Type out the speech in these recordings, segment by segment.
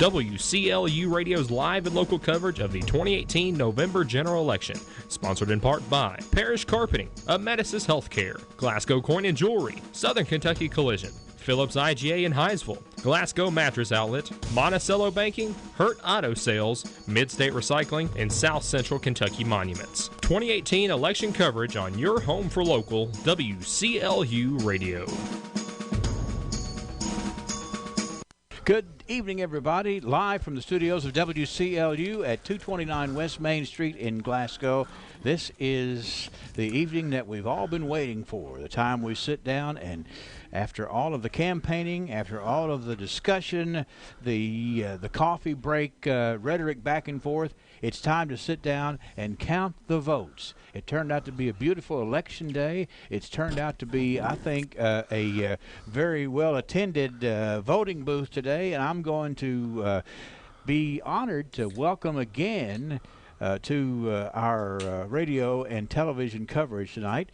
WCLU Radio's live and local coverage of the 2018 November general election. Sponsored in part by Parish Carpeting, Amedisys Healthcare, Glasgow Coin and Jewelry, Southern Kentucky Collision, Phillips IGA in Hinesville, Glasgow Mattress Outlet, Monticello Banking, Hurt Auto Sales, Midstate Recycling, and South Central Kentucky Monuments. 2018 election coverage on your home for local WCLU Radio. Good evening, everybody. Live from the studios of WCLU at 229 West Main Street in Glasgow. This is the evening that we've all been waiting for, the time we sit down and after all of the campaigning, after all of the discussion, the coffee break rhetoric back and forth, it's time to sit down and count the votes. It turned out to be a beautiful election day. It's turned out to be, I think, a very well-attended voting booth today, and I'm going to be honored to welcome again to our radio and television coverage tonight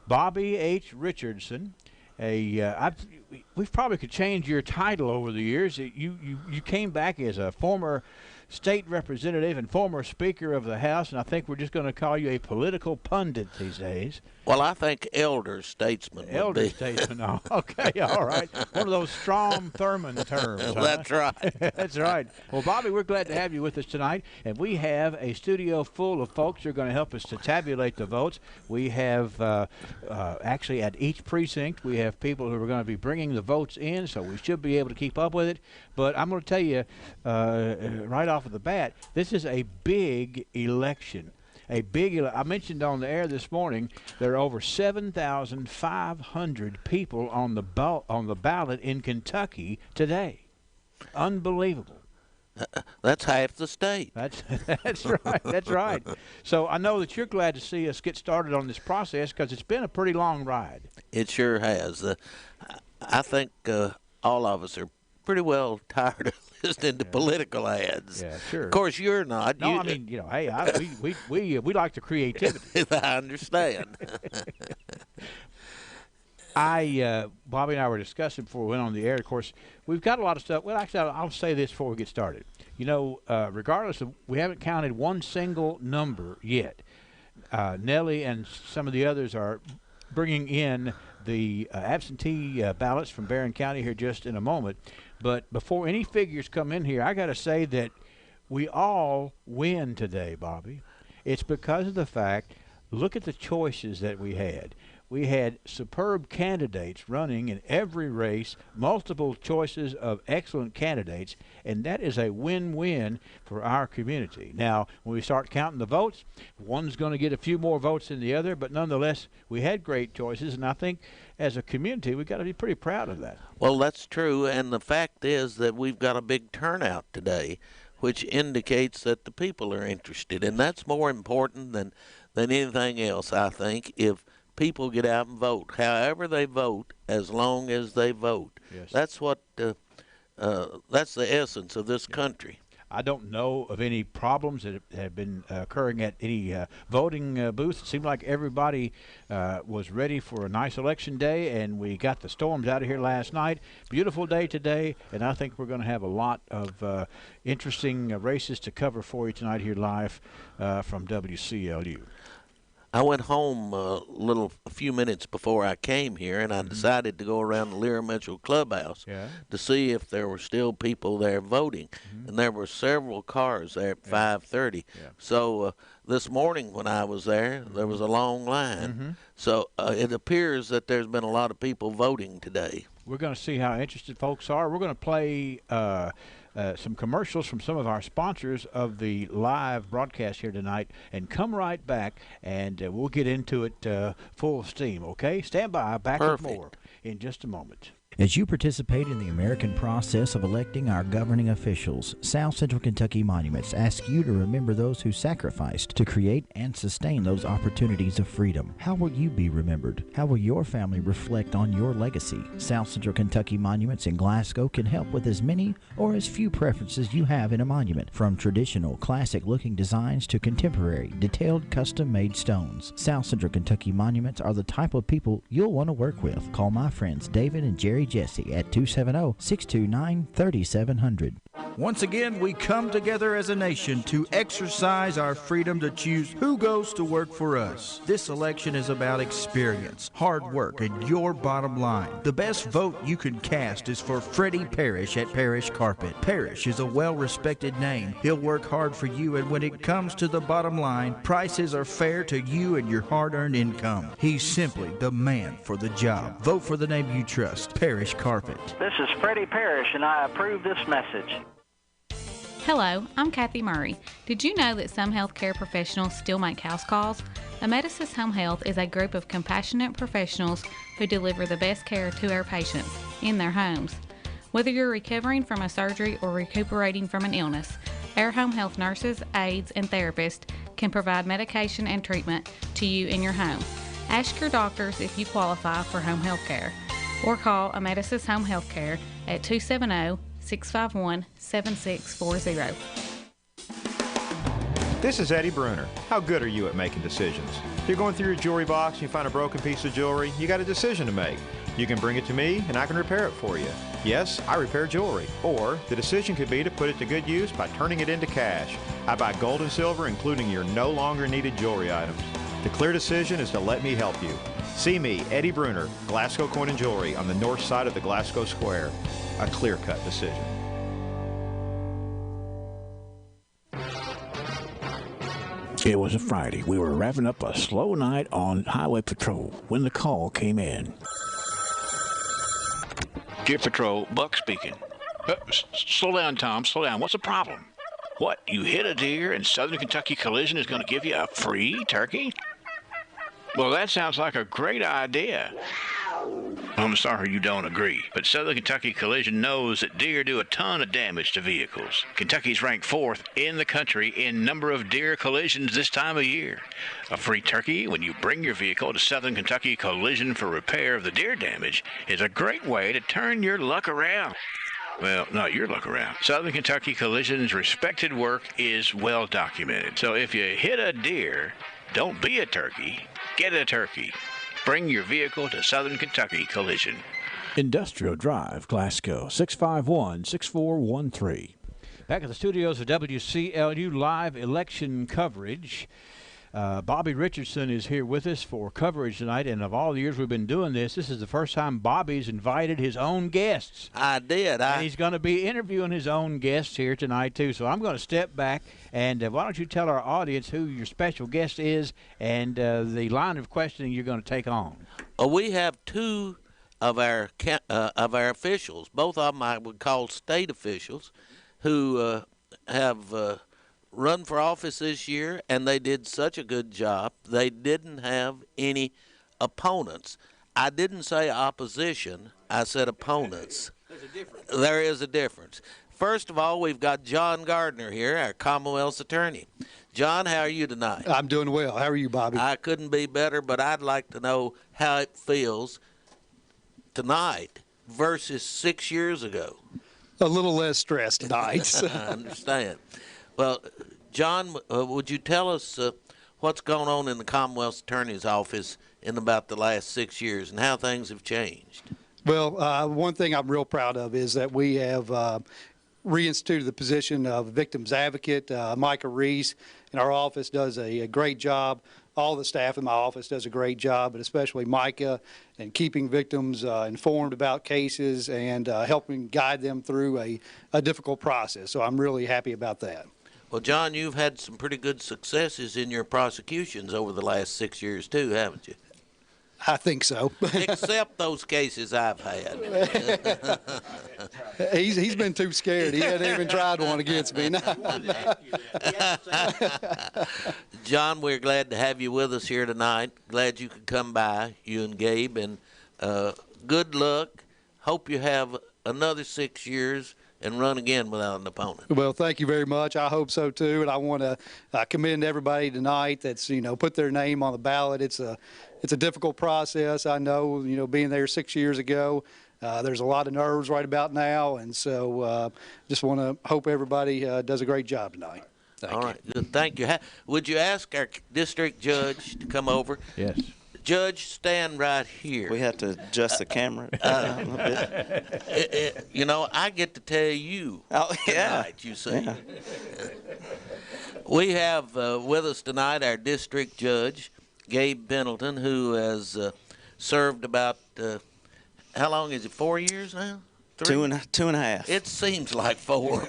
Bobby H. Richardson. We've probably could change your title over the years. You came back as a former state representative and former Speaker of the House, and I think we're just going to call you a political pundit these days. Well, I think elder statesman. Elder statesman. Oh, okay, all right. One of those Strom Thurmond terms. Huh? That's right. That's right. Well, Bobby, we're glad to have you with us tonight, and we have a studio full of folks who are going to help us to tabulate the votes. We have actually at each precinct we have people who are going to be bringing the votes in, so we should be able to keep up with it. But I'm going to tell you right off of the bat, this is a big election. I mentioned on the air this morning there are over 7,500 people on the ballot in Kentucky today. Unbelievable. That's half the state. That's right. That's right. So I know that you're glad to see us get started on this process because it's been a pretty long ride. It sure has. I think all of us are pretty well tired of listening to political ads. Yeah, sure. Of course, you're not. No, I mean, hey, we like the creativity. I understand. Bobby and I were discussing before we went on the air. Of course, we've got a lot of stuff. Well, actually, I'll say this before we get started. Regardless of, we haven't counted one single number yet. Nellie and some of the others are bringing in the absentee ballots from Barron County here just in a moment. But before any figures come in here, I got to say that we all win today, Bobby. It's because of the fact, look at the choices that we had. We had superb candidates running in every race, multiple choices of excellent candidates, and that is a win-win for our community. Now, when we start counting the votes, one's going to get a few more votes than the other, but nonetheless, we had great choices, and I think as a community, we've got to be pretty proud of that. Well, that's true, and the fact is that we've got a big turnout today, which indicates that the people are interested, and that's more important than anything else, I think, if people get out and vote. However they vote, as long as they vote. Yes. That's what. That's the essence of this country. I don't know of any problems that have been occurring at any voting booth. It seemed like everybody was ready for a nice election day, and we got the storms out of here last night. Beautiful day today, and I think we're going to have a lot of interesting races to cover for you tonight here live from WCLU. I went home a few minutes before I came here, and I decided to go around the Lear Mitchell Clubhouse to see if there were still people there voting. And there were several cars there at 5:30. So this morning when I was there, there was a long line. So it appears that there's been a lot of people voting today. We're going to see how interested folks are. We're going to play some commercials from some of our sponsors of the live broadcast here tonight and come right back, and we'll get into it full steam, okay? Stand by, back with more in just a moment. As you participate in the American process of electing our governing officials, South Central Kentucky Monuments asks you to remember those who sacrificed to create and sustain those opportunities of freedom. How will you be remembered? How will your family reflect on your legacy? South Central Kentucky Monuments in Glasgow can help with as many or as few preferences you have in a monument, from traditional, classic-looking designs to contemporary, detailed, custom-made stones. South Central Kentucky Monuments are the type of people you'll want to work with. Call my friends David and Jerry Jesse at 270-629-3700. Once again, we come together as a nation to exercise our freedom to choose who goes to work for us. This election is about experience, hard work, and your bottom line. The best vote you can cast is for Freddie Parrish at Parrish Carpet. Parrish is a well-respected name. He'll work hard for you, and when it comes to the bottom line, prices are fair to you and your hard-earned income. He's simply the man for the job. Vote for the name you trust, Parrish Carpet. This is Freddie Parrish, and I approve this message. Hello, I'm Kathy Murray. Did you know that some healthcare professionals still make house calls? Amedisys Home Health is a group of compassionate professionals who deliver the best care to our patients in their homes. Whether you're recovering from a surgery or recuperating from an illness, our home health nurses, aides, and therapists can provide medication and treatment to you in your home. Ask your doctors if you qualify for home health care, or call Amedisys Home Health Care at 270-651-7640. This is Eddie Bruner. How good are you at making decisions? You're going through your jewelry box and you find a broken piece of jewelry, you got a decision to make. You can bring it to me and I can repair it for you. Yes, I repair jewelry. Or the decision could be to put it to good use by turning it into cash. I buy gold and silver, including your no longer needed jewelry items. The clear decision is to let me help you. See me, Eddie Bruner, Glasgow Coin and Jewelry on the north side of the Glasgow Square. A clear-cut decision. It was a Friday. We were wrapping up a slow night on highway patrol when the call came in. Deer Patrol, Buck speaking. Slow down, Tom. Slow down. What's the problem? What, you hit a deer and Southern Kentucky Collision is going to give you a free turkey? Well, that sounds like a great idea. I'm sorry you don't agree, but Southern Kentucky Collision knows that deer do a ton of damage to vehicles. Kentucky's ranked 4th in the country in number of deer collisions this time of year. A free turkey when you bring your vehicle to Southern Kentucky Collision for repair of the deer damage is a great way to turn your luck around. Well, not your luck around. Southern Kentucky Collision's respected work is well documented. So if you hit a deer, don't be a turkey, get a turkey. Bring your vehicle to Southern Kentucky Collision. Industrial Drive, Glasgow, 651-6413. Back at the studios of WCLU live election coverage. Bobby Richardson is here with us for coverage tonight, and of all the years we've been doing this, this is the first time Bobby's invited his own guests. I did. And he's going to be interviewing his own guests here tonight, too. So I'm going to step back, and why don't you tell our audience who your special guest is and the line of questioning you're going to take on. We have two of our officials, both of them I would call state officials, who have run for office this year, and they did such a good job. They didn't have any opponents. I didn't say opposition. I said opponents. There's a difference. There is a difference. First of all, we've got John Gardner here, our Commonwealth's attorney. John, how are you tonight? I'm doing well. How are you, Bobby? I couldn't be better, but I'd like to know how it feels tonight versus 6 years ago. A little less stressed tonight. I understand. Well, John, would you tell us what's going on in the Commonwealth's Attorney's Office in about the last 6 years and how things have changed? Well, one thing I'm real proud of is that we have reinstituted the position of victims advocate. Micah Reese in our office does a great job. All the staff in my office does a great job, but especially Micah, in keeping victims informed about cases and helping guide them through a difficult process. So I'm really happy about that. Well, John, you've had some pretty good successes in your prosecutions over the last 6 years, too, haven't you? I think so. Except those cases I've had. He's been too scared. He hadn't even tried one against me. John, we're glad to have you with us here tonight. Glad you could come by, you and Gabe, and good luck. Hope you have another 6 years and run again without an opponent. Well, thank you very much. I hope so too, and I want to commend everybody tonight that's put their name on the ballot. It's a difficult process. I know, being there 6 years ago, there's a lot of nerves right about now, and so just want to hope everybody does a great job tonight. All right, good. Thank you. Would you ask our district judge to come over? Yes. Judge, stand right here. We have to adjust the camera a little bit. You know, I get to tell you tonight, you see. Yeah. We have with us tonight our district judge, Gabe Pendleton, who has served about, how long is it, 4 years now? 3? Two and a half. It seems like 4.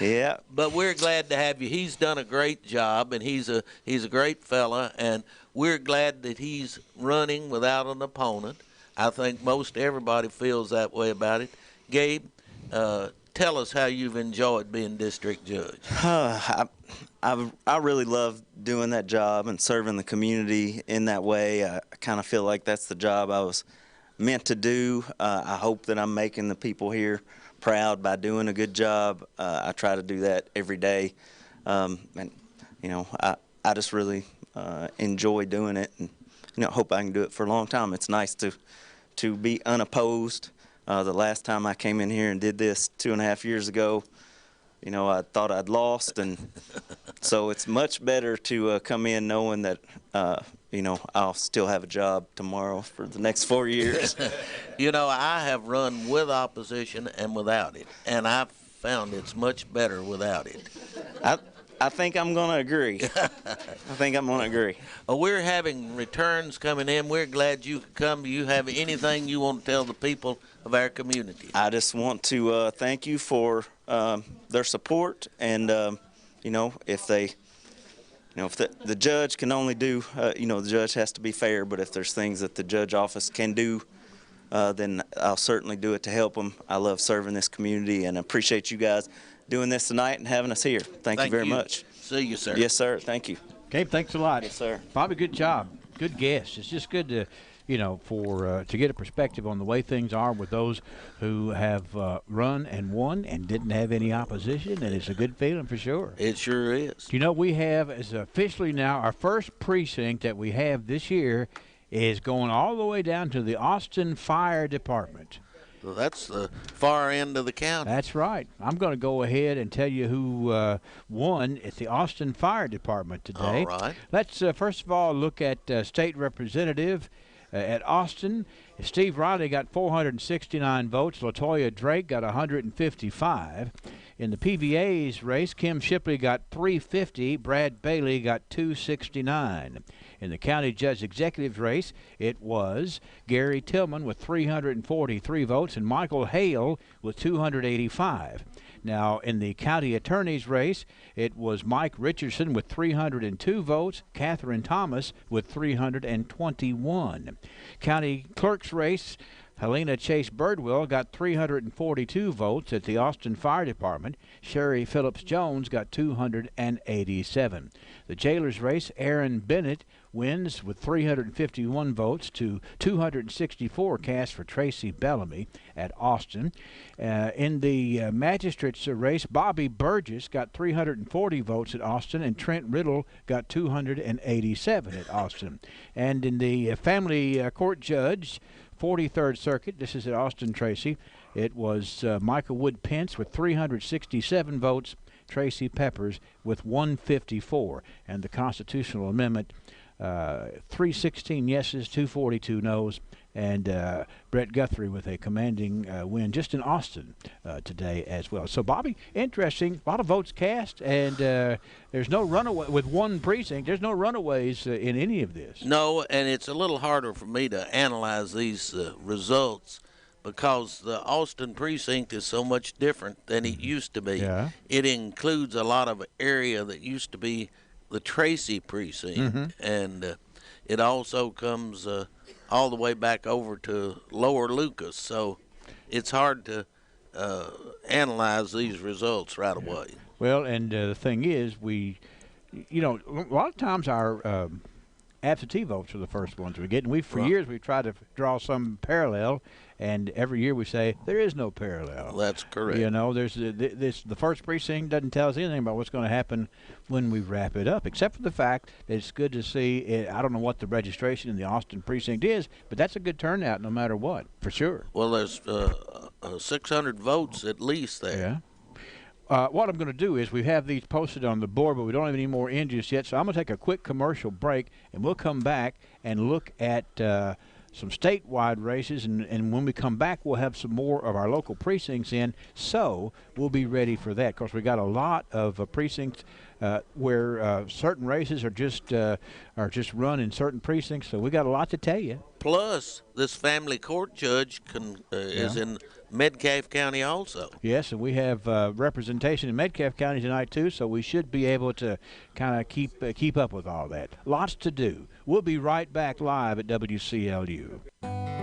Yeah. But we're glad to have you. He's done a great job, and he's a great fella, and we're glad that he's running without an opponent. I think most everybody feels that way about it. Gabe, tell us how you've enjoyed being district judge. I really love doing that job and serving the community in that way. I kind of feel like that's the job I was meant to do. I hope that I'm making the people here proud by doing a good job. I try to do that every day. And, you know, I just really enjoy doing it, and, you know, hope I can do it for a long time. It's nice to be unopposed. The last time I came in here and did this 2.5 years ago, you know, I thought I'd lost, and so it's much better to come in knowing that, you know, I'll still have a job tomorrow for the next 4 years. You know, I have run with opposition and without it, and I've found it's much better without it. I think I'm going to agree. We're having returns coming in. We're glad you could come. Do you have anything you want to tell the people of our community? I just want to thank you for their support, and you know, if the judge can only do, you know, the judge has to be fair, but if there's things that the judge office can do, then I'll certainly do it to help them. I love serving this community, and I appreciate you guys doing this tonight and having us here. Thank you very much. See you, sir. Yes, sir. Thank you. Gabe, thanks a lot. Yes, sir. Bobby, good job. Good guess. It's just good to, you know, for to get a perspective on the way things are with those who have run and won and didn't have any opposition, and it's a good feeling for sure. It sure is. You know, we have, as officially now, our first precinct that we have this year is going all the way down to the Austin Fire Department. Well, that's the far end of the county. That's right. I'm going to go ahead and tell you who won at the Austin Fire Department today. All right. Let's first of all look at state representative at Austin. Steve Riley got 469 votes. LaToya Drake got 155. In the PVA's race, Kim Shipley got 350. Brad Bailey got 269. In the county judge executive race, it was Gary Tillman with 343 votes and Michael Hale with 285. Now, in the county attorney's race, it was Mike Richardson with 302 votes, Catherine Thomas with 321. County clerk's race, Helena Chase Birdwell got 342 votes at the Austin Fire Department. Sherry Phillips Jones got 287. The jailer's race, Aaron Bennett wins with 351 votes to 264 cast for Tracy Bellamy at Austin. In the magistrate's race, Bobby Burgess got 340 votes at Austin, and Trent Riddle got 287 at Austin. And in the family court judge, 43rd Circuit, this is at Austin, Tracy, it was Michael Wood Pence with 367 votes, Tracy Peppers with 154. And the constitutional amendment, 316 yeses, 242 noes, and Brett Guthrie with a commanding win just in Austin today as well. So, Bobby, interesting. A lot of votes cast, and there's no runaway with one precinct. There's no runaways in any of this. No, and it's a little harder for me to analyze these results because the Austin precinct is so much different than it used to be. Yeah. It includes a lot of area that used to be the Tracy precinct, and it also comes all the way back over to Lower Lucas, so it's hard to analyze these results right away. Well, and the thing is, a lot of times our absentee votes are the first ones we get, and for years we've tried to draw some parallel, and every year we say there is no parallel. That's correct. You know, there's the first precinct doesn't tell us anything about what's going to happen when we wrap it up, except for the fact that it's good to see it. I don't know what the registration in the Austin precinct is, but that's a good turnout no matter what, for sure. Well, there's 600 votes at least there. Yeah. what I'm going to do is we have these posted on the board, but we don't have any more in just yet. So I'm going to take a quick commercial break, and we'll come back and look at some statewide races. And when we come back, we'll have some more of our local precincts in. So we'll be ready for that. Of course, we got a lot of precincts where certain races are just run in certain precincts. So we got a lot to tell you. Plus, this family court judge is in Metcalfe County also. Yes, and we have representation in Metcalfe County tonight too, so we should be able to kind of keep up with all that. Lots to do. We'll be right back live at WCLU.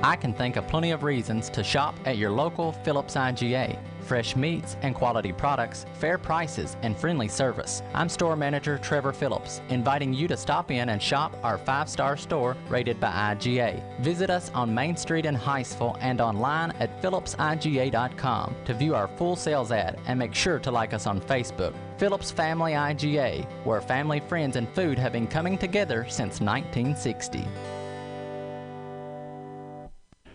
I can think of plenty of reasons to shop at your local Phillips IGA. Fresh meats and quality products, fair prices, and friendly service. I'm store manager Trevor Phillips, inviting you to stop in and shop our 5-star store rated by IGA. Visit us on Main Street in Hiceville and online at phillipsiga.com to view our full sales ad, and make sure to like us on Facebook. Phillips Family IGA, where family, friends, and food have been coming together since 1960.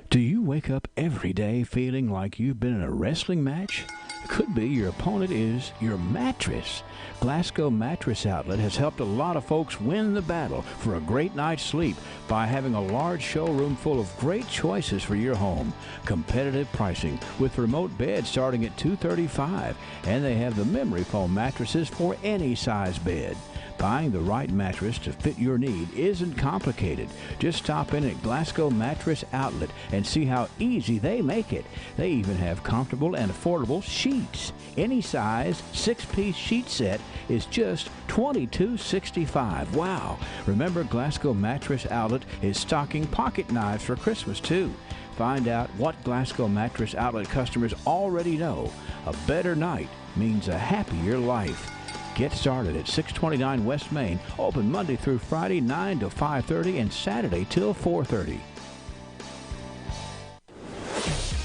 Do you wake up every day feeling like you've been in a wrestling match? It could be your opponent is your mattress. Glasgow Mattress Outlet has helped a lot of folks win the battle for a great night's sleep by having a large showroom full of great choices for your home. Competitive pricing with remote beds starting at $235, and they have the memory foam mattresses for any size bed. Buying the right mattress to fit your need isn't complicated. Just stop in at Glasgow Mattress Outlet and see how easy they make it. They even have comfortable and affordable sheets. Any size 6-piece sheet set is just $22.65. Wow! Remember, Glasgow Mattress Outlet is stocking pocket knives for Christmas too. Find out what Glasgow Mattress Outlet customers already know. A better night means a happier life. Get started at 629 West Main, open Monday through Friday 9 to 5:30 and Saturday till 4:30.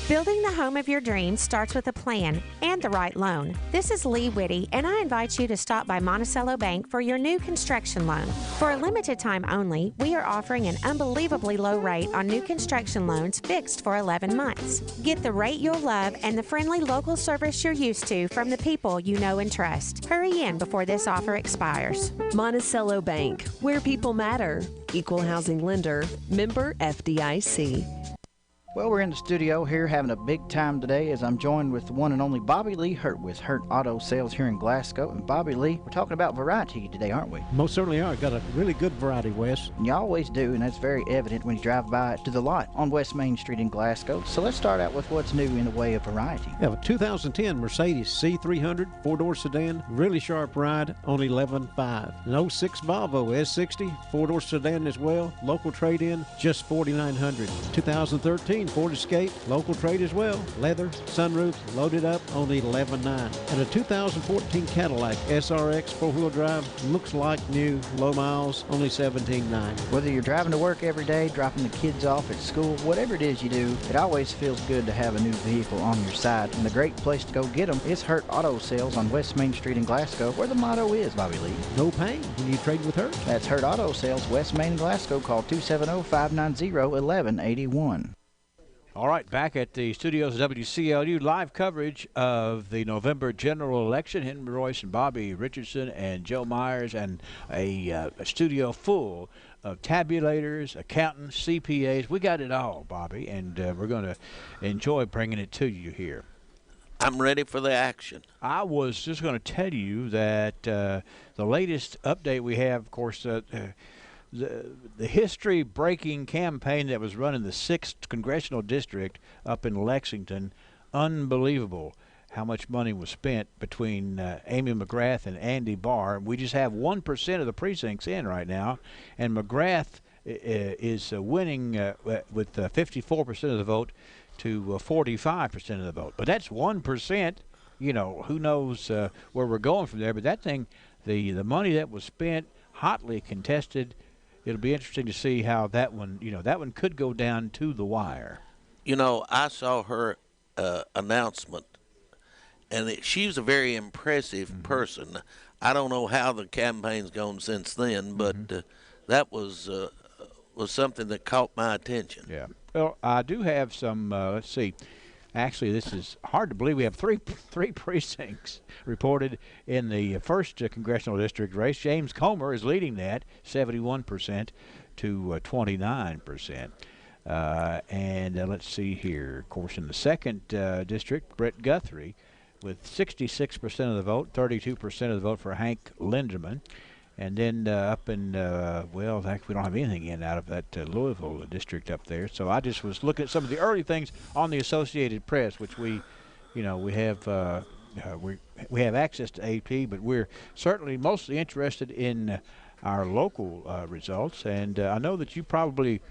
Building the home of your dreams starts with a plan and the right loan. This is Lee Whitty, and I invite you to stop by Monticello Bank for your new construction loan. For a limited time only, we are offering an unbelievably low rate on new construction loans fixed for 11 months. Get the rate you'll love and the friendly local service you're used to from the people you know and trust. Hurry in before this offer expires. Monticello Bank, where people matter. Equal housing lender, member FDIC. Well, we're in the studio here having a big time today as I'm joined with the one and only Bobby Lee Hurt with Hurt Auto Sales here in Glasgow. And Bobby Lee, we're talking about variety today, aren't we? Most certainly are. Got a really good variety, Wes. And you always do, and that's very evident when you drive by to the lot on West Main Street in Glasgow. So let's start out with what's new in the way of variety. We have a 2010 Mercedes C300 4-door sedan, really sharp ride, only $11,500. An 06 Volvo S60 4-door sedan as well, local trade-in, just $4,900. 2013 Ford Escape, local trade as well, leather, sunroof, loaded up, only $11,900. And a 2014 Cadillac SRX 4-wheel drive, looks like new, low miles, only $17,900. Whether you're driving to work every day, dropping the kids off at school, whatever it is you do, it always feels good to have a new vehicle on your side. And the great place to go get them is Hurt Auto Sales on West Main Street in Glasgow, where the motto is, Bobby Lee, no pain when you trade with Hurt. That's Hurt Auto Sales, West Main in Glasgow. Call 270-590-1181. All right, back at the studios of WCLU, live coverage of the November general election. Henry Royce and Bobby Richardson and Joe Myers, and a studio full of tabulators, accountants, CPAs. We got it all, Bobby, and we're going to enjoy bringing it to you here. I'm ready for the action. I was just going to tell you that the latest update we have, of course, the history-breaking campaign that was run in the 6th Congressional District up in Lexington, unbelievable how much money was spent between Amy McGrath and Andy Barr. We just have 1% of the precincts in right now, and McGrath is winning with 54% of the vote to 45% of the vote. But that's 1%. You know, who knows where we're going from there. But that thing, the money that was spent, hotly contested, it'll be interesting to see how that one, that one could go down to the wire. I saw her announcement, and she was a very impressive person. I don't know how the campaign's gone since then, but that was something that caught my attention. Yeah. Well, I do have some, let's see. Actually, this is hard to believe. We have three precincts reported in the first congressional district race. James Comer is leading that, 71% to 29%. And let's see here. Of course, in the second district, Brett Guthrie with 66% of the vote, 32% of the vote for Hank Linderman. And then up in, well, actually we don't have anything in out of that Louisville district up there. So I just was looking at some of the early things on the Associated Press, which we have we have access to AP, but we're certainly mostly interested in our local results. And I know that you probably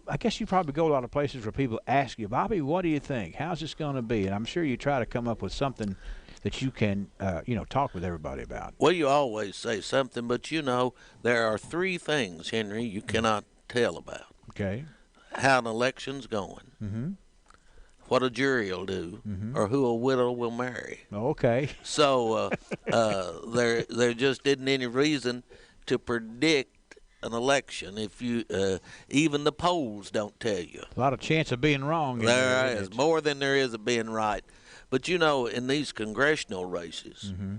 I guess you probably go a lot of places where people ask you, Bobby, what do you think? How's this going to be? And I'm sure you try to come up with something that you can, talk with everybody about. Well, you always say something, but there are three things, Henry, you cannot tell about. Okay. How an election's going, mm-hmm. what a jury will do, mm-hmm. or who a widow will marry. Okay. So there just isn't any reason to predict an election if you even the polls don't tell you. A lot of chance of being wrong. There is more than there is of being right. But in these congressional races, mm-hmm.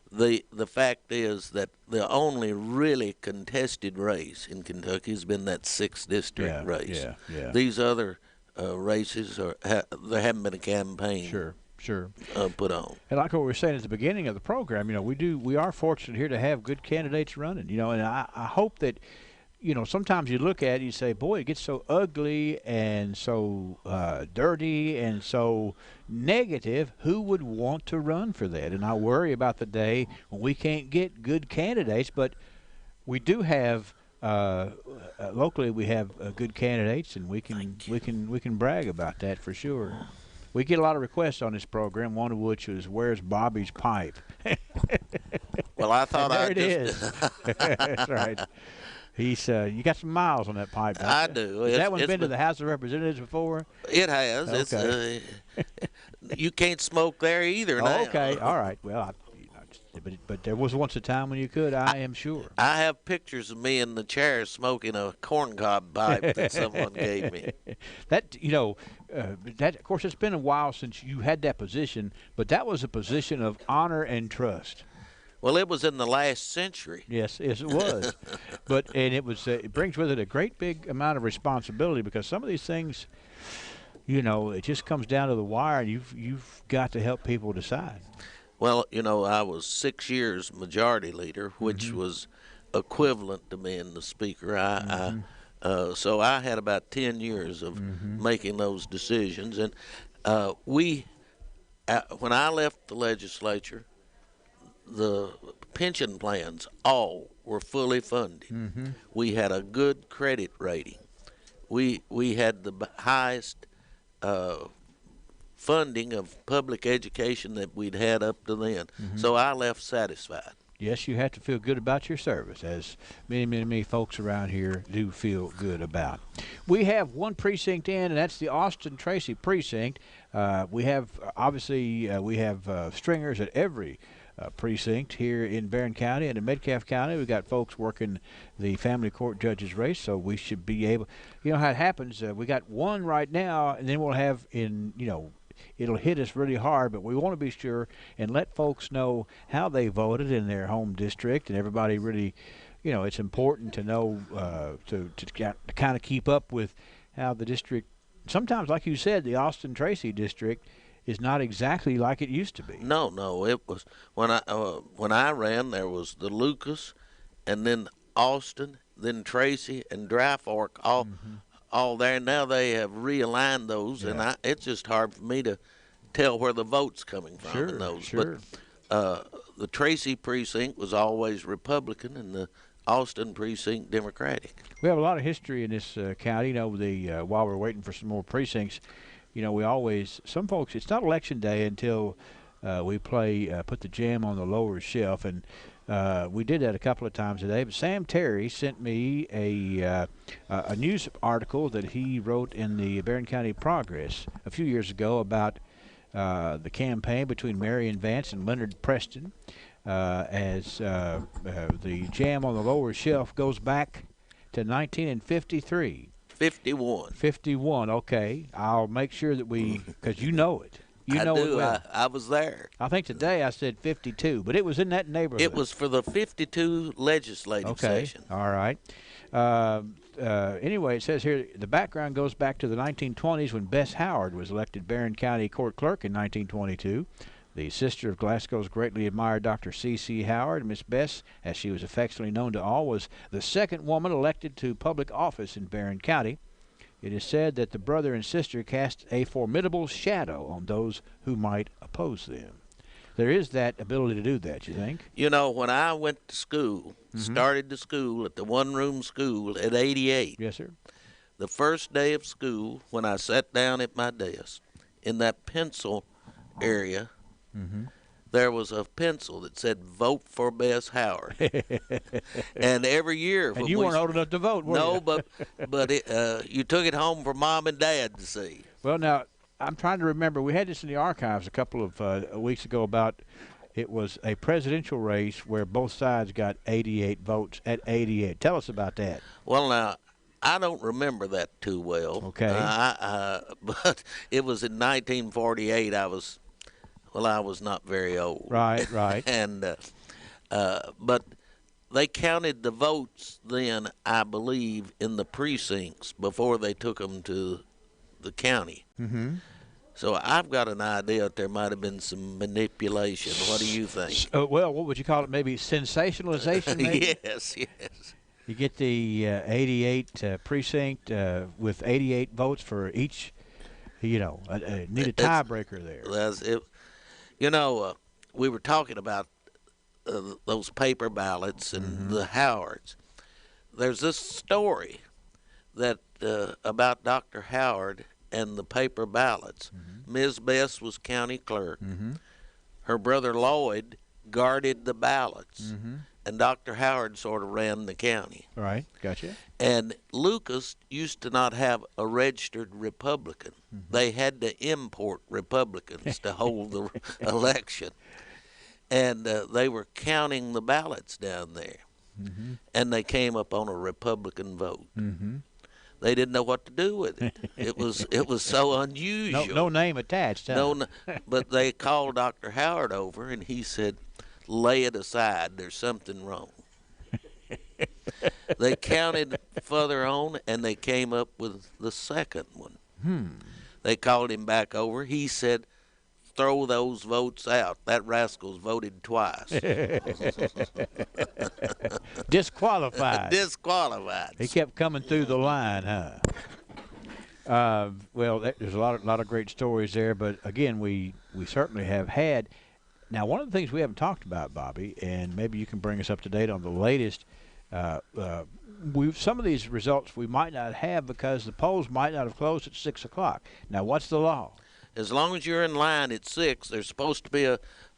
the fact is that the only really contested race in Kentucky has been that 6th district race. Yeah. These other races there haven't been a campaign. Sure. Put on. And like what we were saying at the beginning of the program, we are fortunate here to have good candidates running. And I hope that. Sometimes you look at it and you say, boy, it gets so ugly and so dirty and so negative. Who would want to run for that? And I worry about the day when we can't get good candidates. But we do have locally we have good candidates, and we can brag about that for sure. We get a lot of requests on this program, one of which is, where's Bobby's pipe? Well, I thought it is. That's right. He's you got some miles on that pipe. I do. Has that one been to the House of Representatives before? It has. Okay. You can't smoke there either now. Okay. All right. Well, but there was once a time when you could. I am sure. I have pictures of me in the chair smoking a corncob pipe that someone gave me. That of course, it's been a while since you had that position, but that was a position of honor and trust. Well, it was in the last century. Yes, it was. It brings with it a great big amount of responsibility, because some of these things, it just comes down to the wire, and you've got to help people decide. Well, I was 6 years majority leader, which mm-hmm. was equivalent to being the speaker. Mm-hmm. So I had about 10 years of mm-hmm. making those decisions. And when I left the legislature, the pension plans all were fully funded. Mm-hmm. We had a good credit rating. We had the highest funding of public education that we'd had up to then. Mm-hmm. So I left satisfied. Yes, you have to feel good about your service, as many folks around here do feel good about. We have one precinct in, and that's the Austin Tracy precinct. We have stringers at every precinct here in Barron County and in Metcalfe County. We've got folks working the family court judges race, so we should be able, how it happens, we got one right now, and then we'll have it'll hit us really hard, but we want to be sure and let folks know how they voted in their home district, and everybody really, it's important to know, to kind of keep up with how the district, sometimes, like you said, the Austin Tracy district is not exactly like it used to be. No, it was when I ran, there was the Lucas, and then Austin, then Tracy and Dry Fork, all there. Now they have realigned those, and it's just hard for me to tell where the vote's coming from in those. Sure. But the Tracy precinct was always Republican, and the Austin precinct Democratic. We have a lot of history in this county. While we're waiting for some more precincts, some folks, it's not election day until we put the jam on the lower shelf, and we did that a couple of times today. But Sam Terry sent me a news article that he wrote in the Barron County Progress a few years ago about the campaign between Marion Vance and Leonard Preston, as the jam on the lower shelf goes back to 1953. 51. 51, okay. I'll make sure that because you know it. You know do. it well. I was there. I think today I said 52, but it was in that neighborhood. It was for the 52 legislative session. All right. Anyway, it says here the background goes back to the 1920s when Bess Howard was elected Barron County Court Clerk in 1922. The sister of Glasgow's greatly admired Dr. C.C. Howard, Miss Bess, as she was affectionately known to all, was the second woman elected to public office in Barron County. It is said that the brother and sister cast a formidable shadow on those who might oppose them. There is that ability to do that, you think? You know, when I went to school, started the school at the one-room school at 88. Yes, sir. The first day of school, when I sat down at my desk, in that pencil area, there was a pencil that said, "Vote for Bess Howard." And every year... And you weren't old enough to vote, were you? No, but you took it home for Mom and Dad to see. Well, now, I'm trying to remember. We had this in the archives a couple of weeks ago about it was a presidential race where both sides got 88 votes at 88. Tell us about that. Well, now, I don't remember that too well. Okay. But it was in 1948. I was not very old. Right. And but they counted the votes then, I believe, in the precincts before they took them to the county. So I've got an idea that there might have been some manipulation. What do you think? Well, what would you call it? Maybe sensationalization? Maybe? Yes. You get the 88 precinct with 88 votes for each. Need a tiebreaker there. That's it. We were talking about those paper ballots and the Howards. There's this story that about Dr. Howard and the paper ballots. Ms. Bess was county clerk. Her brother Lloyd guarded the ballots. And Dr. Howard sort of ran the county. Right, gotcha. And Lucas used to not have a registered Republican. They had to import Republicans to hold the election. And they were counting the ballots down there. And they came up on a Republican vote. They didn't know what to do with it. It was so unusual. No name attached. But they called Dr. Howard over, and he said, "Lay it aside. There's something wrong." They counted further on, and they came up with the second one. They called him back over. He said, "Throw those votes out. That rascal's voted twice." Disqualified. Disqualified. He kept coming through the line, huh? Well, there's a lot of great stories there, but again, we certainly have had. Now, one of the things we haven't talked about, Bobby, and maybe you can bring us up to date on the latest. Some of these results we might not have because the polls might not have closed at 6 o'clock. Now, what's the law? As long as you're in line at 6, there's supposed to be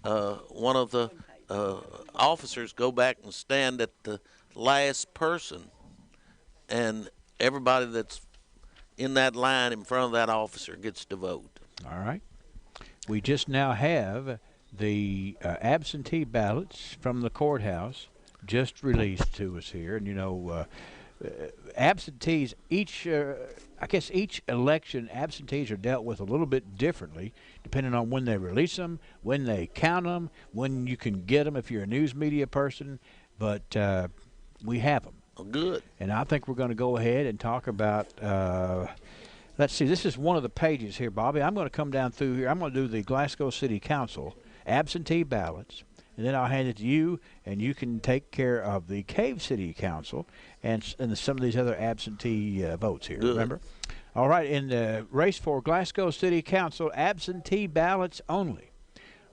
one of the officers go back and stand at the last person, and everybody that's in that line in front of that officer gets to vote. All right. We just now have the absentee ballots from the courthouse just released to us here, and absentees each election absentees are dealt with a little bit differently depending on when they release them, when they count them, when you can get them if you're a news media person, but we have them. Oh, good. And I think we're going to go ahead and talk about let's see, this is one of the pages here, Bobby. I'm going to come down through here. I'm going to do the Glasgow City Council absentee ballots, and then I'll hand it to you, and you can take care of the Cave City Council and some of these other absentee votes here. Good. Remember? All right, in the race for Glasgow City Council, absentee ballots only.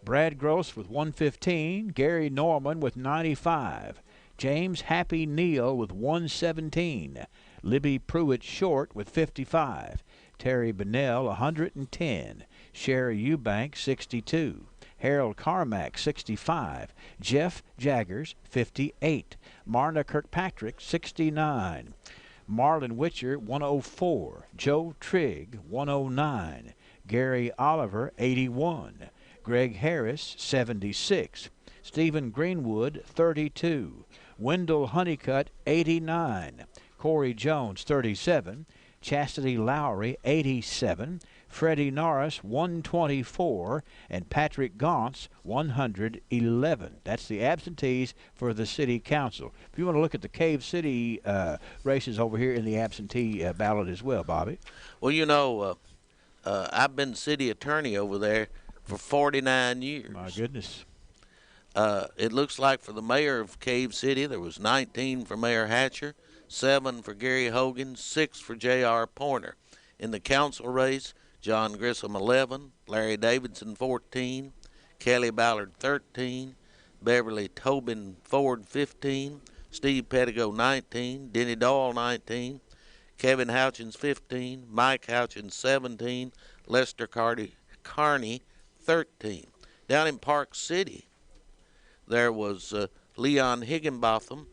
Brad Gross with 115, Gary Norman with 95, James Happy Neal with 117, Libby Pruitt Short with 55, Terry Bennell 110, Sherry Eubank 62, Harold Carmack 65, Jeff Jaggers 58, Marna Kirkpatrick 69, Marlon Witcher 104, Joe Trigg 109, Gary Oliver 81, Greg Harris 76, Stephen Greenwood 32, Wendell Honeycutt 89, Corey Jones 37, Chastity Lowry, 87. Freddie Norris, 124, and Patrick Gauntz, 111. That's the absentees for the city council. If you want to look at the Cave City races over here in the absentee ballot as well, Bobby. Well, you know, I've been city attorney over there for 49 years. My goodness. It looks like for the mayor of Cave City, there was 19 for Mayor Hatcher, 7 for Gary Hogan, 6 for J.R. Pointer. In the council race, John Grissom 11, Larry Davidson 14, Kelly Ballard 13, Beverly Tobin Ford 15, Steve Pettigo 19, Denny Doyle 19, Kevin Houchins 15, Mike Houchins 17, Lester Carney 13. Down in Park City, there was Leon Higginbotham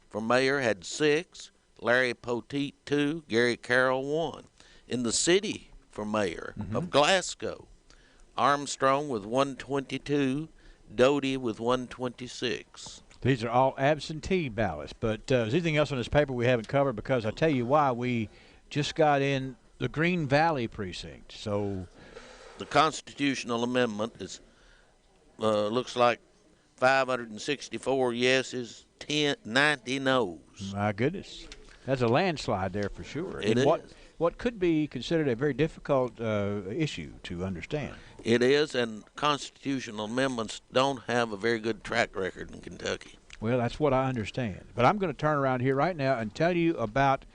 for mayor had 6, Larry Poteet 2, Gary Carroll 1. In the city for mayor of Glasgow, Armstrong with 122, Doty with 126. These are all absentee ballots, but is there anything else on this paper we haven't covered? Because I'll tell you why, we just got in the Green Valley precinct. So the constitutional amendment is looks like 564 yeses, 90 noes. My goodness. That's a landslide there for sure. It is. What could be considered a very difficult issue to understand. It is, and constitutional amendments don't have a very good track record in Kentucky. Well, that's what I understand. But I'm going to turn around here right now and tell you about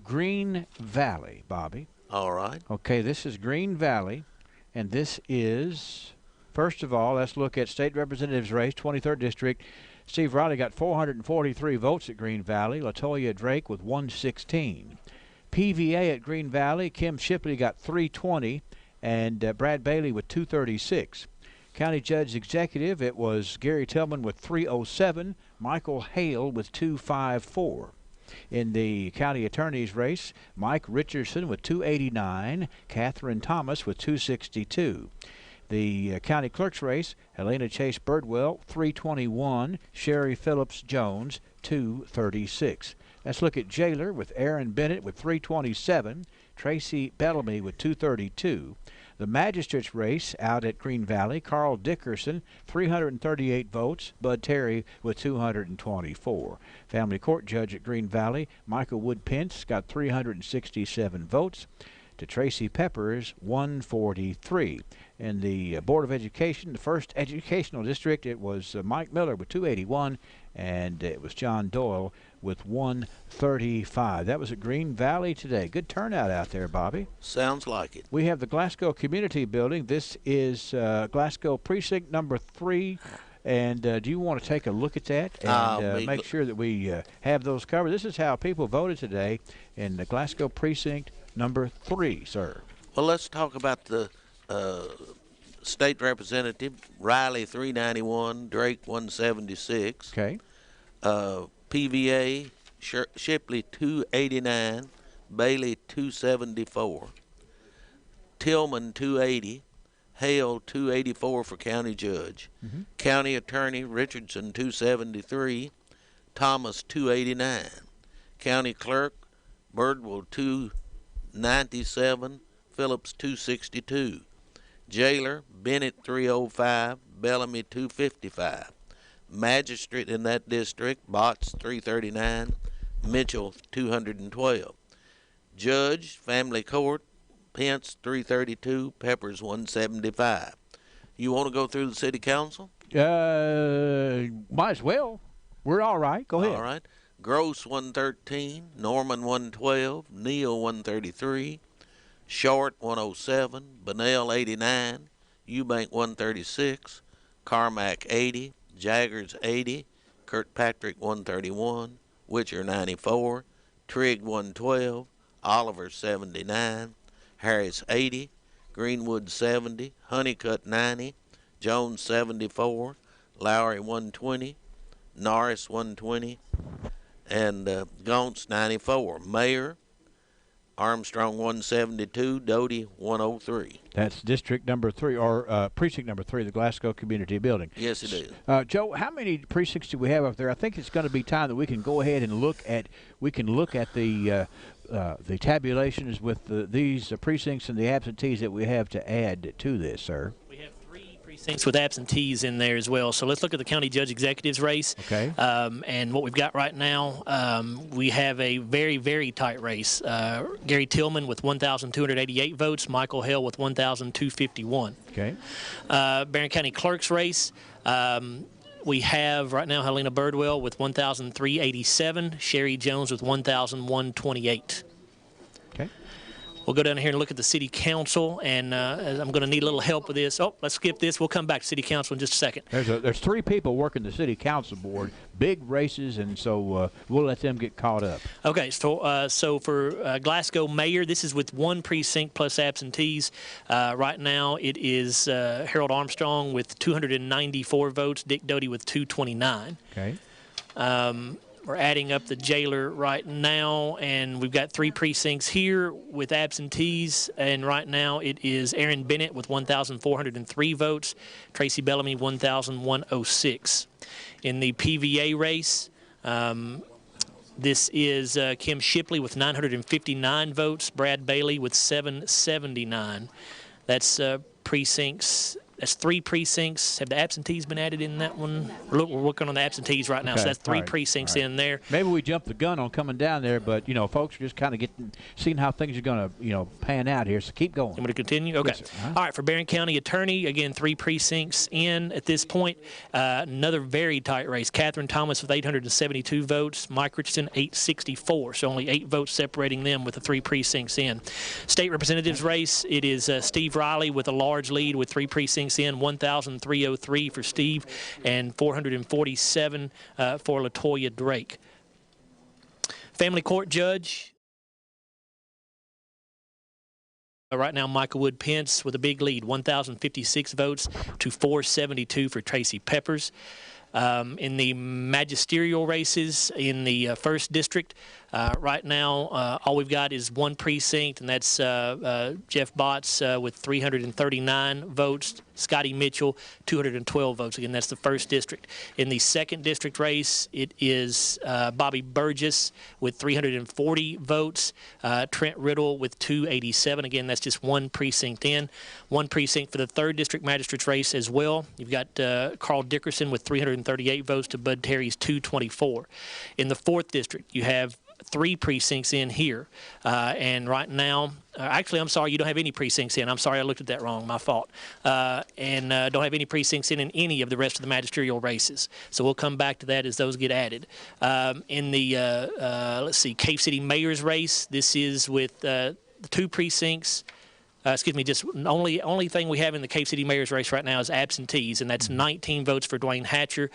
Green Valley, Bobby. All right. Okay, this is Green Valley, and this is, first of all, let's look at State Representatives race, 23rd District. Steve Riley got 443 votes at Green Valley. LaToya Drake with 116. PVA at Green Valley, Kim Shipley got 320, and Brad Bailey with 236. County Judge Executive, it was Gary Tillman with 307, Michael Hale with 254. In the county attorney's race, Mike Richardson with 289, Catherine Thomas with 262. The county clerk's race, Helena Chase Birdwell, 321, Sherry Phillips Jones, 236. Let's look at jailer with Aaron Bennett with 327, Tracy Bellamy with 232. The magistrate's race out at Green Valley, Carl Dickerson, 338 votes, Bud Terry with 224. Family court judge at Green Valley, Michael Wood Pence, got 367 votes. To Tracy Peppers, 143. In the Board of Education, the first educational district, it was Mike Miller with 281, and it was John Doyle with 135. That was at Green Valley today. Good turnout out there, Bobby. Sounds like it. We have the Glasgow Community Building. This is Glasgow Precinct number 3. And do you want to take a look at that and make sure that we have those covered? This is how people voted today in the Glasgow Precinct number 3, sir. Well, let's talk about the state representative. Riley 391, Drake 176. Okay. PVA Shipley 289, Bailey 274, Tillman 280, Hale 284 for county judge. County attorney Richardson 273, Thomas 289. County clerk Birdwell 297, Phillips 262. Jailer Bennett 305, Bellamy 255. Magistrate in that district, Botts 339, Mitchell 212. Judge, family court, Pence 332, Peppers 175. You want to go through the city council? Might as well. We're all right. Go ahead. All right. Gross 113, Norman 112, Neal 133, Short 107, Bunnell 89, Eubank 136, Carmack 80, Jaggers 80, Kirkpatrick 131, Witcher 94, Trigg 112, Oliver 79, Harris 80, Greenwood 70, Honeycutt 90, Jones 74, Lowry 120, Norris 120, and Gauntz 94. Mayor Armstrong 172, Doty 103. That's district number 3, or precinct number 3, the Glasgow Community Building. Yes, it is. Joe, how many precincts do we have up there? I think it's going to be time that we can go ahead and look at the tabulations with these precincts and the absentees that we have to add to this, sir. We have 3 precincts with absentees in there as well. So let's look at the county judge executive's race. Okay. And what we've got right now, we have a very, very tight race. Gary Tillman with 1,288 votes, Michael Hale with 1,251. Okay. Barron County clerk's race. We have right now Helena Birdwell with 1,387, Sherry Jones with 1,128. Okay. We'll go down here and look at the city council, and I'm going to need a little help with this. Oh, let's skip this. We'll come back to city council in just a second. There's 3 people working the city council board, big races, and so we'll let them get caught up. Okay, so for Glasgow mayor, this is with 1 precinct plus absentees. Right now it is Harold Armstrong with 294 votes, Dick Doty with 229. Okay. We're adding up the jailer right now, and we've got 3 precincts here with absentees, and right now it is Aaron Bennett with 1,403 votes, Tracy Bellamy 1,106. In the PVA race, this is Kim Shipley with 959 votes, Brad Bailey with 779. That's precincts. That's 3 precincts. Have the absentees been added in that one? We're working on the absentees right now, so that's 3 precincts in there. Maybe we jumped the gun on coming down there, but folks are just kind of seeing how things are going to pan out here. So keep going. You want to continue? Okay. Yes, All right. For Barron County Attorney, again 3 precincts in at this point. Another very tight race. Catherine Thomas with 872 votes. Mike Richardson 864. So only 8 votes separating them with the 3 precincts in. State representatives race. It is Steve Riley with a large lead with 3 precincts in, 1,303 for Steve and 447 for LaToya Drake. Family court judge. Right now, Michael Wood Pence with a big lead, 1,056 votes to 472 for Tracy Peppers. In the magisterial races in the 1st district, right now all we've got is 1 precinct, and that's Jeff Botts with 339 votes, Scotty Mitchell 212 votes. Again, that's the 1st district. In the 2nd district race, it is Bobby Burgess with 340 votes, Trent Riddle with 287. Again, that's just 1 precinct in. 1 precinct for the 3rd district magistrate's race as well. You've got Carl Dickerson with 338 votes to Bud Terry's 224. In the 4th district, you have 3 precincts in here, and right now, actually, I'm sorry, you don't have any precincts in. I'm sorry, I looked at that wrong. My fault. And don't have any precincts in any of the rest of the magisterial races. So we'll come back to that as those get added. In the let's see, Cave City mayor's race, this is with the 2 precincts. Just only thing we have in the Cave City mayor's race right now is absentees, and that's 19 votes for Dwayne Hatcher,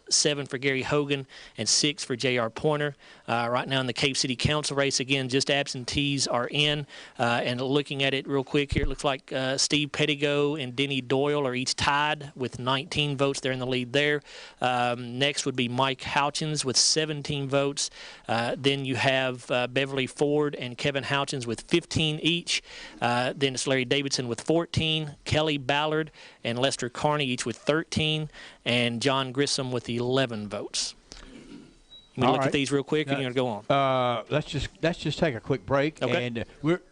7 for Gary Hogan, and 6 for J.R. Pointer. Right now in the Cave City council race, again, just absentees are in. And looking at it real quick here, it looks like Steve Pettigo and Denny Doyle are each tied with 19 votes. They're in the lead there. Next would be Mike Houchins with 17 votes. Then you have Beverly Ford and Kevin Houchins with 15 each. Then it's Larry Davidson with 14, Kelly Ballard and Lester Carney each with 13, and John Grissom with 11 votes. You want to look at these real quick, and you're going to go on? Let's just take a quick break. Okay. And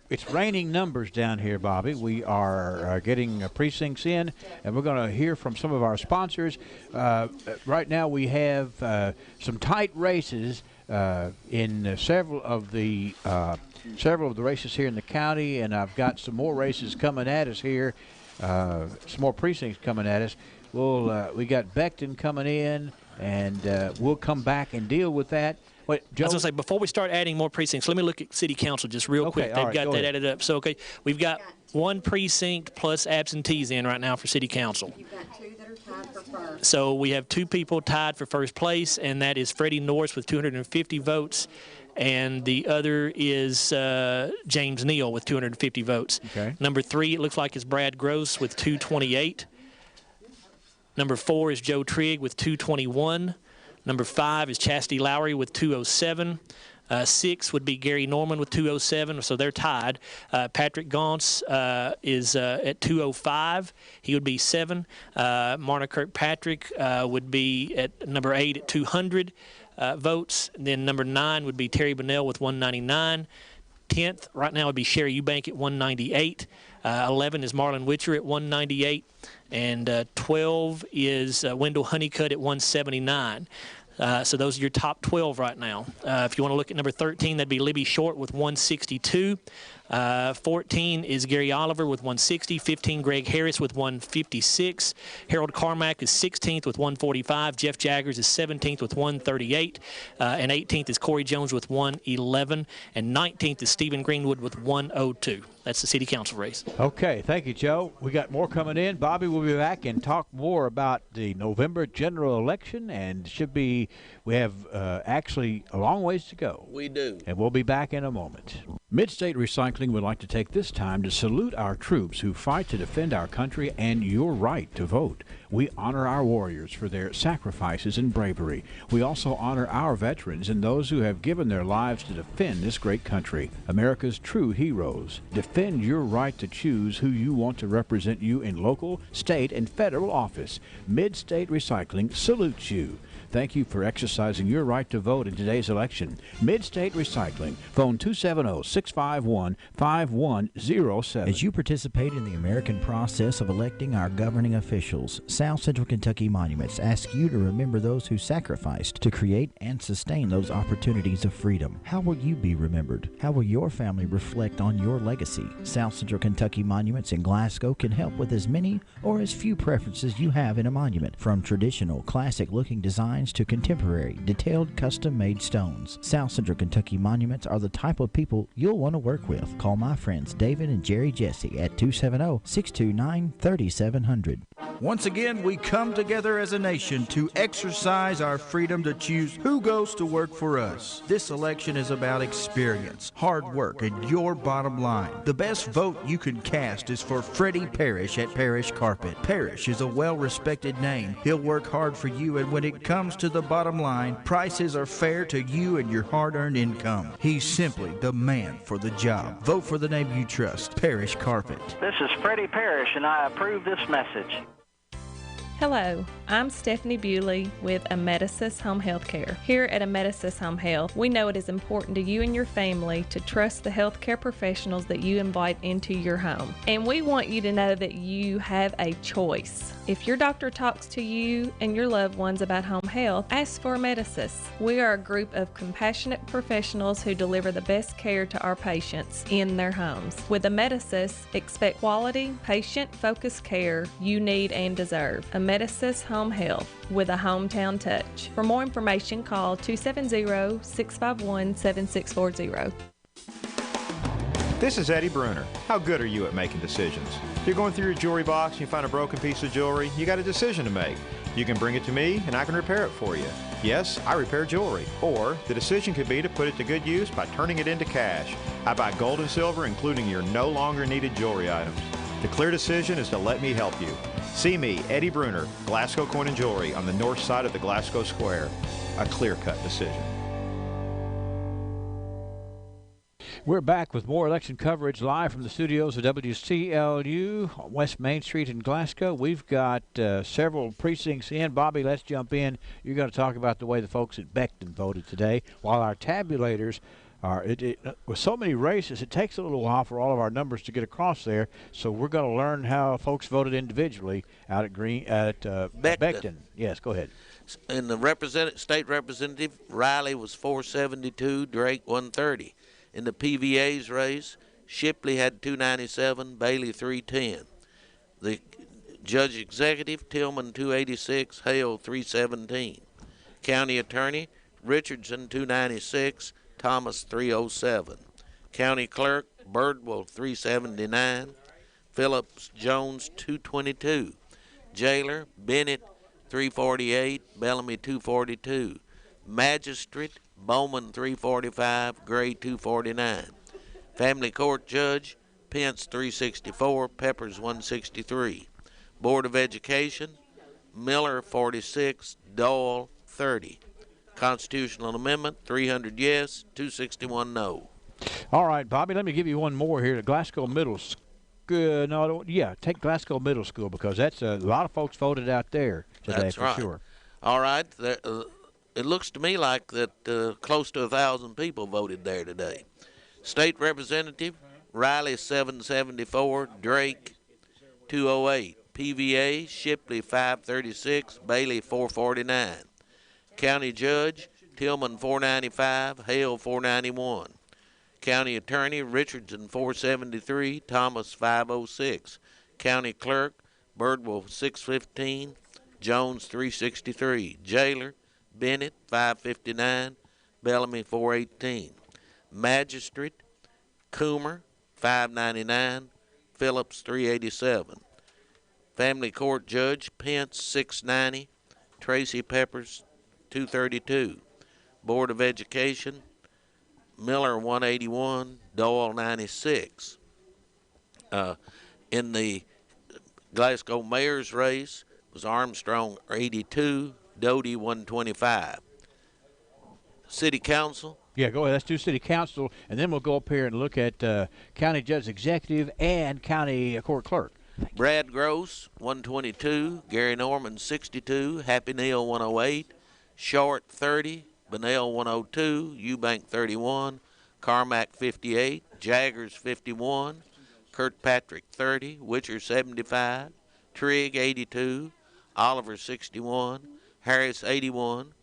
it's raining numbers down here, Bobby. We are getting precincts in, and we're going to hear from some of our sponsors. Right now we have some tight races in several of the races here in the county, and I've got some more races coming at us here, some more precincts coming at us. We got Beckton coming in, and we'll come back and deal with that. Wait, Joe? I was going to say, before we start adding more precincts, let me look at City Council just real quick. They've got that added up. So, okay, we've got 1 precinct plus absentees in right now for City Council. You've got 2 that are tied for first. So we have 2 people tied for first place, and that is Freddie Norris with 250 votes, and the other is James Neal with 250 votes. Okay. Number 3, it looks like, is Brad Gross with 228. Number 4 is Joe Trigg with 221. Number 5 is Chastity Lowry with 207. 6 would be Gary Norman with 207, so they're tied. Patrick Gaunce is at 205. He would be 7. Marna Kirkpatrick would be at number 8 at 200 votes. And then number 9 would be Terry Bunnell with 199. 10th right now would be Sherry Eubank at 198. 11 is Marlon Witcher at 198. And 12 is Wendell Honeycutt at 179. So those are your top 12 right now. If you want to look at number 13, that'd be Libby Short with 162. 14 is Gary Oliver with 160. 15, Greg Harris with 156. Harold Carmack is 16th with 145. Jeff Jaggers is 17th with 138. And 18th is Corey Jones with 111. And 19th is Stephen Greenwood with 102. That's the city council race. Okay, thank you, Joe. We got more coming in. Bobby will be back and talk more about the November general election, and we have actually a long ways to go. We do. And we'll be back in a moment. Midstate Recycling would like to take this time to salute our troops who fight to defend our country and your right to vote. We honor our warriors for their sacrifices and bravery. We also honor our veterans and those who have given their lives to defend this great country, America's true heroes. Defend your right to choose who you want to represent you in local, state, and federal office. Midstate Recycling salutes you. Thank you for exercising your right to vote in today's election. Midstate Recycling. Phone 270-651-5107. As you participate in the American process of electing our governing officials, South Central Kentucky Monuments asks you to remember those who sacrificed to create and sustain those opportunities of freedom. How will you be remembered? How will your family reflect on your legacy? South Central Kentucky Monuments in Glasgow can help with as many or as few preferences you have in a monument, from traditional, classic-looking designs to contemporary, detailed, custom-made stones. South Central Kentucky Monuments are the type of people you'll want to work with. Call my friends David and Jerry Jesse at 270-629-3700. Once again, we come together as a nation to exercise our freedom to choose who goes to work for us. This election is about experience, hard work, and your bottom line. The best vote you can cast is for Freddie Parrish at Parrish Carpet. Parrish is a well-respected name. He'll work hard for you, and when it comes to the bottom line, prices are fair to you and your hard-earned income. He's simply the man for the job. Vote for the name you trust, Parrish Carpet. This is Freddie Parrish, and I approve this message. Hello, I'm Stephanie Bewley with Amedisys Home Health Care. Here at Amedisys Home Health, we know it is important to you and your family to trust the healthcare professionals that you invite into your home. And we want you to know that you have a choice. If your doctor talks to you and your loved ones about home health, ask for Amedisys. We are a group of compassionate professionals who deliver the best care to our patients in their homes. With Amedisys, expect quality, patient-focused care you need and deserve. Amedisys Home Health with a hometown touch. For more information, call 270-651-7640. This is Eddie Bruner. How good are you at making decisions? You're going through your jewelry box and you find a broken piece of jewelry, you got a decision to make. You can bring it to me and I can repair it for you. Yes, I repair jewelry. Or the decision could be to put it to good use by turning it into cash. I buy gold and silver, including your no longer needed jewelry items. The clear decision is to let me help you. See me, Eddie Bruner, Glasgow Coin and Jewelry on the north side of the Glasgow Square. A clear-cut decision. We're back with more election coverage live from the studios of WCLU, West Main Street in Glasgow. We've got several precincts in. Bobby, let's jump in. You're going to talk about the way the folks at Beckton voted today, while our tabulators are, with so many races, it takes a little while for all of our numbers to get across there. So we're going to learn how folks voted individually out at Beckton. Yes, go ahead. In the state representative, Riley was 472, Drake 130. In the PVA's race, Shipley had 297, Bailey 310. The judge executive, Tillman 286, Hale 317. County attorney, Richardson 296, Thomas 307. County clerk, Birdwell 379. Phillips Jones 222. Jailer, Bennett 348, Bellamy 242. Magistrate, Bowman 345, Gray 249. Family court judge, Pence 364, Peppers 163. Board of Education, Miller 46, Dole 30. Constitutional amendment, 300 yes, 261 no. All right, Bobby, let me give you one more here. The Glasgow Middle School. Take Glasgow Middle School because that's a lot of folks voted out there today. That's for right. Sure. All right. It looks to me like that close to 1,000 people voted there today. State Representative, Riley 774, Drake 208, PVA, Shipley 536, Bailey 449. County Judge, Tillman 495, Hale 491. County Attorney, Richardson 473, Thomas 506. County Clerk, Birdwell 615, Jones 363. Jailer, Bennett 559, Bellamy 418. Magistrate, Coomer 599, Phillips 387. Family Court Judge, Pence 690, Tracy Peppers 232. Board of Education, Miller 181, Doyle 96. In the Glasgow mayor's race was Armstrong 82, Doty 125. City Council. Yeah, go ahead. Let's do City Council, and then we'll go up here and look at County Judge Executive and County Court Clerk. Brad Gross 122, Gary Norman 62, Happy Neal 108, Short 30, Bunnell 102, Eubank 31, Carmack 58, Jaggers 51, Kirkpatrick 30, Witcher 75, Trigg 82, Oliver 61, Harris 81,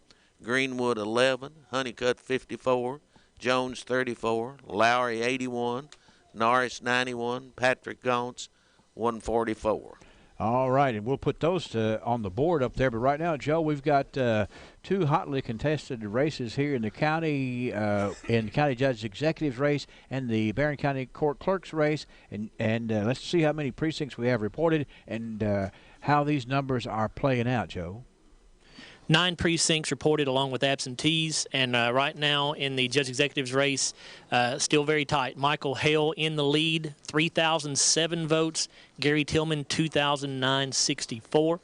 Greenwood 11, Honeycutt 54, Jones 34, Lowry 81, Norris 91, Patrick Gaunce 144. All right, and we'll put those on the board up there. But right now, Joe, we've got two hotly contested races here in the county, in the County Judge Executive's race and the Barron County Court Clerk's race. And let's see how many precincts we have reported and how these numbers are playing out, Joe. 9 precincts reported along with absentees, and right now in the Judge Executive's race, still very tight. Michael Hale in the lead, 3,007 votes. Gary Tillman, 2,964.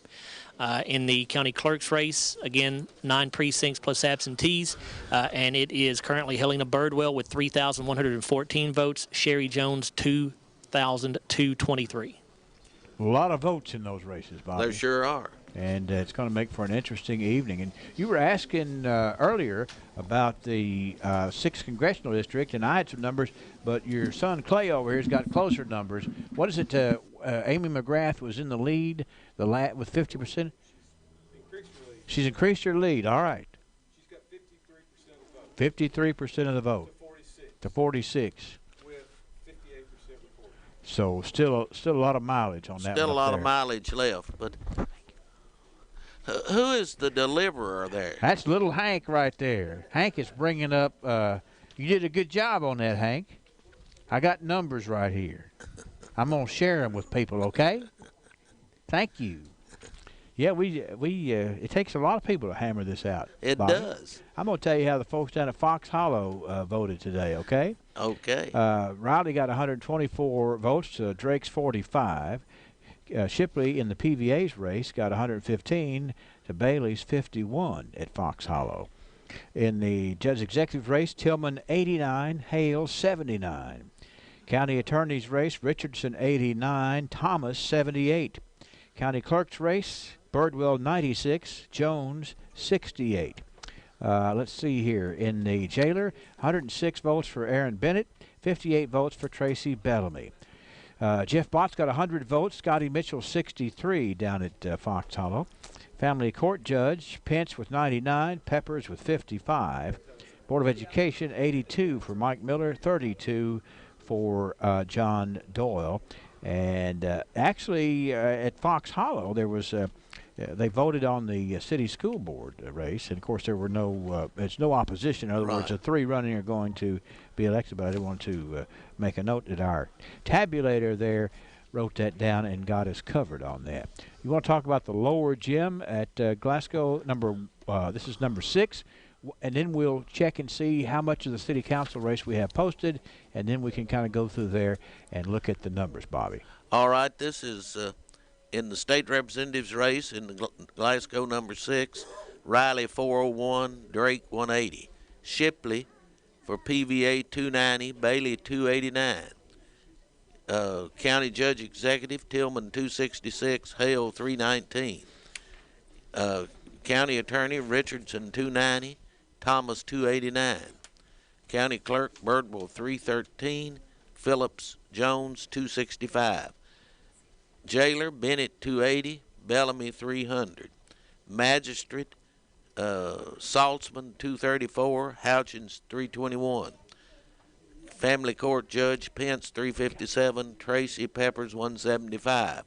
In the county clerk's race, again, 9 precincts plus absentees, and it is currently Helena Birdwell with 3,114 votes. Sherry Jones, 2,223. A lot of votes in those races, Bobby. There sure are. And it's going to make for an interesting evening. And you were asking earlier about the 6th Congressional District, and I had some numbers, but your son Clay over here has got closer numbers. What is it? Amy McGrath was in the lead with 50%? She's increased her lead. All right. She's got 53% of the vote. 53% of the vote. To 46. With 58% reported. So still a lot of mileage on that. Still a lot of mileage left, but who is the deliverer there? That's little Hank right there. Hank is bringing up. You did a good job on that, Hank. I got numbers right here. I'm gonna share them with people, okay? Thank you. Yeah, it takes a lot of people to hammer this out. It Bobby. does. I'm gonna tell you how the folks down at Fox Hollow voted today, okay? Okay. Riley got 124 votes. Drake's 45. Shipley in the PVA's race got 115 to Bailey's 51 at Fox Hollow. In the Judge Executive race, Tillman 89, Hale 79. County Attorney's race, Richardson 89, Thomas 78. County Clerk's race, Birdwell 96, Jones 68. Let's see here. In the Jailer, 106 votes for Aaron Bennett, 58 votes for Tracy Bellamy. Jeff Bott's got 100 votes. Scotty Mitchell 63 down at Fox Hollow. Family Court Judge Pence with 99, Peppers with 55. Board of Education 82 for Mike Miller, 32 for John Doyle. And actually at Fox Hollow there was they voted on the city school board race, and of course there were there's no opposition. In other words, the 3 running are going to be elected, but I didn't want to make a note that our tabulator there wrote that down and got us covered on that. You want to talk about the lower gym at Glasgow, this is number 6, and then we'll check and see how much of the city council race we have posted, and then we can kind of go through there and look at the numbers, Bobby. All right, this is in the state representative's race in the Glasgow number 6. Riley 401, Drake 180. Shipley for PVA 290, Bailey 289. County Judge Executive, Tillman 266, Hale 319. County Attorney, Richardson 290, Thomas 289. County Clerk, Birdwell 313, Phillips Jones 265. Jailer, Bennett 280, Bellamy 300. Magistrate, Saltzman 234, Houchins 321. Family Court Judge, Pence 357, Tracy Peppers 175.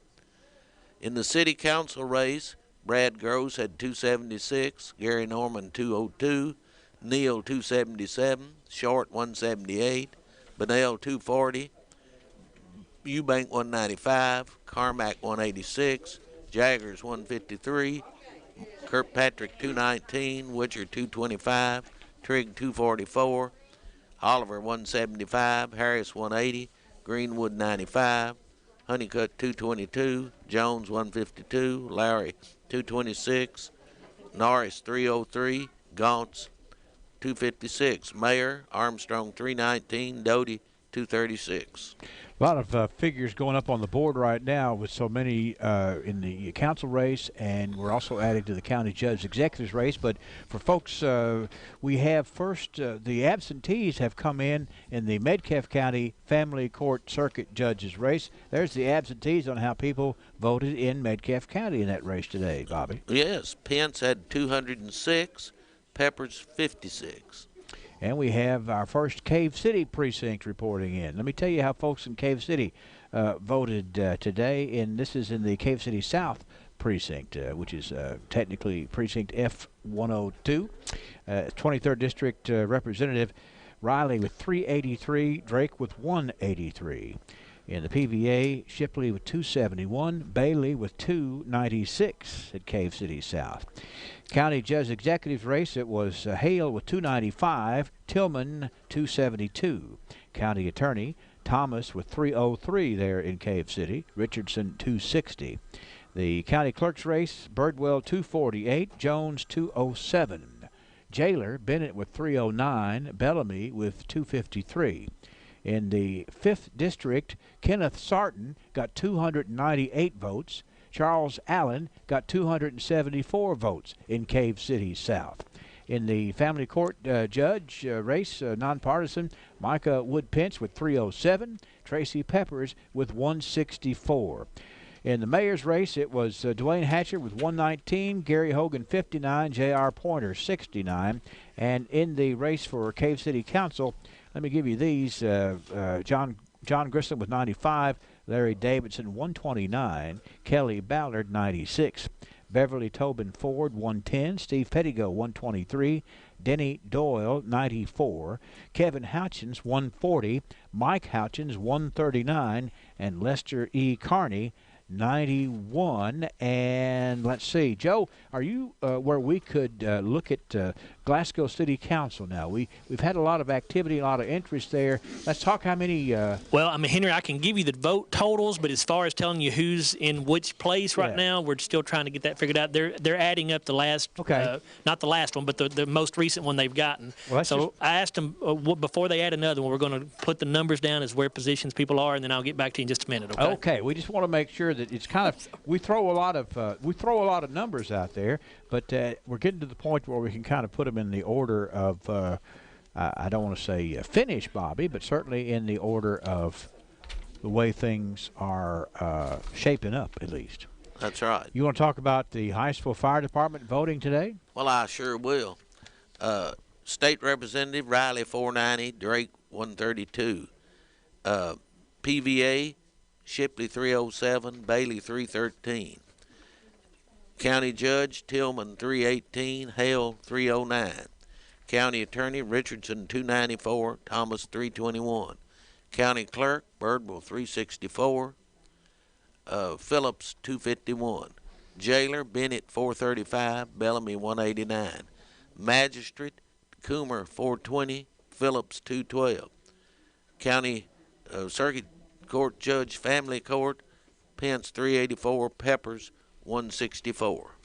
In the City Council race, Brad Gross had 276, Gary Norman 202, Neal 277, Short 178, Bunnell 240, Eubank 195, Carmack 186, Jaggers 153, Kirkpatrick 219, Witcher 225, Trigg 244, Oliver 175, Harris 180, Greenwood 95, Honeycutt 222, Jones 152, Lowry 226, Norris 303, Gaunts 256, Mayor Armstrong 319, Doty 236. A lot of figures going up on the board right now with so many in the council race, and we're also adding to the county judge executives race. But for folks, we have first the absentees have come in the Metcalfe County Family Court Circuit Judges race. There's the absentees on how people voted in Metcalfe County in that race today, Bobby. Yes, Pence had 206, Peppers 56. And we have our first Cave City precinct reporting in. Let me tell you how folks in Cave City voted today. And this is in the Cave City South precinct, which is technically precinct F102. 23rd District Representative Riley with 383, Drake with 183. In the PVA, Shipley with 271, Bailey with 296 at Cave City South. County Judge Executive race, it was Hale with 295, Tillman 272. County Attorney, Thomas with 303 there in Cave City, Richardson 260. The County Clerk's race, Birdwell 248, Jones 207. Jailer, Bennett with 309, Bellamy with 253. In the 5th District, Kenneth Sarton got 298 votes. Charles Allen got 274 votes in Cave City South. In the Family Court Judge race, nonpartisan, Micah Wood-Pence with 307, Tracy Peppers with 164. In the mayor's race, it was Dwayne Hatcher with 119, Gary Hogan 59, J.R. Pointer 69. And in the race for Cave City Council, let me give you these. John Grissom with 95, Larry Davidson 129, Kelly Ballard 96, Beverly Tobin Ford 110, Steve Pettigo 123, Denny Doyle 94, Kevin Houchins 140, Mike Houchins 139, and Lester E. Carney 91. And let's see, Joe, are you where we could look at Glasgow City Council now? We've had a lot of activity, a lot of interest there. Let's talk how many. Well, I mean, Henry, I can give you the vote totals, but as far as telling you who's in which place right now, we're still trying to get that figured out. They're adding up the last, not the last one, but the most recent one they've gotten. Well, so I asked them before they add another one, we're going to put the numbers down as where positions people are, and then I'll get back to you in just a minute. Okay. Okay. We just want to make sure that it's kind of we throw a lot of numbers out there, but we're getting to the point where we can kind of put them in the order of I don't want to say finish, Bobby, but certainly in the order of the way things are shaping up, at least. That's right. You want to talk about the Hinesville Fire Department voting today? Well, I sure will. State Representative Riley 490, Drake 132. PVA Shipley 307, Bailey 313. County Judge Tillman 318, Hale 309. County Attorney Richardson 294, Thomas 321. County Clerk Birdwell 364, Phillips 251. Jailer Bennett 435, Bellamy 189. Magistrate Coomer 420, Phillips 212. County Circuit Court Judge Family Court Pence 384, Peppers 164.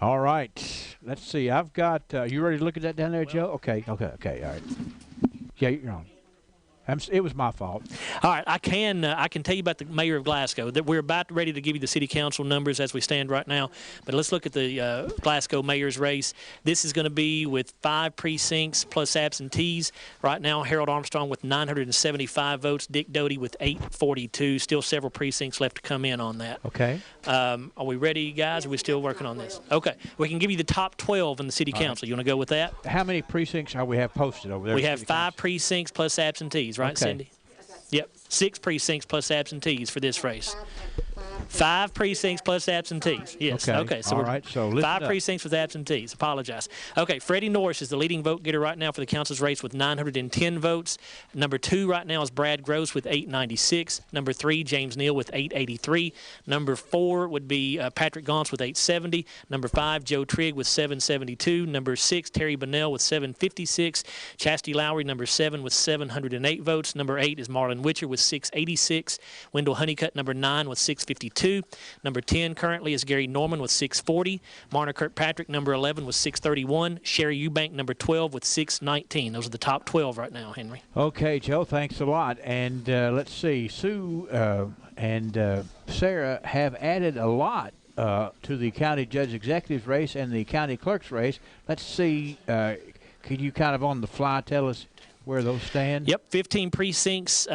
All right. Let's see. I've got. You ready to look at that down there, Joe? Okay. All right. Yeah, you're on. It was my fault. All right, I can tell you about the mayor of Glasgow. That we're about ready to give you the city council numbers as we stand right now. But let's look at the Glasgow mayor's race. This is going to be with 5 precincts plus absentees. Right now, Harold Armstrong with 975 votes, Dick Doty with 842. Still several precincts left to come in on that. Okay. Are we ready, guys? Or are we still working on this? Okay. We can give you the top 12 in the city council. You want to go with that? How many precincts we have posted over there? We have 5 precincts plus absentees. Right, okay. Cindy? Yep, 6 precincts plus absentees for this race. 5 precincts plus absentees. Yes. Okay. So all right. So 5 precincts with absentees. Apologize. Okay. Freddie Norris is the leading vote getter right now for the council's race with 910 votes. Number 2 right now is Brad Gross with 896. Number 3, James Neal with 883. Number 4 would be Patrick Gauntz with 870. Number 5, Joe Trigg with 772. Number 6, Terry Bunnell with 756. Chastity Lowry, number 7, with 708 votes. Number 8 is Marlon Witcher with 686. Wendell Honeycutt, number 9, with 652. Number 10 currently is Gary Norman with 640. Marna Kirkpatrick, number 11, with 631. Sherry Eubank, number 12, with 619. Those are the top 12 right now, Henry. Okay, Joe, thanks a lot. And let's see, Sue and Sarah have added a lot to the county judge executive race and the county clerk's race. Let's see, could you kind of on the fly tell us where those stand? Yep, 15 precincts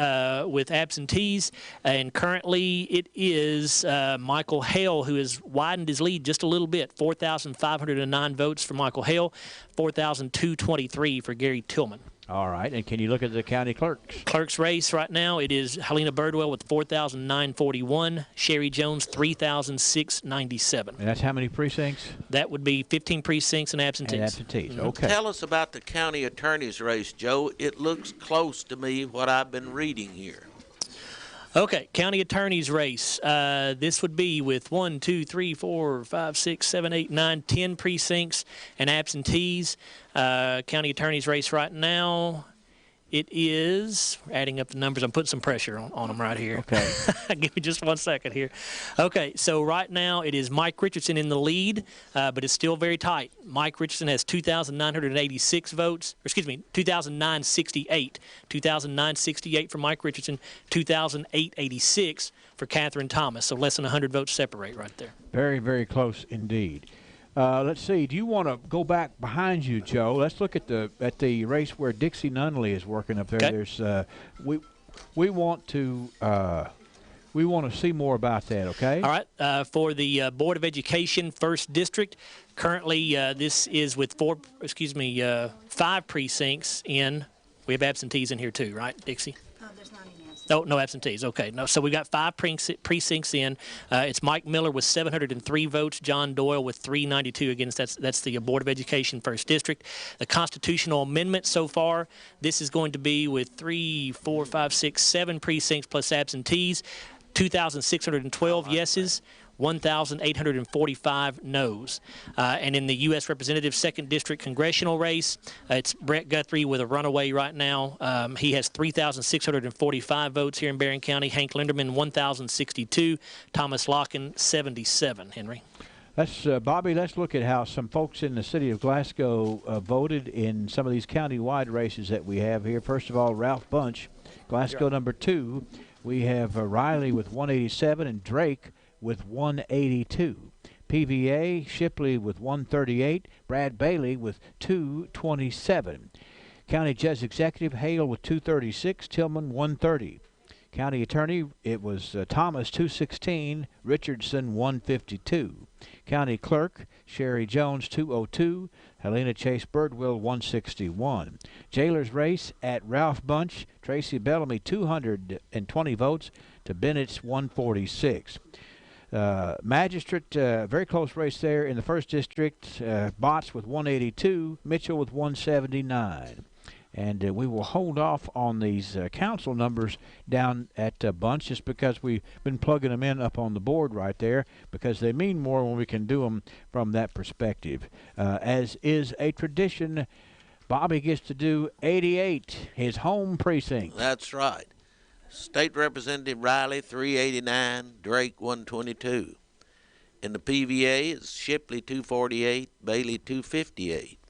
with absentees, and currently it is Michael Hale who has widened his lead just a little bit. 4,509 votes for Michael Hale, 4,223 for Gary Tillman. All right, and can you look at the county clerks? Clerk's race right now, it is Helena Birdwell with 4,941, Sherry Jones 3,697. And that's how many precincts? That would be 15 precincts and absentees. And absentees, Mm-hmm. okay. Tell us about the county attorney's race, Joe. It looks close to me, what I've been reading here. Okay, county attorney's race. This would be with 1, 2, 3, 4, 5, 6, 7, 8, 9, 10 precincts and absentees. County attorney's race right now, it is, adding up the numbers, I'm putting some pressure on them right here. Okay. Give me just 1 second here. Okay, so right now it is Mike Richardson in the lead, but it's still very tight. Mike Richardson has 2,986 votes, or excuse me, 2,968. 2,968 for Mike Richardson, 2,886 for Catherine Thomas. So less than 100 votes separate right there. Very, very close indeed. Let's see. Do you want to go back behind you, Joe? Let's look at the race where Dixie Nunley is working up there. Okay. There's we want to see more about that. Okay. All right. For the Board of Education First District, currently this is with 5 precincts in. We have absentees in here too, right, Dixie? There's not any absentees. Oh, no absentees. Okay. No, so we got 5 precincts in. It's Mike Miller with 703 votes, John Doyle with 392 against. That's the Board of Education First District. The constitutional amendment so far, this is going to be with 3, 4, 5, 6, 7 precincts plus absentees, 2,612 yeses, 1,845 noes. And in the U.S. Representative 2nd District Congressional race, it's Brett Guthrie with a runaway right now. He has 3,645 votes here in Barron County. Hank Linderman, 1,062. Thomas Locken, 77. Henry. Bobby, let's look at how some folks in the city of Glasgow voted in some of these county-wide races that we have here. First of all, Ralph Bunch, Glasgow number 2. We have Riley with 187 and Drake with 182. PVA, Shipley with 138, Brad Bailey with 227. County Judge Executive, Hale with 236, Tillman 130. County Attorney, it was Thomas 216, Richardson 152. County Clerk, Sherry Jones 202, Helena Chase Birdwell 161. Jailer's race at Ralph Bunch, Tracy Bellamy 220 votes to Bennett's 146. Magistrate, very close race there in the first district. Botts with 182, Mitchell with 179. And we will hold off on these council numbers down at Bunch just because we've been plugging them in up on the board right there because they mean more when we can do them from that perspective. As is a tradition, Bobby gets to do 88, his home precinct. That's right. State Representative Riley, 389, Drake, 122. In the PVA, it's Shipley 248, Bailey 258.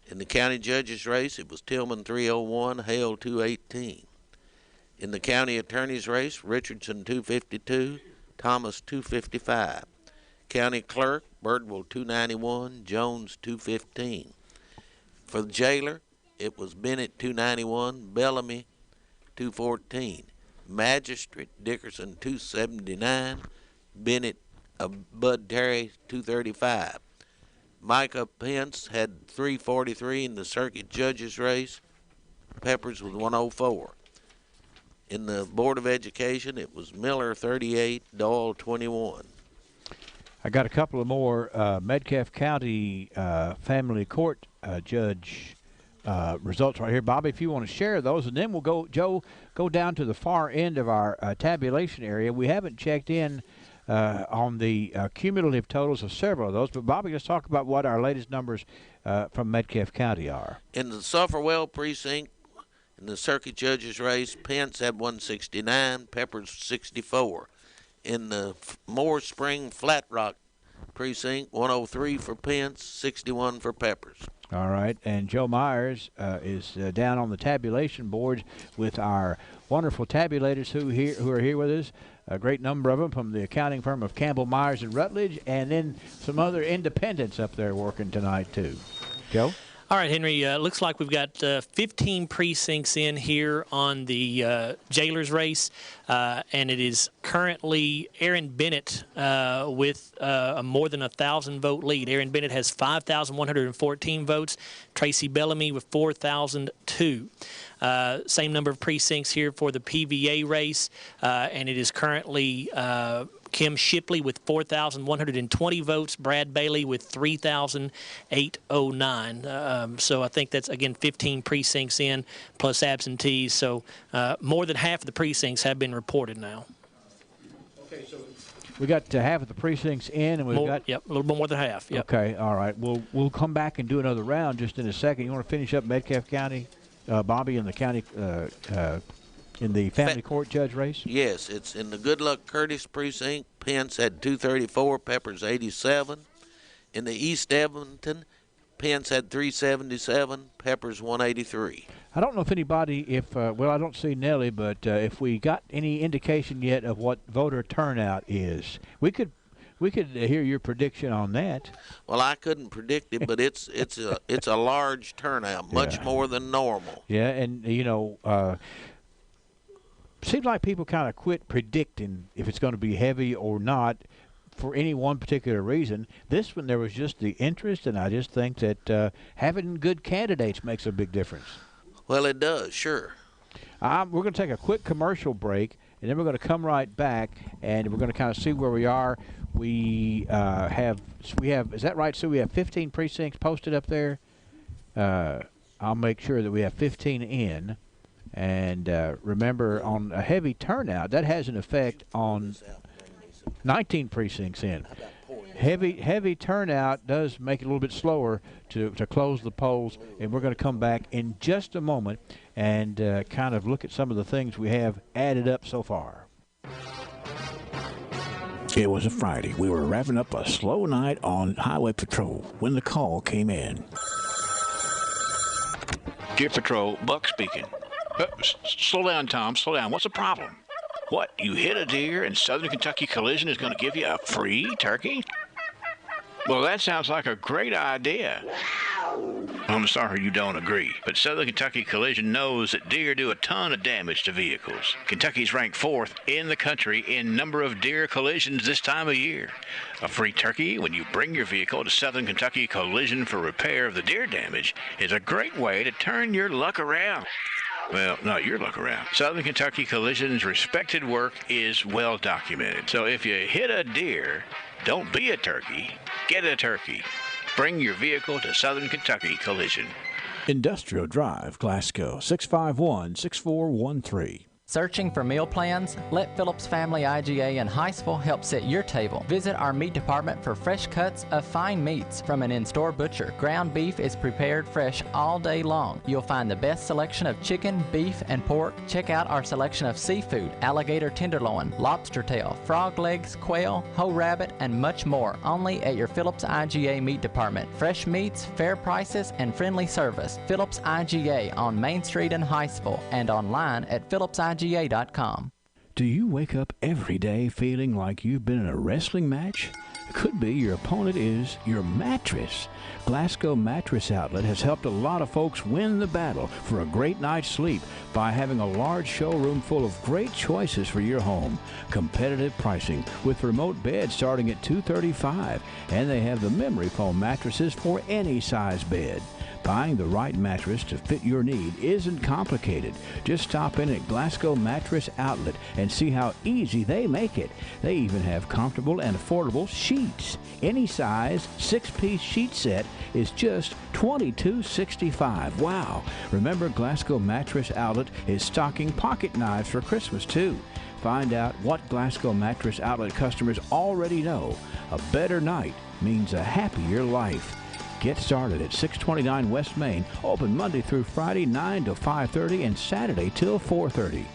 In the county judge's race, it was Tillman 301, Hale 218. In the county attorney's race, Richardson 252, Thomas 255. County clerk, Birdwell 291, Jones 215. For the jailer, it was Bennett 291, Bellamy 214. Magistrate, Dickerson 279, Bennett Bud Terry 235. Micah Pence had 343 in the circuit judge's race. Peppers with 104. In the Board of Education, it was Miller 38, Doyle 21. I got a couple of more Metcalfe County Family Court judge results right here. Bobby, if you want to share those, and then we'll go down to the far end of our tabulation area. We haven't checked in on the cumulative totals of several of those, but Bobby, let's talk about what our latest numbers from Metcalfe County are. In the Sufferwell precinct, in the circuit judge's race, Pence had 169, Peppers 64. In the Moore Spring Flat Rock precinct, 103 for Pence, 61 for Peppers. All right, and Joe Myers is down on the tabulation boards with our wonderful tabulators who are here with us. A great number of them from the accounting firm of Campbell, Myers, and Rutledge, and then some other independents up there working tonight too. Joe? All right, Henry, looks like we've got 15 precincts in here on the jailer's race, and it is currently Aaron Bennett with a more than 1,000 vote lead. Aaron Bennett has 5,114 votes. Tracy Bellamy with 4,002. Same number of precincts here for the PVA race, and it is currently Kim Shipley with 4,120 votes, Brad Bailey with 3,809. So I think that's, again, 15 precincts in plus absentees. So more than half of the precincts have been reported now. Okay, so we got half of the precincts in, and we've got a little bit more than half. Yep. Okay, all right. We'll come back and do another round just in a second. You want to finish up Metcalfe County, Bobby, in the county in the family court judge race? Yes, it's in the Good Luck Curtis precinct. Pence had 234, Peppers 87. In the East Edmonton, Pence had 377, Peppers 183. I don't know if anybody, well, I don't see Nellie, but if we got any indication yet of what voter turnout is, we could hear your prediction on that. Well, I couldn't predict it, but it's a large turnout, much more than normal. Yeah, and seems like people kind of quit predicting if it's going to be heavy or not for any one particular reason. This one, there was just the interest, and I just think that having good candidates makes a big difference. Well, it does, sure. We're going to take a quick commercial break, and then we're going to come right back, and we're going to kind of see where we are. We have, is that right, Sue? We have 15 precincts posted up there. I'll make sure that we have 15 in. And remember, on a heavy turnout, that has an effect on 19 precincts in. Heavy turnout does make it a little bit slower to close the polls, and we're going to come back in just a moment and kind of look at some of the things we have added up so far. It was a Friday. We were wrapping up a slow night on highway patrol when the call came in. Deer Patrol, Buck speaking. Slow down, Tom. Slow down. What's the problem? What? You hit a deer and Southern Kentucky Collision is going to give you a free turkey? Well, that sounds like a great idea. I'm sorry you don't agree, but Southern Kentucky Collision knows that deer do a ton of damage to vehicles. Kentucky's ranked 4th in the country in number of deer collisions this time of year. A free turkey when you bring your vehicle to Southern Kentucky Collision for repair of the deer damage is a great way to turn your luck around. Well, not your luck around. Southern Kentucky Collision's respected work is well documented. So if you hit a deer, don't be a turkey, get a turkey. Bring your vehicle to Southern Kentucky Collision. Industrial Drive, Glasgow, 651-6413. Searching for meal plans? Let Phillips Family IGA in Hinesville help set your table. Visit our meat department for fresh cuts of fine meats from an in-store butcher. Ground beef is prepared fresh all day long. You'll find the best selection of chicken, beef, and pork. Check out our selection of seafood, alligator tenderloin, lobster tail, frog legs, quail, whole rabbit, and much more, only at your Phillips IGA meat department. Fresh meats, fair prices, and friendly service. Phillips IGA on Main Street in Hinesville and online at phillipsiga.com. Do you wake up every day feeling like you've been in a wrestling match? Could be your opponent is your mattress. Glasgow Mattress Outlet has helped a lot of folks win the battle for a great night's sleep by having a large showroom full of great choices for your home. Competitive pricing with remote beds starting at $235, and they have the memory foam mattresses for any size bed. Buying the right mattress to fit your need isn't complicated. Just stop in at Glasgow Mattress Outlet and see how easy they make it. They even have comfortable and affordable sheets. Any size 6-piece sheet set is just $22.65. Wow! Remember, Glasgow Mattress Outlet is stocking pocket knives for Christmas too. Find out what Glasgow Mattress Outlet customers already know. A better night means a happier life. Get started at 629 West Main, open Monday through Friday 9 to 5:30 and Saturday till 4:30.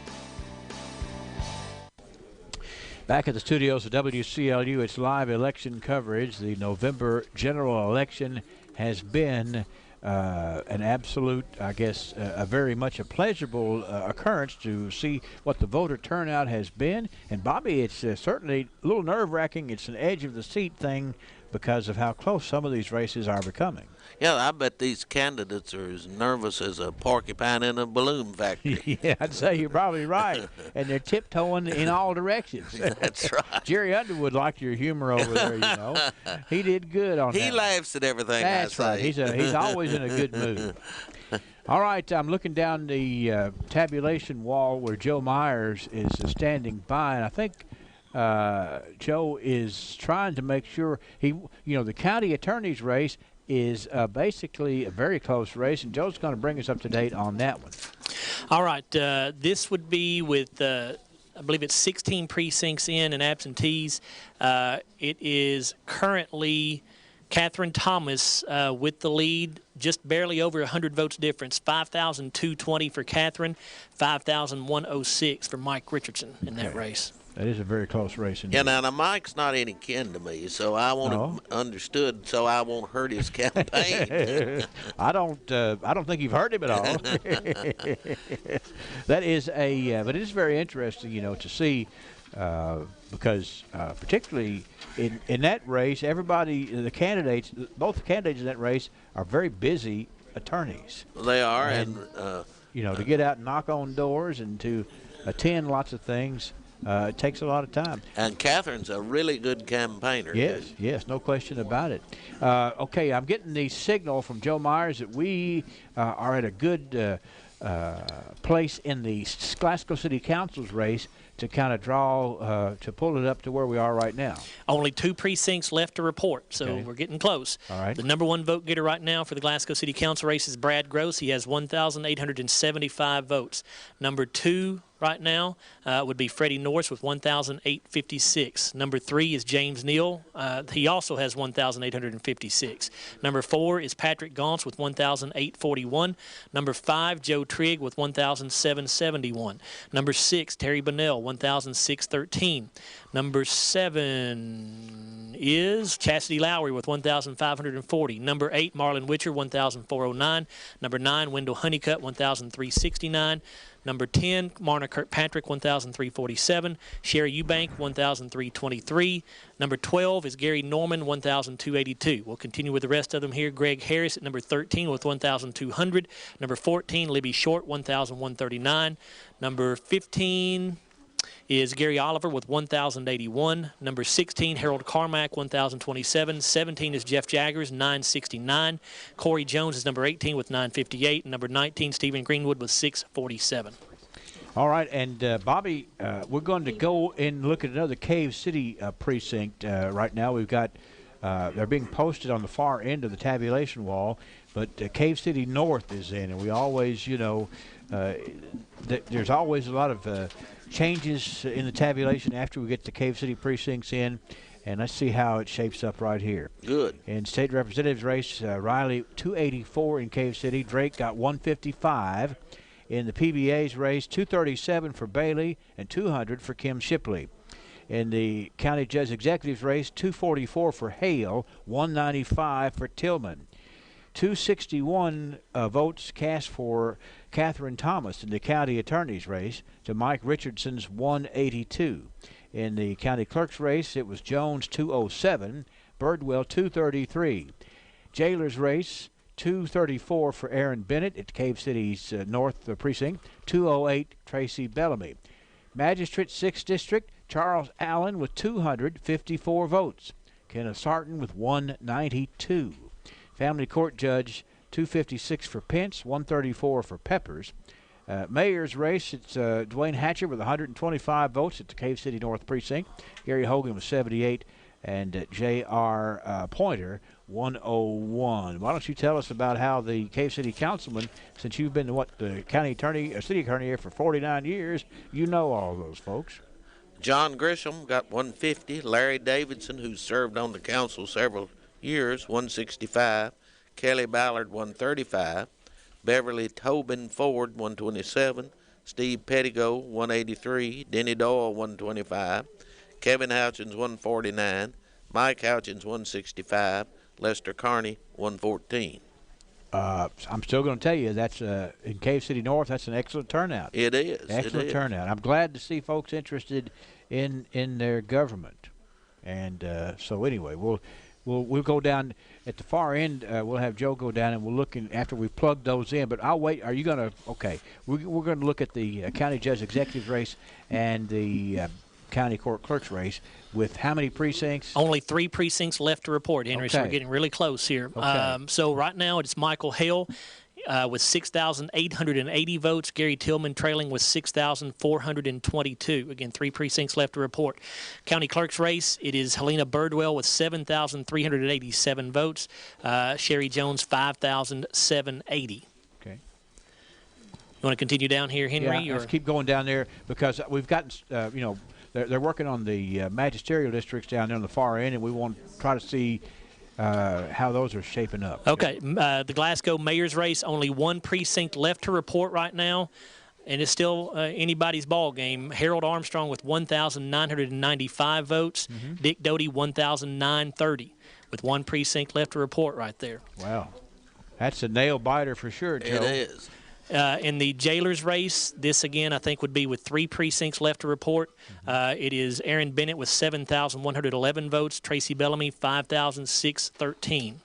Back at the studios of WCLU, it's live election coverage. The November general election has been an absolute, I guess, a very much a pleasurable occurrence to see what the voter turnout has been. And, Bobby, it's certainly a little nerve-wracking. It's an edge-of-the-seat thing because of how close some of these races are becoming. Yeah, I bet these candidates are as nervous as a porcupine in a balloon factory. Yeah, I'd say you're probably right. And they're tiptoeing in all directions. That's right. Jerry Underwood liked your humor over there, you know. He did good on that. He laughs at everything That's I right. say. He's always in a good mood. All right, I'm looking down the tabulation wall where Joe Myers is standing by, and I think Joe is trying to make sure the county attorney's race is basically a very close race, and Joe's going to bring us up to date on that one. All right, this would be with, I believe it's 16 precincts in and absentees. It is currently Catherine Thomas with the lead, just barely over 100 votes difference, 5,220 for Catherine, 5,106 for Mike Richardson in that race. That is a very close race. Yeah, now Mike's not any kin to me, so I want him understood, so I won't hurt his campaign. I don't think you've heard him at all. That is but it is very interesting, to see, because particularly in that race, everybody, both the candidates in that race are very busy attorneys. They are, and to get out and knock on doors and to attend lots of things. It takes a lot of time. And Catherine's a really good campaigner. Yes, no question about it. Okay, I'm getting the signal from Joe Myers that we are at a good place in the Glasgow City Council's race to kind of draw, to pull it up to where we are right now. Only 2 precincts left to report, so we're getting close. All right. The number 1 vote getter right now for the Glasgow City Council race is Brad Gross. He has 1,875 votes. Number 2 right now would be Freddie Norris with 1,856. Number 3 is James Neal. He also has 1,856. Number 4 is Patrick Gaunce with 1,841. Number 5, Joe Trigg with 1,771. Number 6, Terry Bunnell, 1,613. Number 7 is Chastity Lowry with 1,540. Number 8, Marlon Witcher, 1,409. Number 9, Wendell Honeycutt, 1,369. Number 10, Marna Kirkpatrick, 1,347. Sherry Eubank, 1,323. Number 12 is Gary Norman, 1,282. We'll continue with the rest of them here. Greg Harris at number 13 with 1,200. Number 14, Libby Short, 1,139. Number 15 is Gary Oliver with 1,081. Number 16, Harold Carmack, 1,027. 17 is Jeff Jaggers, 969. Corey Jones is number 18 with 958. And number 19, Stephen Greenwood with 647. All right, and Bobby, we're going to go and look at another Cave City precinct right now. We've got, they're being posted on the far end of the tabulation wall, but Cave City North is in, and we always, there's always a lot of changes in the tabulation after we get the Cave City precincts in. And let's see how it shapes up right here. Good. In state representatives race, Riley 284 in Cave City. Drake got 155. In the PBA's race, 237 for Bailey and 200 for Kim Shipley. In the county judge executives race, 244 for Hale, 195 for Tillman. 261 votes cast for Catherine Thomas in the county attorney's race to Mike Richardson's 182. In the county clerk's race, it was Jones 207, Birdwell 233. Jailer's race, 234 for Aaron Bennett at Cave City's North Precinct, 208 Tracy Bellamy. Magistrate 6th District, Charles Allen with 254 votes. Kenneth Sarton with 192. Family Court Judge 256 for Pence, 134 for Peppers. Mayor's race, it's Dwayne Hatcher with 125 votes at the Cave City North Precinct. Gary Hogan with 78, and J.R. Pointer 101. Why don't you tell us about how the Cave City councilman, since you've been the county attorney or city attorney here for 49 years, you know all those folks. John Grisham got 150. Larry Davidson, who served on the council several years, 165. Kelly Ballard 135. Beverly Tobin Ford 127, Steve Pettigo 183, Denny Doyle 125, Kevin Houchins 149, Mike Houchins 165, Lester Carney 114. I'm still going to tell you that's in Cave City North. That's an excellent turnout. It is. Excellent turnout. I'm glad to see folks interested in their government, and so anyway, we'll go down at the far end. We'll have Joe go down and we'll look after we've plugged those in. But I'll wait. Are you going to? Okay, we're going to look at the county judge executive race and the county court clerk's race with how many precincts? Only 3 precincts left to report, Henry. Okay. So we're getting really close here. Okay. So right now it's Michael Hale with 6,880 votes. Gary Tillman trailing with 6,422. Again, 3 precincts left to report. County clerk's race, it is Helena Birdwell with 7,387 votes. Sherry Jones, 5,780. Okay. You want to continue down here, Henry? Yeah, let's keep going down there because we've gotten, they're working on the magisterial districts down there on the far end, and we want to try to see how those are shaping up. Okay, the Glasgow mayor's race, only 1 precinct left to report right now, and it's still anybody's ball game. Harold Armstrong with 1,995 votes, Dick Doty 1,930, with 1 precinct left to report right there. Wow, that's a nail biter for sure, Joe. It is. In the jailer's race, this again I think would be with 3 precincts left to report. It is Aaron Bennett with 7,111 votes, Tracy Bellamy 5,613.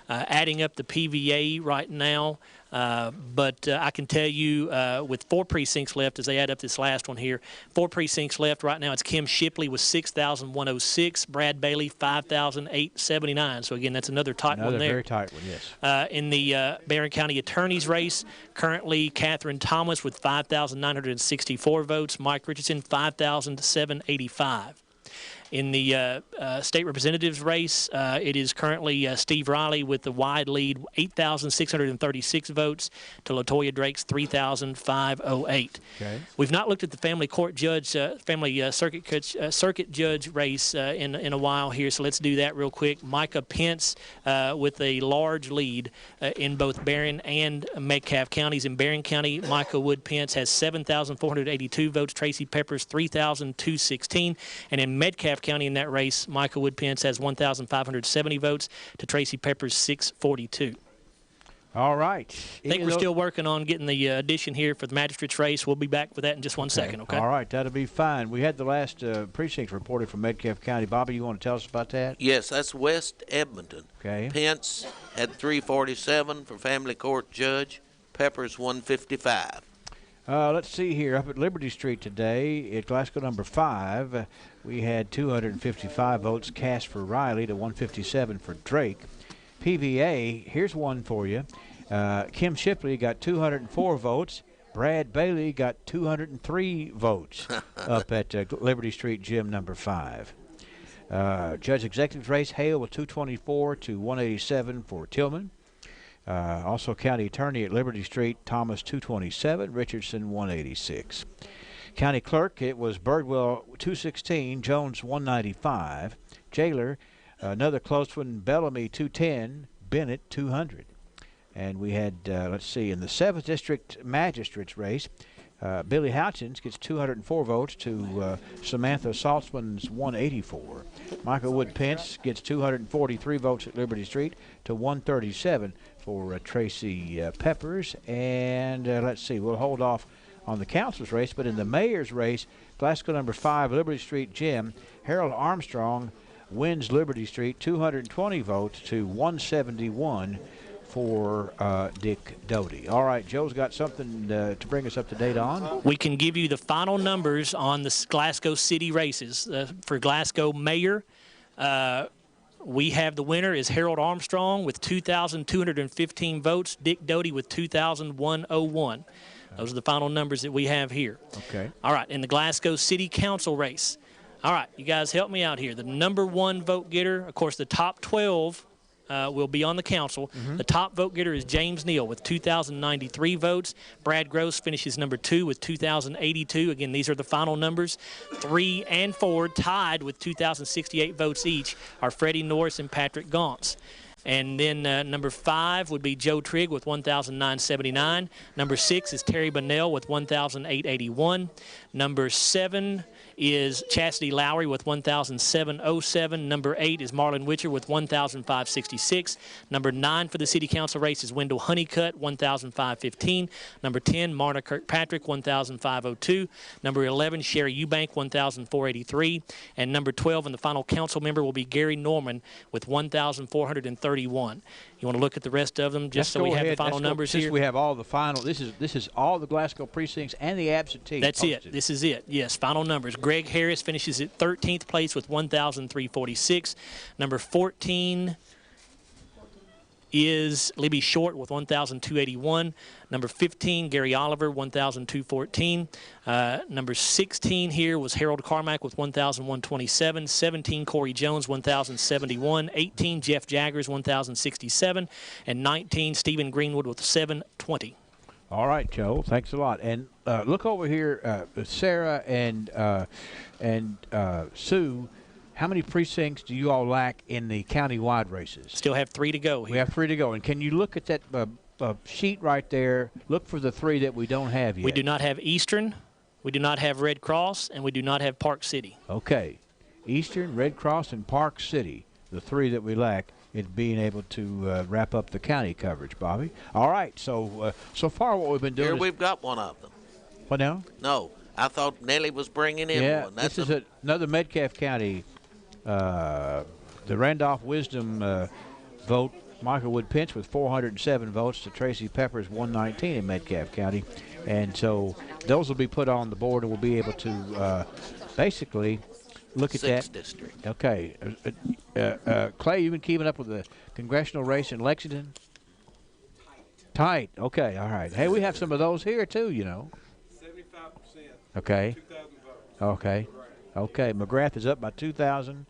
Adding up the PVA right now, but I can tell you with 4 precincts left as they add up this last one here, 4 precincts left right now. It's Kim Shipley with 6,106, Brad Bailey 5,879. So again, that's another tight one there. Another very tight one, yes. In the Barron County Attorney's race, currently Catherine Thomas with 5,964 votes, Mike Richardson 5,785. In the state representatives race, it is currently Steve Riley with the wide lead, 8,636 votes to LaToya Drake's 3,508. Okay. We've not looked at the family court judge, circuit judge race in a while here, so let's do that real quick. Micah Pence with a large lead in both Barron and Metcalfe counties. In Barron County, Micah Wood Pence has 7,482 votes. Tracy Peppers 3,216, and in Metcalfe County in that race, Michael Wood Pence has 1,570 votes to Tracy Peppers 642. All right. I think we're still working on getting the addition here for the magistrate's race. We'll be back with that in just one second, okay? All right, that'll be fine. We had the last precinct reported from Metcalfe County. Bobby, you want to tell us about that? Yes, that's West Edmonton. Okay. Pence had 347 for family court judge, Peppers 155. Let's see here. Up at Liberty Street today, at Glasgow number 5, we had 255 votes cast for Riley to 157 for Drake. PVA, here's one for you. Kim Shipley got 204 votes. Brad Bailey got 203 votes up at Liberty Street Gym number 5. Judge Executive race, Hale with 224 to 187 for Tillman. Also, County Attorney at Liberty Street, Thomas 227, Richardson 186. County Clerk, it was Birdwell 216, Jones 195. Jailer, another close one, Bellamy 210, Bennett 200. And we had, let's see, in the 7th District Magistrate's race, Billy Houchins gets 204 votes to Samantha Saltzman's 184. Michael Wood Pence gets 243 votes at Liberty Street to 137 for Tracy Peppers. And let's see, we'll hold off on the council's race, but in the mayor's race, Glasgow number 5, Liberty Street Jim, Harold Armstrong wins Liberty Street 220 votes to 171 for Dick Doty. All right, Joe's got something to bring us up to date on. We can give you the final numbers on the Glasgow City races. For Glasgow Mayor, we have the winner is Harold Armstrong with 2,215 votes, Dick Doty with 2,101. Those are the final numbers that we have here. Okay. All right, in the Glasgow City Council race. All right, you guys help me out here. The number 1 vote getter, of course, the top 12 will be on the council. The top vote getter is James Neal with 2,093 votes. Brad Gross finishes number 2 with 2,082. Again, these are the final numbers. 3 and 4 tied with 2,068 votes each are Freddie Norris and Patrick Gauntz. And then number 5 would be Joe Trigg with 1,979. Number 6 is Terry Bunnell with 1,881. Number 7 is Chastity Lowry with 1,707. Number 8 is Marlon Witcher with 1,566. Number 9 for the city council race is Wendell Honeycutt, 1,515. Number 10, Marna Kirkpatrick, 1,502. Number 11, Sherry Eubank, 1,483. And number 12, and the final council member will be Gary Norman with 1,431. You want to look at the rest of them just so we have the final numbers here? Since we have all the final, this is all the Glasgow precincts and the absentee. That's it. This is it. Yes, final numbers. Greg Harris finishes at 13th place with 1,346. Number 14 is Libby Short with 1,281. Number 15, Gary Oliver, 1,214. Number 16 here was Harold Carmack with 1,127. 17, Corey Jones, 1,071. 18, Jeff Jaggers, 1,067. And 19, Stephen Greenwood with 720. All right, Joe. Thanks a lot. And look over here, Sarah and Sue. How many precincts do you all lack in the county-wide races? Still have 3 to go here. We have 3 to go. And can you look at that sheet right there? Look for the 3 that we don't have yet. We do not have Eastern, we do not have Red Cross, and we do not have Park City. Okay. Eastern, Red Cross, and Park City, the 3 that we lack in being able to wrap up the county coverage, Bobby. All right. So so far what we've been doing Here we've got one of them. What now? No. I thought Nellie was bringing in one. That's this is another Metcalfe County. The Randolph Wisdom vote, Michael Wood Pence with 407 votes to Tracy Peppers 119 in Metcalfe County. And so those will be put on the board and we'll be able to basically look at that. 6th district. Okay. Clay, you've been keeping up with the congressional race in Lexington? Tight. Okay, all right. Hey, we have some of those here too, you know. 75%. Okay. 2,000 votes. Okay. Okay. McGrath is up by 2,000.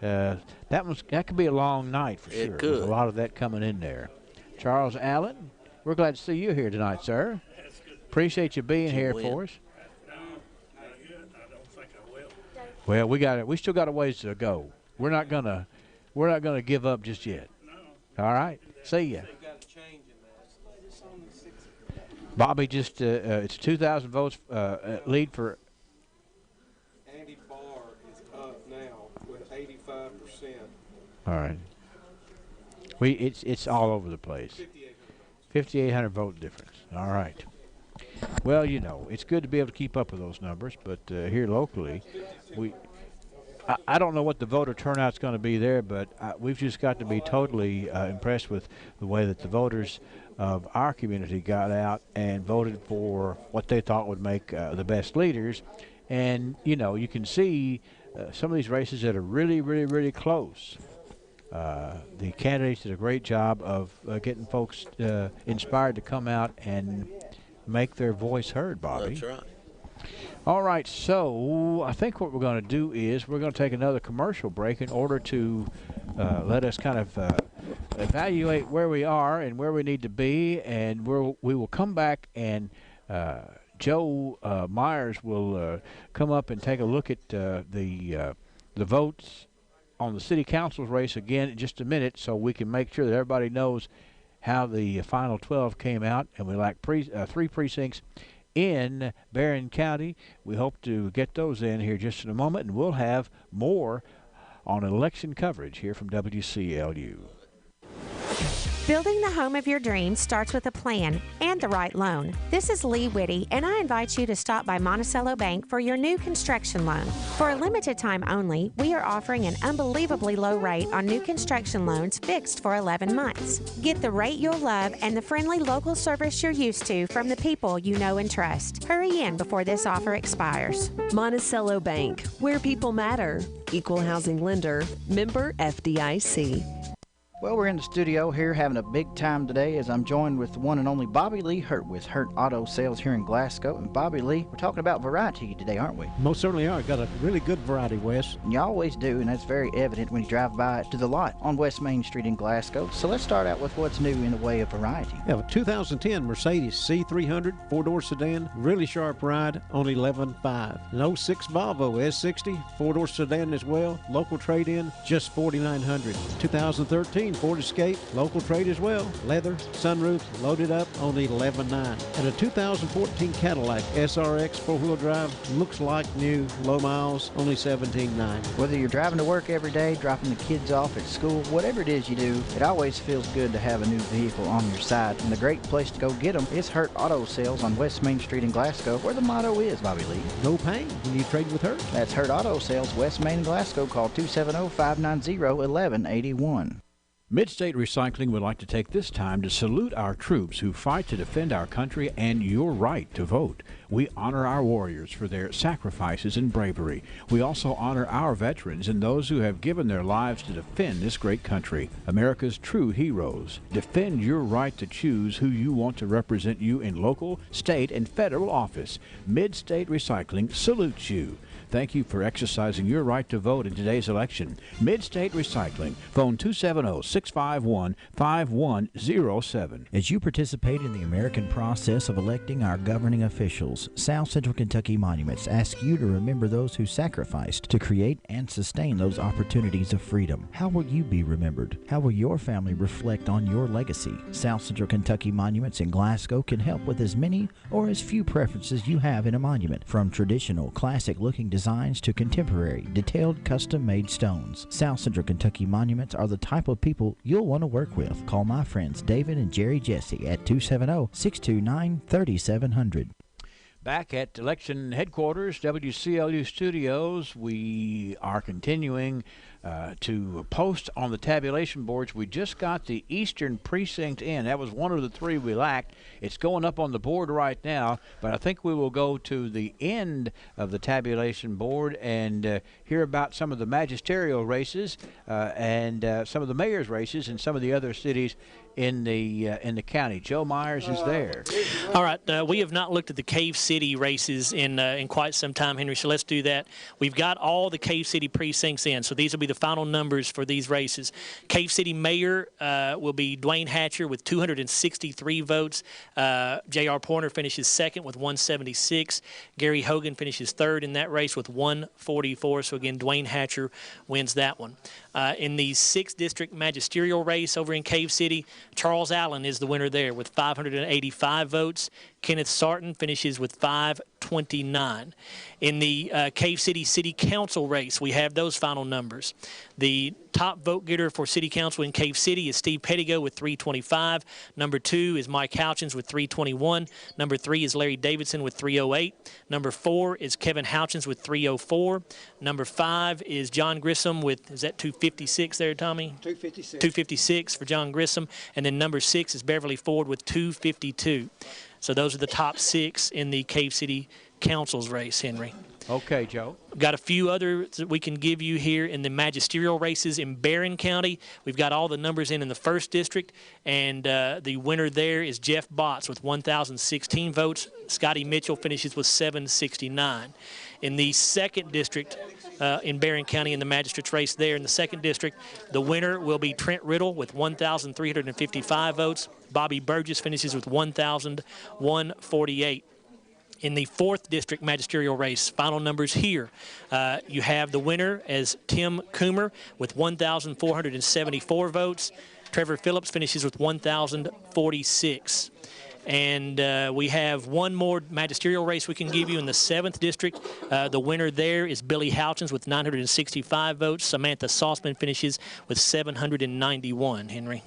That could be a long night for sure. It could. There's a lot of that coming in there. Charles Allen, we're glad to see you here tonight, sir. Appreciate you being here for us. Well, we still got a ways to go. We're not gonna give up just yet. All right. See ya. Bobby just it's 2,000 votes lead for. Andy Barr is up now with 85%. All right. It's all over the place. 5,800 vote difference. All right. Well, you know, it's good to be able to keep up with those numbers, but here locally, I don't know what the voter turnout's going to be there, but we've just got to be totally impressed with the way that the voters of our community got out and voted for what they thought would make the best leaders. And, you know, you can see some of these races that are really, really, really close. The candidates did a great job of getting folks inspired to come out and make their voice heard, Bobby. That's right. All right, so I think what we're going to do is we're going to take another commercial break in order to let us kind of evaluate where we are and where we need to be, and we will come back, and Joe Myers will come up and take a look at the votes on the city council's race again in just a minute, so we can make sure that everybody knows how the final 12 came out. And we like 3 precincts in Barron County. We hope to get those in here just in a moment, and we'll have more on election coverage here from WCLU. Building the home of your dreams starts with a plan and the right loan. This is Lee Whitty, and I invite you to stop by Monticello Bank for your new construction loan. For a limited time only, we are offering an unbelievably low rate on new construction loans fixed for 11 months. Get the rate you'll love and the friendly local service you're used to from the people you know and trust. Hurry in before this offer expires. Monticello Bank, where people matter. Equal housing lender, member FDIC. Well, we're in the studio here having a big time today as I'm joined with the one and only Bobby Lee Hurt with Hurt Auto Sales here in Glasgow. And Bobby Lee, we're talking about variety today, aren't we? Most certainly are. Got a really good variety, Wes. And you always do, and that's very evident when you drive by to the lot on West Main Street in Glasgow. So let's start out with what's new in the way of variety. We have a 2010 Mercedes C300 4-door sedan, really sharp ride, only $11,500. An 06 Volvo S60 4-door sedan as well, local trade-in, just $4,900. 2013 Ford Escape, local trade as well, leather, sunroof, loaded up, only $11,900. And a 2014 Cadillac SRX 4-wheel drive, looks like new, low miles, only $17,900. Whether you're driving to work every day, dropping the kids off at school, whatever it is you do, it always feels good to have a new vehicle on your side. And the great place to go get them is Hurt Auto Sales on West Main Street in Glasgow, where the motto is, Bobby Lee, no pain when you trade with Hurt. That's Hurt Auto Sales, West Main in Glasgow. Call 270-590-1181. Midstate Recycling would like to take this time to salute our troops who fight to defend our country and your right to vote. We honor our warriors for their sacrifices and bravery. We also honor our veterans and those who have given their lives to defend this great country, America's true heroes. Defend your right to choose who you want to represent you in local, state, and federal office. Midstate Recycling salutes you. Thank you for exercising your right to vote in today's election. Midstate Recycling. Phone 270-651-5107. As you participate in the American process of electing our governing officials, South Central Kentucky Monuments asks you to remember those who sacrificed to create and sustain those opportunities of freedom. How will you be remembered? How will your family reflect on your legacy? South Central Kentucky Monuments in Glasgow can help with as many or as few preferences you have in a monument, from traditional, classic-looking designs to contemporary, detailed, custom-made stones. South Central Kentucky Monuments are the type of people you'll want to work with. Call my friends David and Jerry Jesse at 270-629-3700. Back at election headquarters, WCLU studios, we are continuing to post on the tabulation boards. We just got the Eastern Precinct in. That was one of the 3 we lacked. It's going up on the board right now, but I think we will go to the end of the tabulation board and hear about some of the magisterial races and some of the mayor's races in some of the other cities in the county. Joe Myers is there. All right, we have not looked at the Cave City races in quite some time, Henry, so let's do that. We've got all the Cave City precincts in, so these will be the final numbers for these races. Cave City Mayor will be Dwayne Hatcher with 263 votes. J.R. Pointer finishes second with 176. Gary Hogan finishes third in that race with 144. So again, Dwayne Hatcher wins that one. In the 6th District magisterial race over in Cave City, Charles Allen is the winner there with 585 votes. Kenneth Sarton finishes with 529. In the Cave City City Council race, we have those final numbers. The top vote getter for City Council in Cave City is Steve Pettigo with 325. Number 2 is Mike Houchins with 321. Number 3 is Larry Davidson with 308. Number 4 is Kevin Houchins with 304. Number 5 is John Grissom with, is that 256 there, Tommy? 256. 256 for John Grissom. And then number 6 is Beverly Ford with 252. So those are the top 6 in the Cave City Council's race, Henry. Okay, Joe. Got a few others that we can give you here in the magisterial races in Barron County. We've got all the numbers in the 1st District, and the winner there is Jeff Botts with 1,016 votes. Scotty Mitchell finishes with 769. In the 2nd District, in Barron County in the magistrate's race there in the 2nd District. The winner will be Trent Riddle with 1,355 votes. Bobby Burgess finishes with 1,148. In the 4th District magisterial race, final numbers here. You have the winner as Tim Coomer with 1,474 votes. Trevor Phillips finishes with 1,046. And we have one more magisterial race we can give you in the 7th District. The winner there is Billy Houchins with 965 votes. Samantha Sauceman finishes with 791, Henry.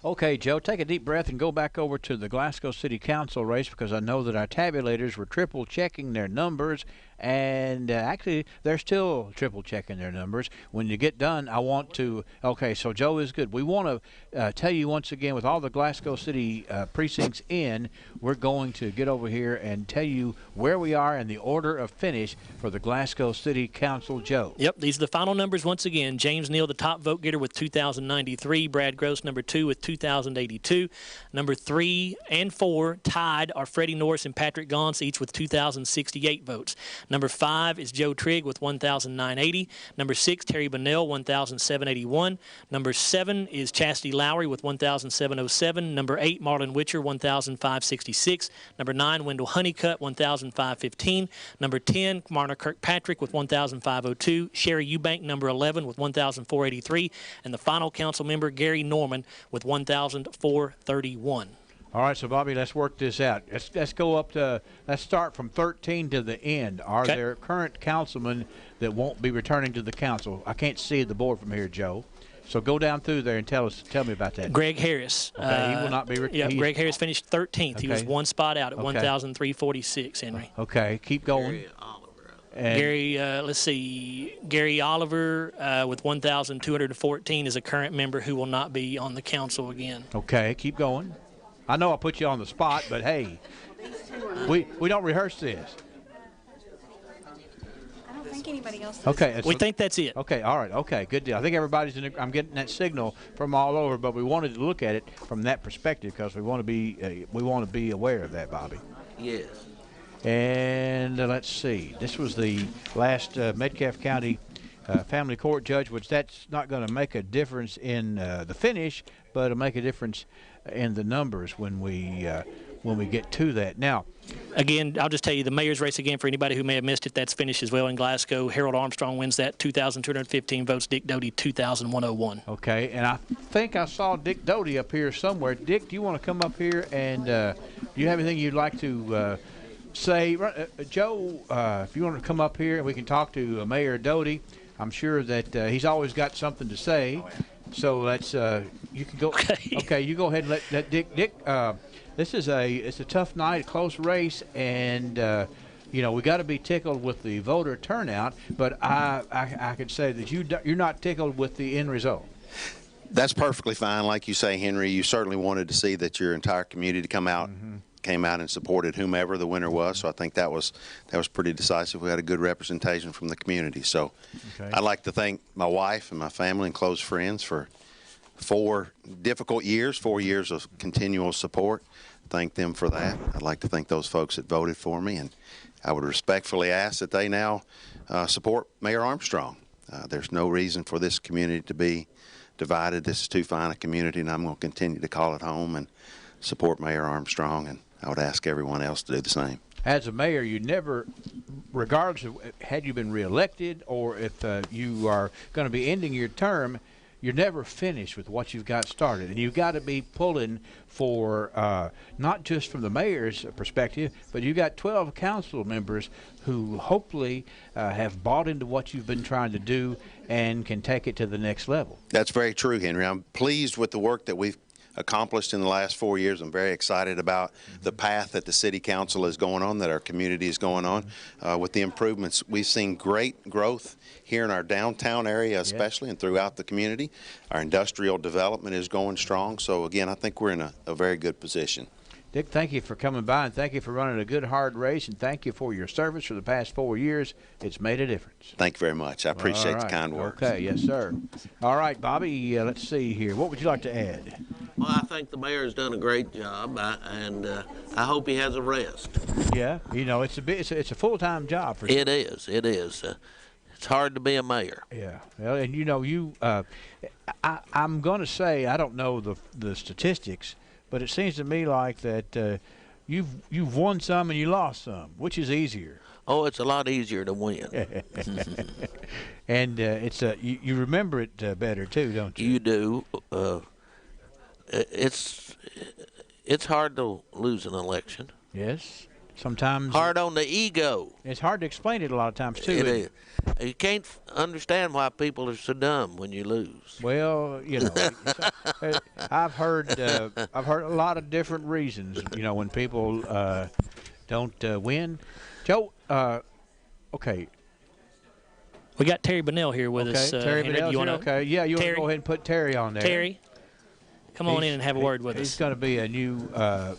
Okay, Joe, take a deep breath and go back over to the Glasgow City Council race, because I know that our tabulators were triple checking their numbers, and actually they're still triple checking their numbers. When you get done, I want to, okay, so Joe is good. We want to tell you once again, with all the Glasgow City precincts in, we're going to get over here and tell you where we are in the order of finish for the Glasgow City Council. Joe. Yep, these are the final numbers once again. James Neal, the top vote getter with 2,093. Brad Gross, number 2 with 2,082. Number 3 and 4 tied are Freddie Norris and Patrick Gauntz, each with 2,068 votes. Number 5 is Joe Trigg with 1,980. Number 6, Terry Bunnell, 1,781. Number 7 is Chastity Lowry with 1,707. Number 8, Marlon Witcher, 1,566. Number 9, Wendell Honeycutt, 1,515. Number 10, Marna Kirkpatrick with 1,502. Sherry Eubank, number 11, with 1,483. And the final council member, Gary Norman, with 1,431. All right, so Bobby, let's work this out. Let's go up to, let's start from 13 to the end. Are there current councilmen that won't be returning to the council? I can't see the board from here, Joe. So go down through there and tell me about that. Greg Harris. Okay, he will not be. Yeah, Greg Harris finished 13th. He was one spot out at 1,346, Henry. Okay, keep going. Gary, let's see, Gary Oliver with 1,214 is a current member who will not be on the council again. Okay, keep going. I know I put you on the spot, but hey, we don't rehearse this. I don't think anybody else does. Okay, we think that's it. Okay, all right, okay, good deal. I think everybody's in. I'm getting that signal from all over, but we wanted to look at it from that perspective because we want to be aware of that, Bobby. Yes. And let's see. This was the last Metcalfe County family court judge, which that's not going to make a difference in the finish, but it'll make a difference in the numbers when we get to that. Now, again, I'll just tell you the mayor's race again for anybody who may have missed it. That's finished as well in Glasgow. Harold Armstrong wins that, 2,215 votes. Dick Doty, 2,101. Okay, and I think I saw Dick Doty up here somewhere. Dick, do you want to come up here and do you have anything you'd like to say? Joe, if you want to come up here and we can talk to Mayor Doty, I'm sure that he's always got something to say. So let's you can go. Okay, you go ahead and let Dick. This is it's a tough night, a close race, and we got to be tickled with the voter turnout. But I could say that you're not tickled with the end result. That's perfectly fine, like you say, Henry. You certainly wanted to see that your entire community came out and supported whomever the winner was. So I think that was pretty decisive. We had a good representation from the community. So I'd like to thank my wife and my family and close friends for 4 difficult years, 4 years of continual support. Thank them for that. I'd like to thank those folks that voted for me, and I would respectfully ask that they now support Mayor Armstrong. There's no reason for this community to be divided. This is too fine a community, and I'm going to continue to call it home and support Mayor Armstrong, and I would ask everyone else to do the same. As a mayor, you never, regardless of had you been reelected or if you are going to be ending your term, you're never finished with what you've got started. And you've got to be pulling for not just from the mayor's perspective, but you've got 12 council members who hopefully have bought into what you've been trying to do and can take it to the next level. That's very true, Henry. I'm pleased with the work that we've accomplished in the last 4 years. I'm very excited about the path that the city council is going on, that our community is going on. With the improvements, we've seen great growth here in our downtown area especially, and throughout the community. Our industrial development is going strong. So again, I think we're in a very good position. Dick, thank you for coming by, and thank you for running a good, hard race, and thank you for your service for the past 4 years. It's made a difference. Thank you very much. I appreciate the kind words. Okay, yes, sir. All right, Bobby, let's see here. What would you like to add? Well, I think the mayor's done a great job, and I hope he has a rest. Yeah, it's a full-time job for It is. It's hard to be a mayor. Yeah, well, and I'm going to say I don't know the statistics, but it seems to me like that you've won some and you lost some. Which is easier? Oh, it's a lot easier to win. And it's you remember it better too, don't you? You do. It's hard to lose an election. Yes. Sometimes hard on the ego. It's hard to explain it a lot of times too. It is. You can't understand why people are so dumb when you lose. Well, I've heard a lot of different reasons. When people don't win. Joe, okay. We got Terry Bunnell here with us. Terry Bunnell. Okay, yeah, you want to go ahead and put Terry on there. Terry, come on in and have a word with us. He's going to be a new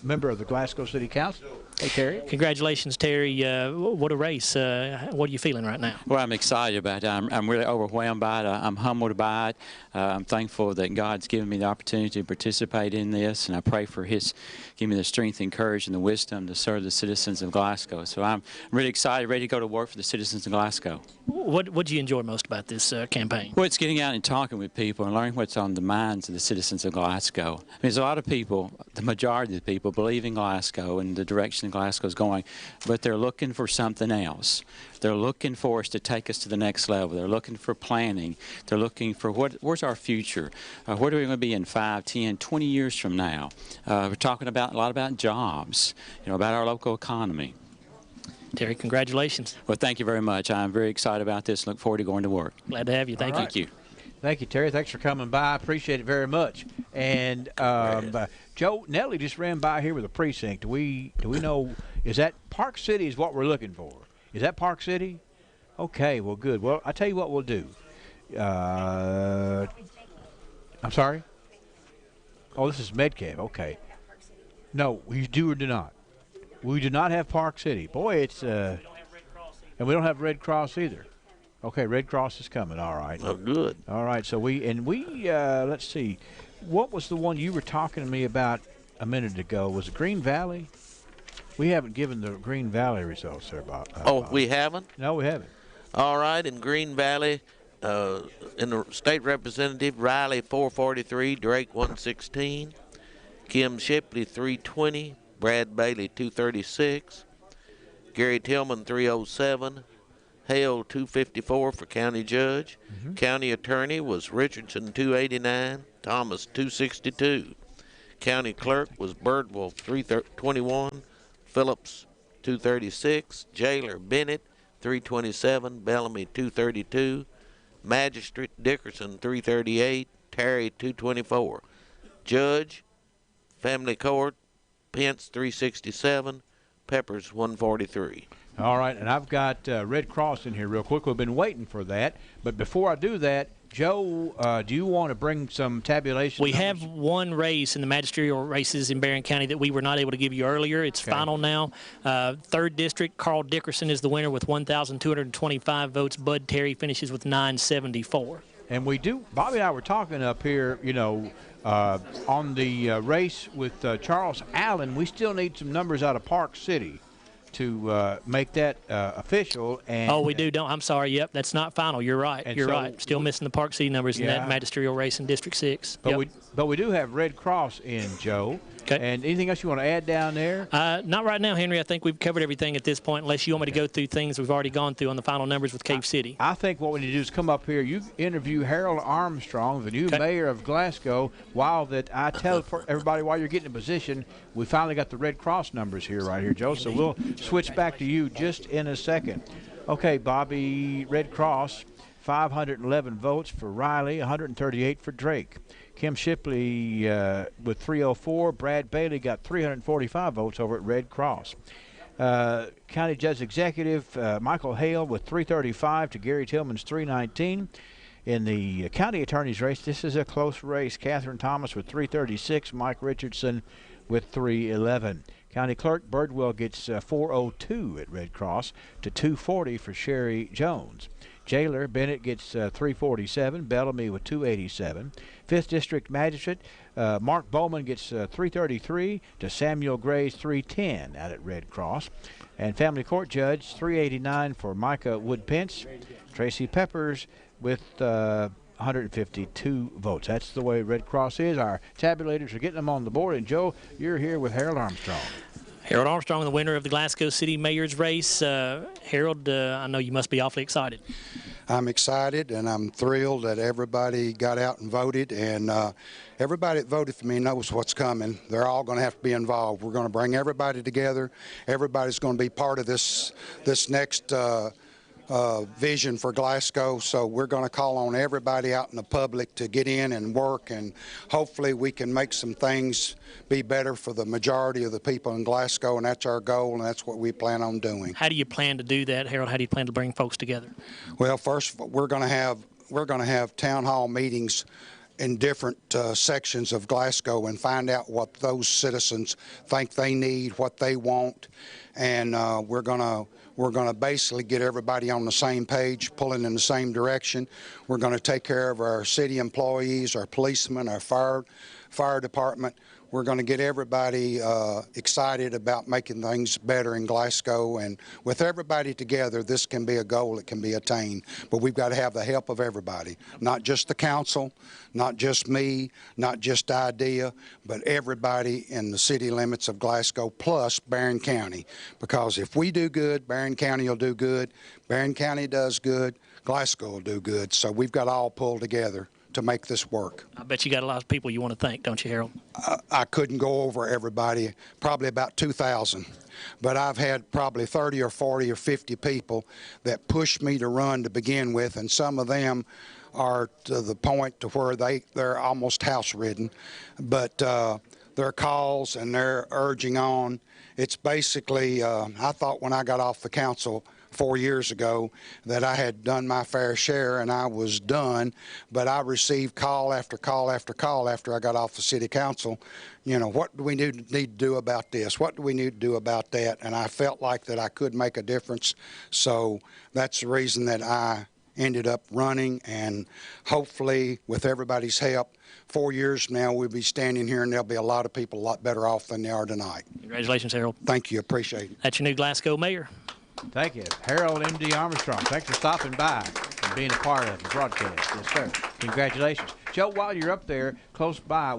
member of the Glasgow City Council. Hey, Terry. Congratulations, Terry. What a race. What are you feeling right now? Well, I'm excited about it. I'm really overwhelmed by it. I'm humbled by it. I'm thankful that God's given me the opportunity to participate in this, and I pray for give me the strength and courage and the wisdom to serve the citizens of Glasgow. So I'm really excited, ready to go to work for the citizens of Glasgow. What do you enjoy most about this campaign? Well, it's getting out and talking with people and learning what's on the minds of the citizens of Glasgow. There's a lot of people, the majority of the people, believe in Glasgow and the direction Glasgow is going, but they're looking for something else. They're looking for us to take us to the next level. They're looking for planning. They're looking for where's our future? Where are we going to be in 5, 10, 20 years from now? We're talking a lot about jobs, about our local economy. Terry, congratulations. Well, thank you very much. I'm very excited about this. Look forward to going to work. Glad to have you. Thank you. Thank you, Terry. Thanks for coming by. I appreciate it very much. And Joe, Nellie just ran by here with a precinct. Do we know, is that Park City is what we're looking for? Is that Park City? Okay, well, good. Well, I tell you what we'll do. I'm sorry? Oh, this is Medcave. Okay. No, we do or do not. We do not have Park City. Boy, it's and we don't have Red Cross either. Okay, Red Cross is coming. All right. Oh, good. All right. So we let's see. What was the one you were talking to me about a minute ago? Was it Green Valley? We haven't given the Green Valley results there, Bob. We haven't? No, we haven't. All right. In Green Valley, in the state representative, Riley 443, Drake 116, Kim Shipley 320, Brad Bailey 236, Gary Tillman 307, Hale 254 for county judge. County attorney was Richardson 289, Thomas 262. County clerk was Birdwell 321, Phillips 236, jailer Bennett 327, Bellamy 232, Magistrate Dickerson 338, Terry 224. Judge, family court, Pence 367, Peppers 143. All right, and I've got Red Cross in here real quick. We've been waiting for that. But before I do that, Joe, do you want to bring some tabulations? We have one race in the magisterial races in Barron County that we were not able to give you earlier. It's final now. 3rd District, Carl Dickerson is the winner with 1,225 votes. Bud Terry finishes with 974. And we do, Bobby and I were talking up here, on the race with Charles Allen. We still need some numbers out of Park City to make that official. And we do. I'm sorry. Yep, that's not final. You're right. You're right. Still missing the Park City numbers in that magisterial race in District 6. But we do have Red Cross in, Joe. Okay. And anything else you want to add down there? Not right now, Henry. I think we've covered everything at this point, unless you want me to go through things we've already gone through on the final numbers with Cave City. I think what we need to do is come up here. You interview Harold Armstrong, the new mayor of Glasgow, while I tell everybody while you're getting in position, we finally got the Red Cross numbers here right here, Joe. So we'll switch back to you just in a second. Okay, Bobby, Red Cross, 511 votes for Riley, 138 for Drake. Kim Shipley with 304. Brad Bailey got 345 votes over at Red Cross. County Judge Executive Michael Hale with 335 to Gary Tillman's 319. In the county attorney's race, this is a close race. Catherine Thomas with 336. Mike Richardson with 311. County Clerk Birdwell gets 402 at Red Cross to 240 for Sherry Jones. Jailer Bennett gets 347. Bellamy with 287. 5th District Magistrate Mark Bowman gets 333 to Samuel Gray's 310 out at Red Cross. And Family Court Judge 389 for Micah Wood-Pence. Tracy Peppers with 152 votes. That's the way Red Cross is. Our tabulators are getting them on the board. And Joe, you're here with Harold Armstrong. Harold Armstrong, the winner of the Glasgow City Mayor's race. Harold, I know you must be awfully excited. I'm excited and I'm thrilled that everybody got out and voted, and everybody that voted for me knows what's coming. They're all going to have to be involved. We're going to bring everybody together. Everybody's going to be part of this next vision for Glasgow, so we're going to call on everybody out in the public to get in and work, and hopefully we can make some things be better for the majority of the people in Glasgow, and that's our goal, and that's what we plan on doing. How do you plan to do that, Harold? How do you plan to bring folks together? Well, first we're going to have town hall meetings in different sections of Glasgow and find out what those citizens think they need, what they want, and we're going to basically get everybody on the same page, pulling in the same direction. We're going to take care of our city employees, our policemen, our fire department. We're going to get everybody excited about making things better in Glasgow, and with everybody together, this can be a goal that can be attained. But we've got to have the help of everybody, not just the council, not just me, not just IDEA, but everybody in the city limits of Glasgow, plus Barron County. Because if we do good, Barron County will do good. Barron County does good, Glasgow will do good. So we've got to all pull together to make this work. I bet you got a lot of people you want to thank, don't you, Harold? I couldn't go over everybody, probably about 2,000. But I've had probably 30 or 40 or 50 people that pushed me to run to begin with, and some of them are to the point to where they're almost house-ridden. But their calls and their urging on, it's basically, I thought when I got off the council 4 years ago that I had done my fair share and I was done, but I received call after call after call after I got off the city council. You know, what do we need to do about this? What do we need to do about that? And I felt like that I could make a difference. So that's the reason that I ended up running, and hopefully with everybody's help, 4 years from now we'll be standing here and there'll be a lot of people a lot better off than they are tonight. Congratulations, Harold. Thank you. Appreciate it. That's your new Glasgow mayor. Thank you. Harold M.D. Armstrong, thanks for stopping by and being a part of the broadcast. Yes, sir. Congratulations. Joe, while you're up there close by,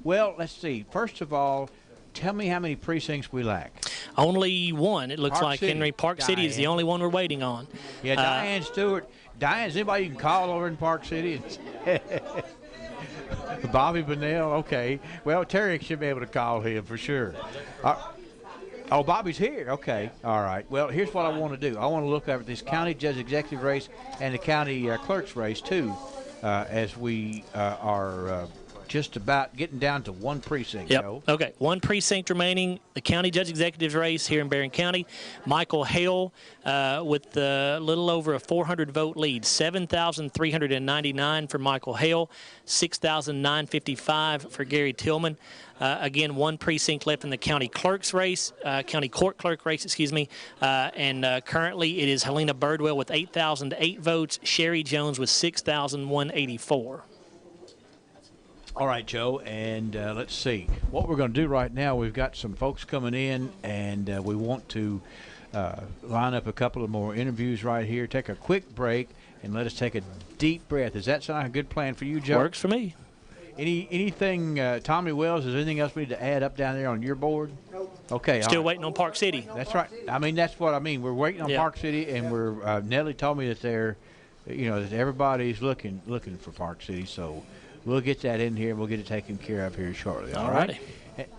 well, let's see. First of all, tell me how many precincts we lack. Only one. It looks like City. Henry Park City is the only one we're waiting on. Yeah, Diane Stewart. Diane, is anybody you can call over in Park City? Bobby Bunnell, okay. Well, Terry should be able to call him for sure. Oh, Bobby's here. Okay. All right. Well, here's what I want to do. I want to look over this county judge executive race and the county clerk's race, too, as we are just about getting down to one precinct. Yep. Joe. Okay. One precinct remaining. The county judge executive race here in Barron County. Michael Hale with a little over a 400-vote lead. 7,399 for Michael Hale. 6,955 for Gary Tillman. Again, one precinct left in the county clerk's race, county court clerk race, excuse me. And currently it is Helena Birdwell with 8,008 votes. Sherry Jones with 6,184. All right, Joe, and let's see. What we're going to do right now, we've got some folks coming in, and we want to line up a couple of more interviews right here, take a quick break, and let us take a deep breath. Does that sound like a good plan for you, Joe? Works for me. Anything, Tommy Wells, is there anything else we need to add up down there on your board? Nope. Okay. Still waiting on Park City. That's right. I mean, that's what I mean. We're waiting on Park City, and we're Nellie told me that they're, that everybody's looking for Park City, so we'll get that in here, and we'll get it taken care of here shortly. All right?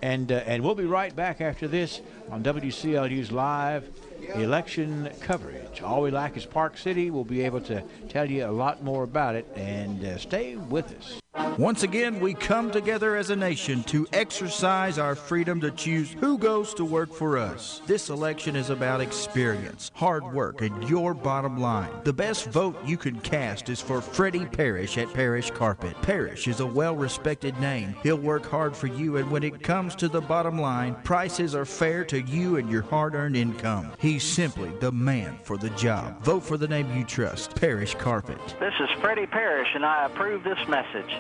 And we'll be right back after this on WCLU's live election coverage. All we like is Park City. We'll be able to tell you a lot more about it, and stay with us. Once again, we come together as a nation to exercise our freedom to choose who goes to work for us. This election is about experience, hard work, and your bottom line. The best vote you can cast is for Freddie Parrish at Parrish Carpet. Parrish is a well-respected name. He'll work hard for you, and when it comes to the bottom line, prices are fair to you and your hard-earned income. He's simply the man for the job. Vote for the name you trust, Parrish Carpet. This is Freddie Parrish, and I approve this message.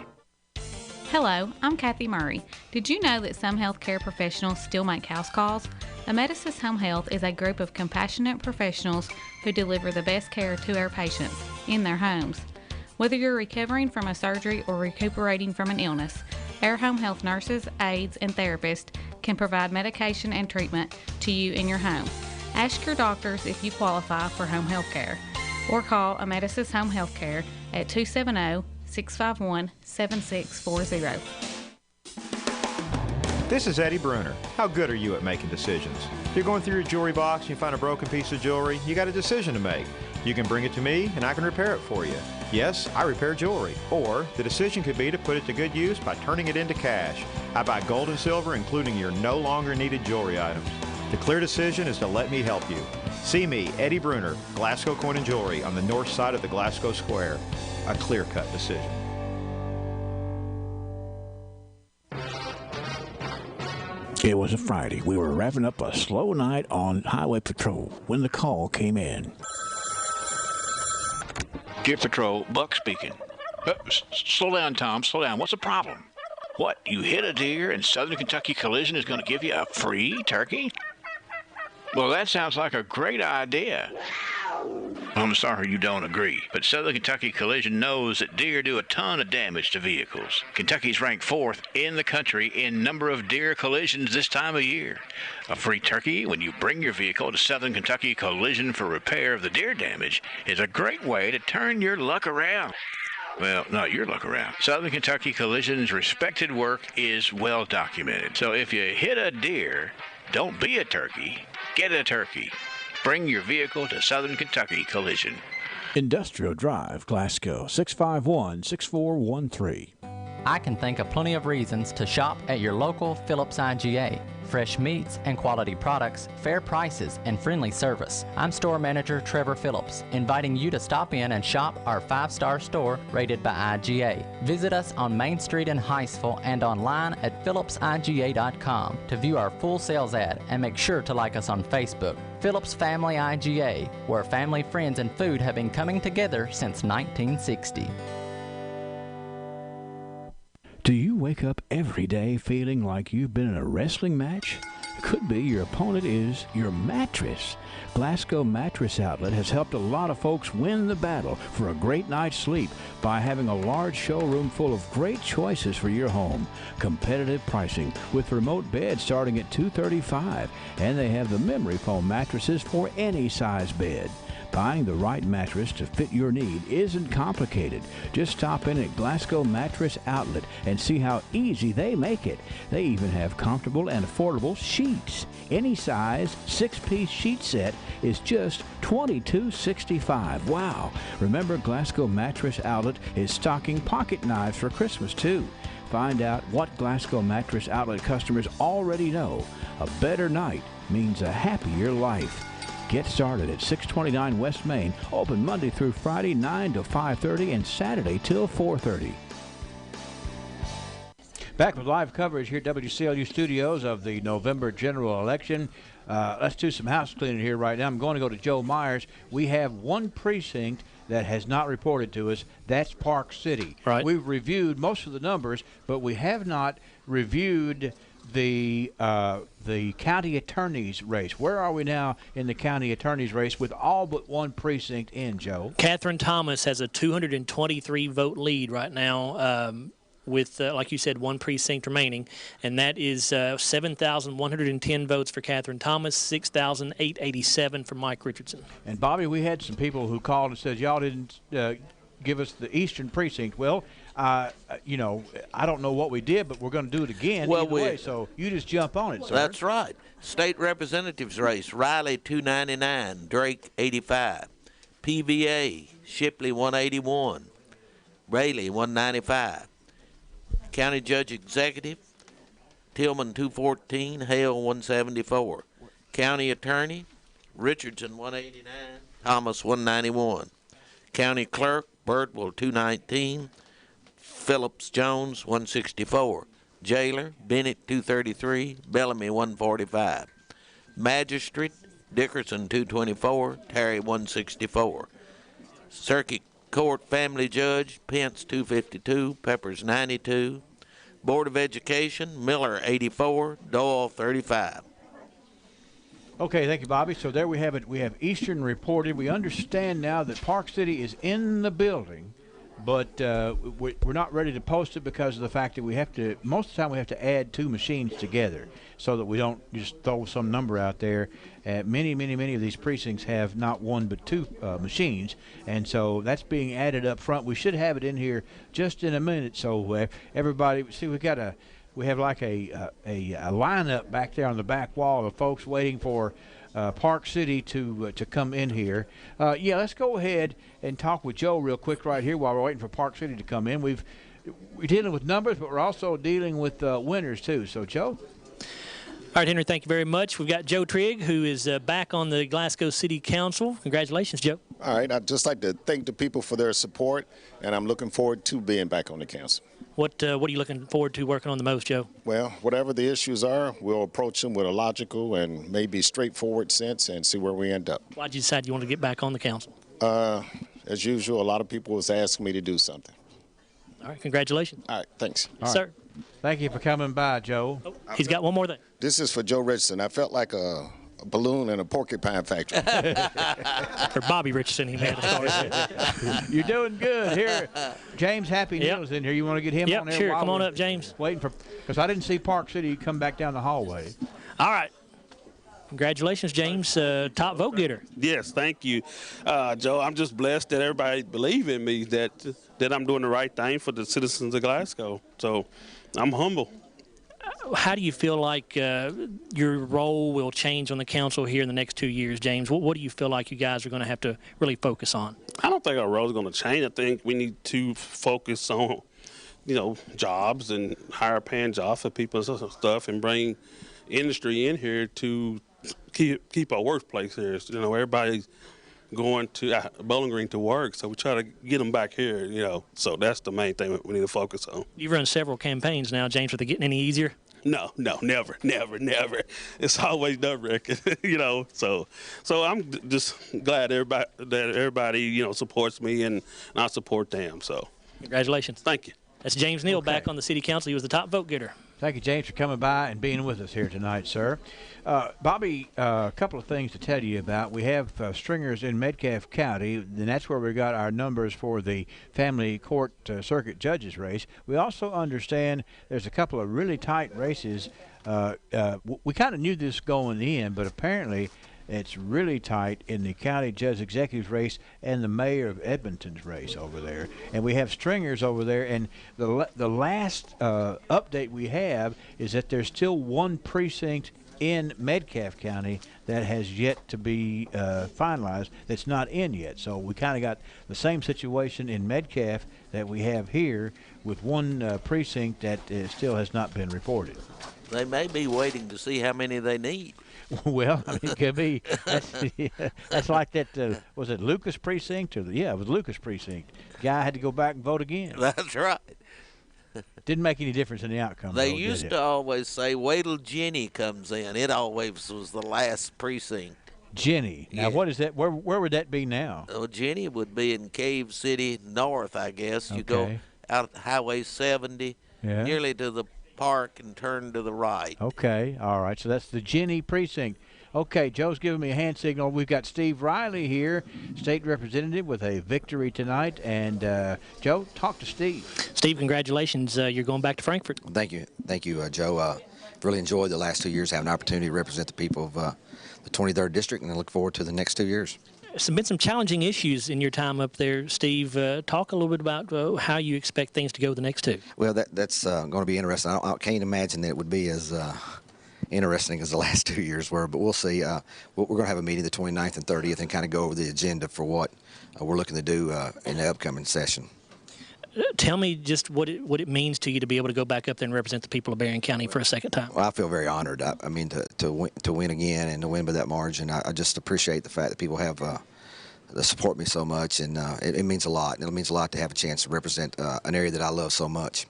Hello, I'm Kathy Murray. Did you know that some healthcare professionals still make house calls? Amedisys Home Health is a group of compassionate professionals who deliver the best care to our patients in their homes. Whether you're recovering from a surgery or recuperating from an illness, our home health nurses, aides, and therapists can provide medication and treatment to you in your home. Ask your doctors if you qualify for home health care, or call Amedisys Home Health Care at 270-651-7640. This is Eddie Bruner. How good are you at making decisions? If you're going through your jewelry box and you find a broken piece of jewelry, you got a decision to make. You can bring it to me and I can repair it for you. Yes, I repair jewelry. Or the decision could be to put it to good use by turning it into cash. I buy gold and silver, including your no longer needed jewelry items. The clear decision is to let me help you. See me, Eddie Bruner, Glasgow Coin and Jewelry on the north side of the Glasgow Square. A clear-cut decision. It was a Friday. We were wrapping up a slow night on highway patrol when the call came in. Deer Patrol, Buck speaking. Slow down, Tom. Slow down. What's the problem? What, you hit a deer and Southern Kentucky Collision is going to give you a free turkey? Well, that sounds like a great idea. I'm sorry you don't agree, but Southern Kentucky Collision knows that deer do a ton of damage to vehicles. Kentucky's ranked 4th in the country in number of deer collisions this time of year. A free turkey when you bring your vehicle to Southern Kentucky Collision for repair of the deer damage is a great way to turn your luck around. Well, not your luck around. Southern Kentucky Collision's respected work is well documented. So if you hit a deer, don't be a turkey, get a turkey. Bring your vehicle to Southern Kentucky Collision. Industrial Drive, Glasgow, 651-6413. I can think of plenty of reasons to shop at your local Phillips IGA. Fresh meats and quality products, fair prices, and friendly service. I'm store manager Trevor Phillips, inviting you to stop in and shop our 5-star store rated by IGA. Visit us on Main Street in Hiceville and online at phillipsiga.com to view our full sales ad, and make sure to like us on Facebook. Phillips Family IGA, where family, friends, and food have been coming together since 1960. Do you wake up every day feeling like you've been in a wrestling match? Could be your opponent is your mattress. Glasgow Mattress Outlet has helped a lot of folks win the battle for a great night's sleep by having a large showroom full of great choices for your home. Competitive pricing with remote beds starting at $235, and they have the memory foam mattresses for any size bed. Buying the right mattress to fit your need isn't complicated. Just stop in at Glasgow Mattress Outlet and see how easy they make it. They even have comfortable and affordable sheets. Any size 6-piece sheet set is just $22.65. Wow! Remember, Glasgow Mattress Outlet is stocking pocket knives for Christmas too. Find out what Glasgow Mattress Outlet customers already know. A better night means a happier life. Get started at 629 West Main, open Monday through Friday, 9 to 5:30, and Saturday till 4:30. Back with live coverage here at WCLU Studios of the November general election. Let's do some house cleaning here right now. I'm going to go to Joe Myers. We have one precinct that has not reported to us. That's Park City. Right. We've reviewed most of the numbers, but we have not reviewed the county attorney's race. Where are we now in the county attorney's race with all but one precinct in, Joe? Catherine Thomas has a 223 vote lead right now, with, like you said, one precinct remaining, and that is 7,110 votes for Catherine Thomas, 6,887 for Mike Richardson. And, Bobby, we had some people who called and said, y'all didn't give us the eastern precinct. Well, you know, I don't know what we did, but we're going to do it again anyway, so you just jump on it, sir. That's right. State representatives race, Riley 299, Drake 85, PVA, Shipley 181, Rayleigh 195, County Judge Executive, Tillman 214, Hale 174. County Attorney, Richardson 189, Thomas 191. County Clerk, Birdwell 219, Phillips Jones 164. Jailer, Bennett 233, Bellamy 145. Magistrate, Dickerson 224, Terry 164. Circuit Court Family Judge, Pence 252, Peppers 92. Board of Education, Miller 84, Doyle 35. Okay, thank you, Bobby. So there we have it. We have Eastern reported. We understand now that Park City is in the building, but we're not ready to post it because of the fact that we have to, most of the time we have to add 2 machines together so that we don't just throw some number out there. Many of these precincts have not 1 but 2 machines, and so that's being added up front. We should have it in here just in a minute. So everybody, see, we have like a lineup back there on the back wall of folks waiting for Park City to come in here. Yeah, let's go ahead and talk with Joe real quick right here while we're waiting for Park City to come in. We're dealing with numbers, but we're also dealing with winners too. So, Joe. All right, Henry, thank you very much. We've got Joe Trigg, who is back on the Glasgow City Council. Congratulations, Joe. All right, I'd just like to thank the people for their support, and I'm looking forward to being back on the council. What are you looking forward to working on the most, Joe? Well, whatever the issues are, we'll approach them with a logical and maybe straightforward sense and see where we end up. Why did you decide you want to get back on the council? As usual, a lot of people was asking me to do something. All right, congratulations. All right, thanks. Yes, sir. Thank you for coming by, Joe. Oh, he's got one more thing. This is for Joe Richardson. I felt like a balloon in a porcupine factory. For Bobby Richardson, he made a You're doing good. Here, James Happy Neal's in here. You want to get him on there? Sure. Come on up, James. Waiting for, because I didn't see Park City come back down the hallway. All right. Congratulations, James, top vote getter. Yes, thank you, Joe. I'm just blessed that everybody believe in me, that I'm doing the right thing for the citizens of Glasgow. So I'm humble. How do you feel like your role will change on the council here in the next 2 years, James? What do you feel like you guys are going to have to really focus on? I don't think our role is going to change. I think we need to focus on, jobs and higher paying jobs for people and stuff, and bring industry in here to keep our workplace here. Everybody's going to Bowling Green to work, so we try to get them back here, So that's the main thing we need to focus on. You've run several campaigns now, James. Are they getting any easier? No, never. It's always nerve-wracking, So I'm just glad that everybody, supports me and I support them. So congratulations. Thank you. That's James Neal back on the city council. He was the top vote getter. Thank you, James, for coming by and being with us here tonight, sir. Bobby, a couple of things to tell you about. We have stringers in Metcalfe County, and that's where we got our numbers for the family court circuit judges race. We also understand there's a couple of really tight races. We kind of knew this going in, but apparently it's really tight in the county judge executive race and the mayor of Edmonton's race over there. And we have stringers over there. And the last update we have is that there's still 1 precinct in Metcalfe County that has yet to be finalized, that's not in yet. So we kind of got the same situation in Metcalfe that we have here, with 1 precinct that still has not been reported. They may be waiting to see how many they need. Well, I mean, it could be. That's like that. Was it Lucas Precinct? Yeah, it was Lucas Precinct. Guy had to go back and vote again. That's right. Didn't make any difference in the outcome. They used to always say, wait till Jenny comes in. It always was the last precinct. Jenny. Now, what is that? Where would that be now? Well, Jenny would be in Cave City North, I guess. You go out Highway 70, nearly to the park, and turn to the right. Okay, all right. So that's the Jenny Precinct. Okay, Joe's giving me a hand signal. We've got Steve Riley here, state representative, with a victory tonight. And, Joe, talk to Steve. Steve, congratulations. You're going back to Frankfort. Thank you, Joe. Really enjoyed the last 2 years, having an opportunity to represent the people of the 23rd District, and I look forward to the next 2 years. There's been some challenging issues in your time up there, Steve. Talk a little bit about how you expect things to go the next 2. Well, that's going to be interesting. I can't imagine that it would be as interesting as the last 2 years were, but we'll see. We're going to have a meeting the 29th and 30th and kind of go over the agenda for what we're looking to do in the upcoming session. Tell me just what it means to you to be able to go back up there and represent the people of Berrien County for a second time. Well, I feel very honored. I mean, to win again and to win by that margin, I just appreciate the fact that people have support me so much, and it means a lot. And it means a lot to have a chance to represent an area that I love so much.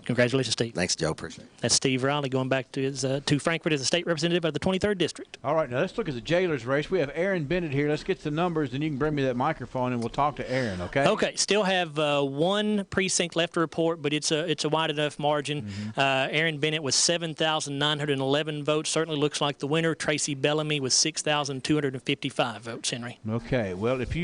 Congratulations, Steve. Thanks, Joe. Appreciate it. That's Steve Riley going back to his to Frankfort as a state representative of the 23rd District. All right, now let's look at the jailers race. We have Aaron Bennett here. Let's get the numbers, and you can bring me that microphone, and we'll talk to Aaron, okay? Okay, still have one precinct left to report, but it's a wide enough margin. Aaron Bennett with 7,911 votes. Certainly looks like the winner. Tracy Bellamy with 6,255 votes, Henry. Okay, well, if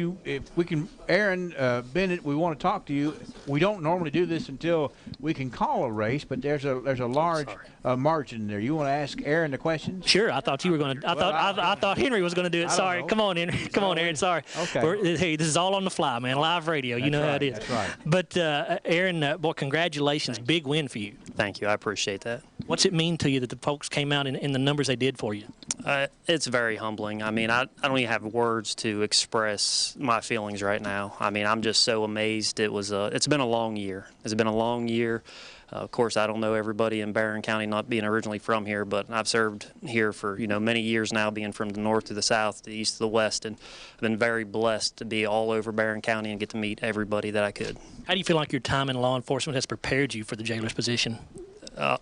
we can, Aaron Bennett, we want to talk to you. We don't normally do this until we can call a race, but there's a large margin there. You want to ask Aaron the questions? Sure. I thought you were going to. I thought Henry was going to do it. Sorry. Come on, Henry. Come on, Aaron. Sorry. Okay. Hey, this is all on the fly, man. Live radio. You know how it is. That's right. But Aaron, boy, congratulations. Big win for you. Thank you. I appreciate that. What's it mean to you that the folks came out in the numbers they did for you? It's very humbling. I mean, I don't even have words to express my feelings right now. I mean, I'm just so amazed. It's been a long year. It's been a long year. Of course, I don't know everybody in Berrien County, not being originally from here, but I've served here for many years now, being from the north to the south, the east to the west, and I've been very blessed to be all over Berrien County and get to meet everybody that I could. How do you feel like your time in law enforcement has prepared you for the jailer's position?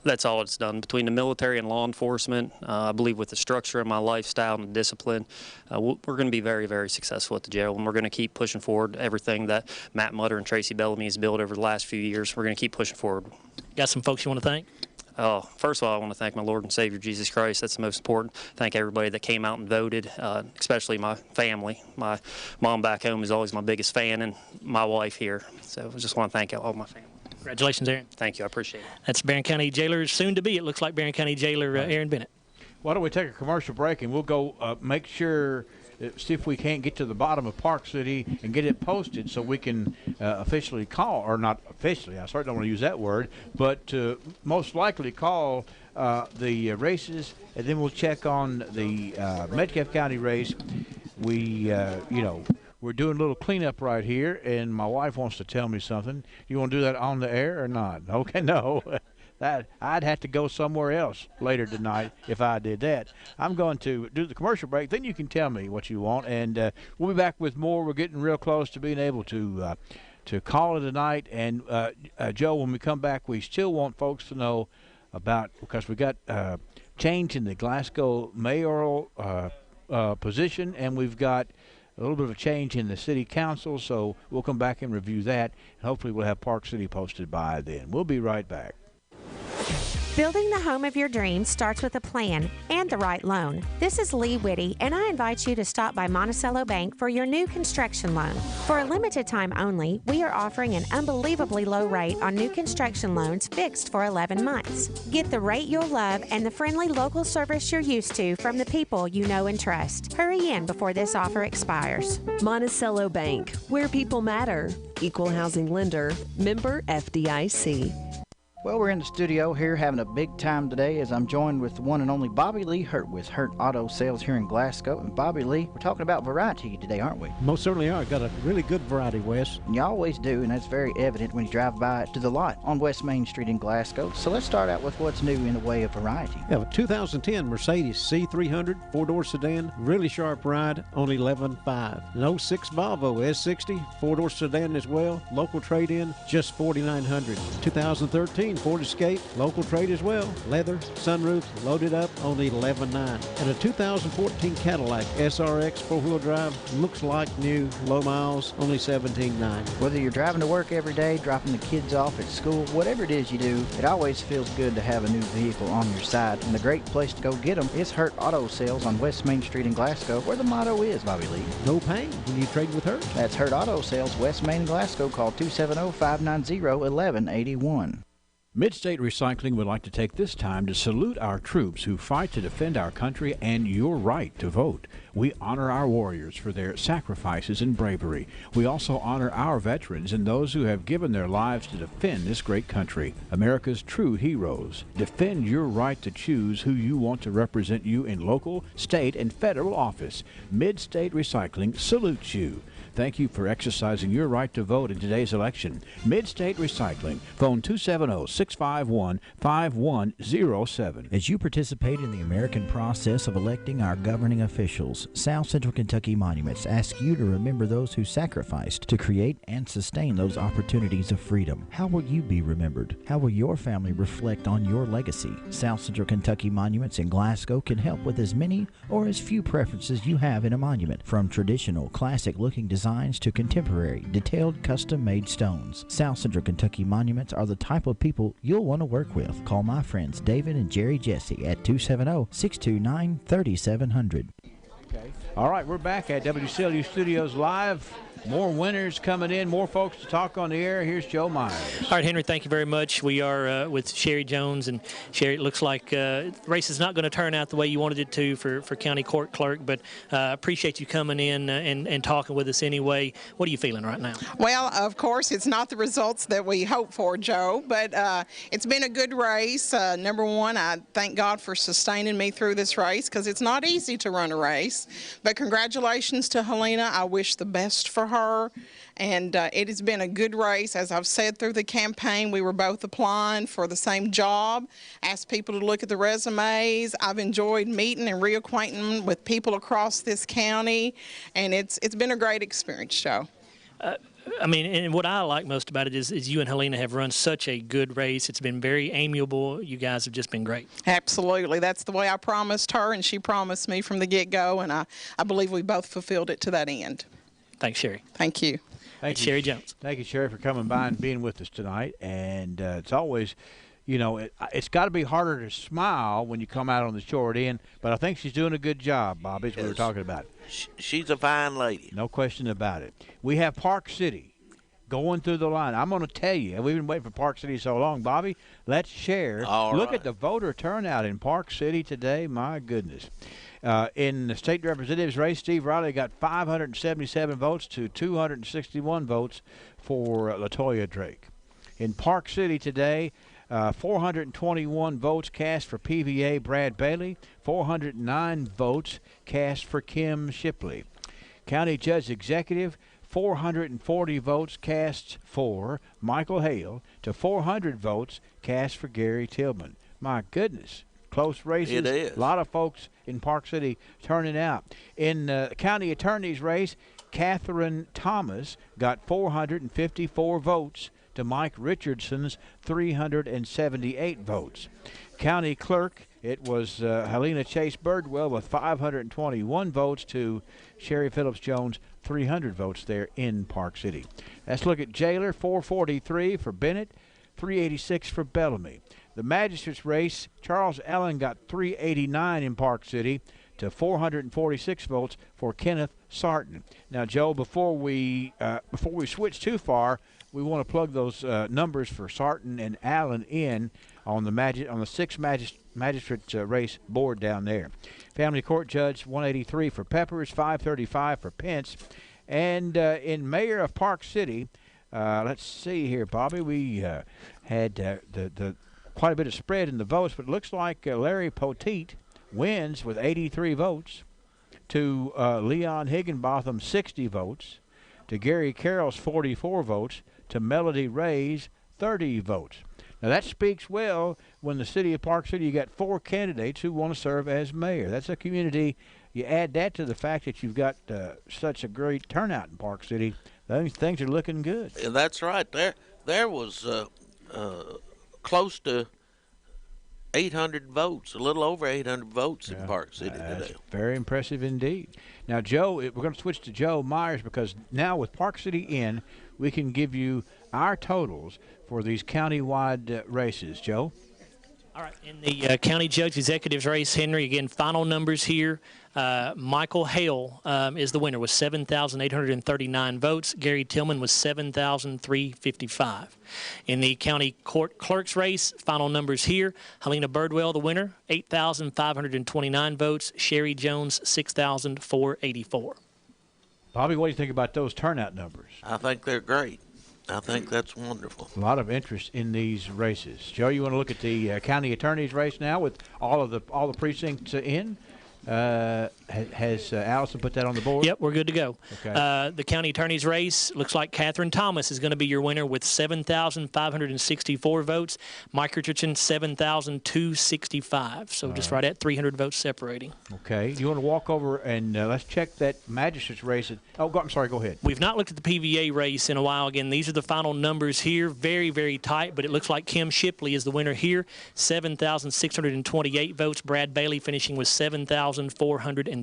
That's all it's done. Between the military and law enforcement, I believe with the structure of my lifestyle and the discipline, we're going to be very, very successful at the jail, and we're going to keep pushing forward everything that Matt Mutter and Tracy Bellamy has built over the last few years. We're going to keep pushing forward. Got some folks you want to thank? First of all, I want to thank my Lord and Savior, Jesus Christ. That's the most important. Thank everybody that came out and voted, especially my family. My mom back home is always my biggest fan, and my wife here. So I just want to thank all my family. Congratulations, Aaron. Thank you. I appreciate it. That's Berrien County Jailer, soon to be, it looks like, Berrien County Jailer Aaron Bennett. Why don't we take a commercial break, and we'll go make sure, see if we can't get to the bottom of Park City and get it posted so we can officially call, or not officially, I certainly don't want to use that word, but most likely call the races, and then we'll check on the Metcalfe County race. We're doing a little cleanup right here, and my wife wants to tell me something. You want to do that on the air or not? Okay, no. That I'd have to go somewhere else later tonight if I did that. I'm going to do the commercial break. Then you can tell me what you want, and we'll be back with more. We're getting real close to being able to call it a night. And, Joe, when we come back, we still want folks to know about, because we got change in the Glasgow mayoral position, and we've got a little bit of a change in the city council, so we'll come back and review that, and hopefully we'll have Park City posted by then. We'll be right back. Building the home of your dreams starts with a plan and the right loan. This is Lee Whitty, and I invite you to stop by Monticello Bank for your new construction loan. For a limited time only, we are offering an unbelievably low rate on new construction loans fixed for 11 months. Get the rate you'll love and the friendly local service you're used to from the people you know and trust. Hurry in before this offer expires. Monticello Bank, where people matter. Equal housing lender, member FDIC. Well, we're in the studio here having a big time today as I'm joined with the one and only Bobby Lee Hurt with Hurt Auto Sales here in Glasgow. And Bobby Lee, we're talking about variety today, aren't we? Most certainly are. Got a really good variety, Wes. And you always do, and that's very evident when you drive by to the lot on West Main Street in Glasgow. So let's start out with what's new in the way of variety. We have a 2010 Mercedes C300 four-door sedan, really sharp ride, only $11,500. An 06 Volvo S60 four-door sedan as well, local trade-in, just $4,900. 2013 Ford Escape, local trade as well, leather, sunroof, loaded up, only $11,900. And a 2014 Cadillac SRX four-wheel drive, looks like new, low miles, only $17,900. Whether you're driving to work every day, dropping the kids off at school, whatever it is you do, it always feels good to have a new vehicle on your side. And the great place to go get them is Hurt Auto Sales on West Main Street in Glasgow, where the motto is, Bobby Lee, no pain when you trade with Hurt. That's Hurt Auto Sales, West Main, Glasgow. Call 270-590-1181. Midstate Recycling would like to take this time to salute our troops who fight to defend our country and your right to vote. We honor our warriors for their sacrifices and bravery. We also honor our veterans and those who have given their lives to defend this great country, America's true heroes. Defend your right to choose who you want to represent you in local, state, and federal office. Midstate Recycling salutes you. thank you for exercising your right to vote in today's election. Mid-State Recycling. Phone 270-651-5107. As you participate in the American process of electing our governing officials, South Central Kentucky Monuments asks you to remember those who sacrificed to create and sustain those opportunities of freedom. How will you be remembered? How will your family reflect on your legacy? South Central Kentucky Monuments in Glasgow can help with as many or as few preferences you have in a monument, from traditional, classic-looking designs to contemporary, detailed, custom-made stones. South Central Kentucky Monuments are the type of people you'll want to work with. Call my friends David and Jerry Jesse at 270-629-3700. Okay. All right, we're back at WCLU Studios Live. More winners coming in, more folks to talk on the air. Here's Joe Myers. All right, Henry, thank you very much. We are with Sherry Jones, and Sherry, it looks like the race is not going to turn out the way you wanted it to for county court clerk, but appreciate you coming in and talking with us anyway. What are you feeling right now? Well, of course, it's not the results that we hope for, Joe, but it's been a good race. Number one, I thank God for sustaining me through this race, because it's not easy to run a race. But congratulations to Helena. I wish the best for her, and it has been a good race. As I've said through the campaign, we were both applying for the same job, asked people to look at the resumes. I've enjoyed meeting and reacquainting with people across this county, and it's been a great experience, Joe. I mean, and what I like most about it is you and Helena have run such a good race. It's been very amiable. You guys have just been great. Absolutely. That's the way I promised her, and she promised me from the get-go, and I believe we both fulfilled it to that end. Thanks, Sherry. Thank you. Thank you, Sherry Jones. Thank you, Sherry, for coming by and being with us tonight. And it's always, you know, it's got to be harder to smile when you come out on the short end, but I think she's doing a good job, Bobby, as we were talking about. She's a fine lady. No question about it. We have Park City going through the line. I'm going to tell you, we've been waiting for Park City so long. Bobby, let's share. Look at the voter turnout in Park City today. My goodness. In the state representatives race, Steve Riley got 577 votes to 261 votes for LaToya Drake. In Park City today, 421 votes cast for PVA Brad Bailey, 409 votes cast for Kim Shipley. County Judge Executive, 440 votes cast for Michael Hale to 400 votes cast for Gary Tillman. My goodness. Close races. It is. A lot of folks in Park City turning out. In the county attorney's race, Catherine Thomas got 454 votes to Mike Richardson's 378 votes. County clerk, it was Helena Chase Birdwell with 521 votes to Sherry Phillips Jones, 300 votes there in Park City. Let's look at jailer, 443 for Bennett, 386 for Bellamy. The magistrate's race, Charles Allen got 389 in Park City to 446 votes for Kenneth Sarton. Now, Joe, before we switch too far, we want to plug those numbers for Sarton and Allen in on the sixth magistrate race board down there. Family court judge, 183 for Peppers, 535 for Pence, and in mayor of Park City, let's see here, Bobby, we had the quite a bit of spread in the votes, but it looks like Larry Poteet wins with 83 votes to Leon Higginbotham 60 votes, to Gary Carroll's 44 votes, to Melody Ray's 30 votes. Now that speaks well when the city of Park City, you got 4 candidates who want to serve as mayor. That's a community. You add that to the fact that you've got such a great turnout in Park City, things are looking good. That's right. There was close to 800 votes, a little over 800 votes in Park City today. Very impressive indeed. Now, Joe, we're going to switch to Joe Myers because now with Park City in, we can give you our totals for these county-wide races. Joe? All right, in the county judge executives race, Henry, again, final numbers here. Michael Hale is the winner with 7,839 votes. Gary Tillman was 7,355. In the county court clerk's race, final numbers here. Helena Birdwell, the winner, 8,529 votes. Sherry Jones, 6,484. Bobby, what do you think about those turnout numbers? I think they're great. I think that's wonderful. A lot of interest in these races. Joe, you want to look at the county attorney's race now with all the precincts in? Has Allison put that on the board? Yep, we're good to go. Okay. The county attorney's race looks like Catherine Thomas is going to be your winner with 7,564 votes. Mike Richardson, 7,265. So just right at 300 votes separating. Okay. You want to walk over and let's check that magistrate's race. I'm sorry. Go ahead. We've not looked at the PVA race in a while. Again, these are the final numbers here. Very, very tight, but it looks like Kim Shipley is the winner here. 7,628 votes. Brad Bailey finishing with 7,430.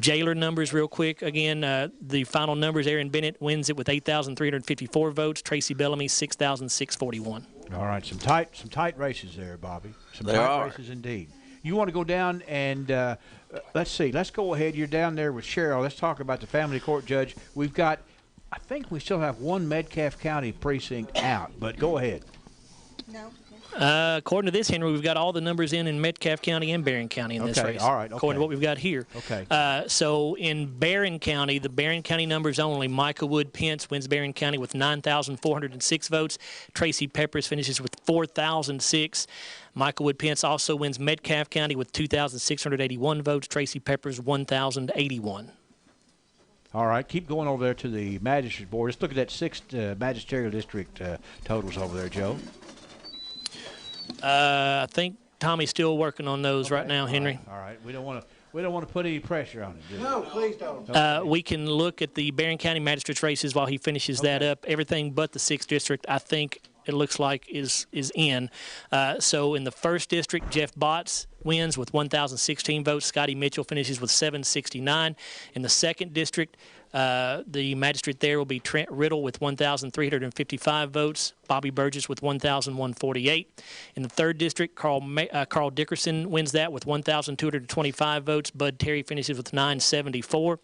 Jailer numbers real quick. Again, the final numbers, Aaron Bennett wins it with 8,354 votes. Tracy Bellamy, 6,641. All right, some tight races there, Bobby. Some There tight are. races indeed. You want to go down and let's see. Let's go ahead. You're down there with Cheryl. Let's talk about the family court judge. We've got, I think we still have one Metcalfe County precinct out, but go ahead. No. According to this, Henry, we've got all the numbers in Metcalfe County and Barron County in this race. All right. Okay. According to what we've got here. Okay. So in Barron County, the Barron County numbers only, Micah Wood Pence wins Barron County with 9,406 votes. Tracy Peppers finishes with 4,006. Michael Wood Pence also wins Metcalfe County with 2,681 votes. Tracy Peppers, 1,081. All right, keep going over there to the magistrate board. Let's look at that 6th magisterial district totals over there, Joe. I think Tommy's still working on those right now, Henry. All right. We don't want to put any pressure on it, do we? No, please don't. We can look at the Barron County magistrates races while he finishes that up. Everything but the 6th district, I think it looks like is in. So in the 1st district, Jeff Botts wins with 1,016 votes. Scotty Mitchell finishes with 769. In the 2nd district, the magistrate there will be Trent Riddle with 1,355 votes. Bobby Burgess with 1,148. In the 3rd district, Carl Dickerson wins that with 1,225 votes. Bud Terry finishes with 974.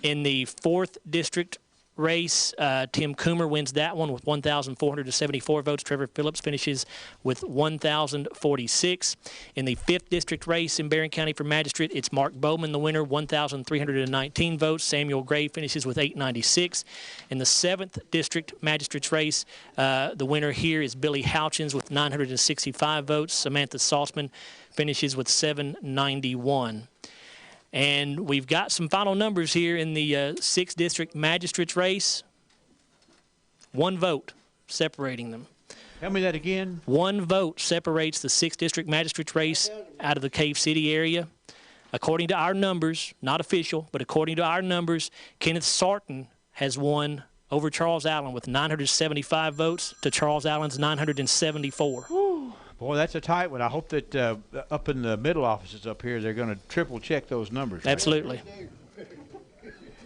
In the 4th district race, Tim Coomer wins that one with 1,474 votes. Trevor Phillips finishes with 1,046. In the 5th district race in Barron County for magistrate, it's Mark Bowman, the winner, 1,319 votes. Samuel Gray finishes with 896. In the 7th district magistrate's race, the winner here is Billy Houchins with 965 votes. Samantha Saltzman finishes with 791. And we've got some final numbers here in the 6th district magistrate's race. 1 vote separating them. Tell me that again. 1 vote separates the 6th district magistrate's race out of the Cave City area. According to our numbers, not official, but according to our numbers, Kenneth Sarton has won over Charles Allen with 975 votes to Charles Allen's 974. Boy, that's a tight one. I hope that up in the middle offices up here, they're going to triple check those numbers. Right? Absolutely.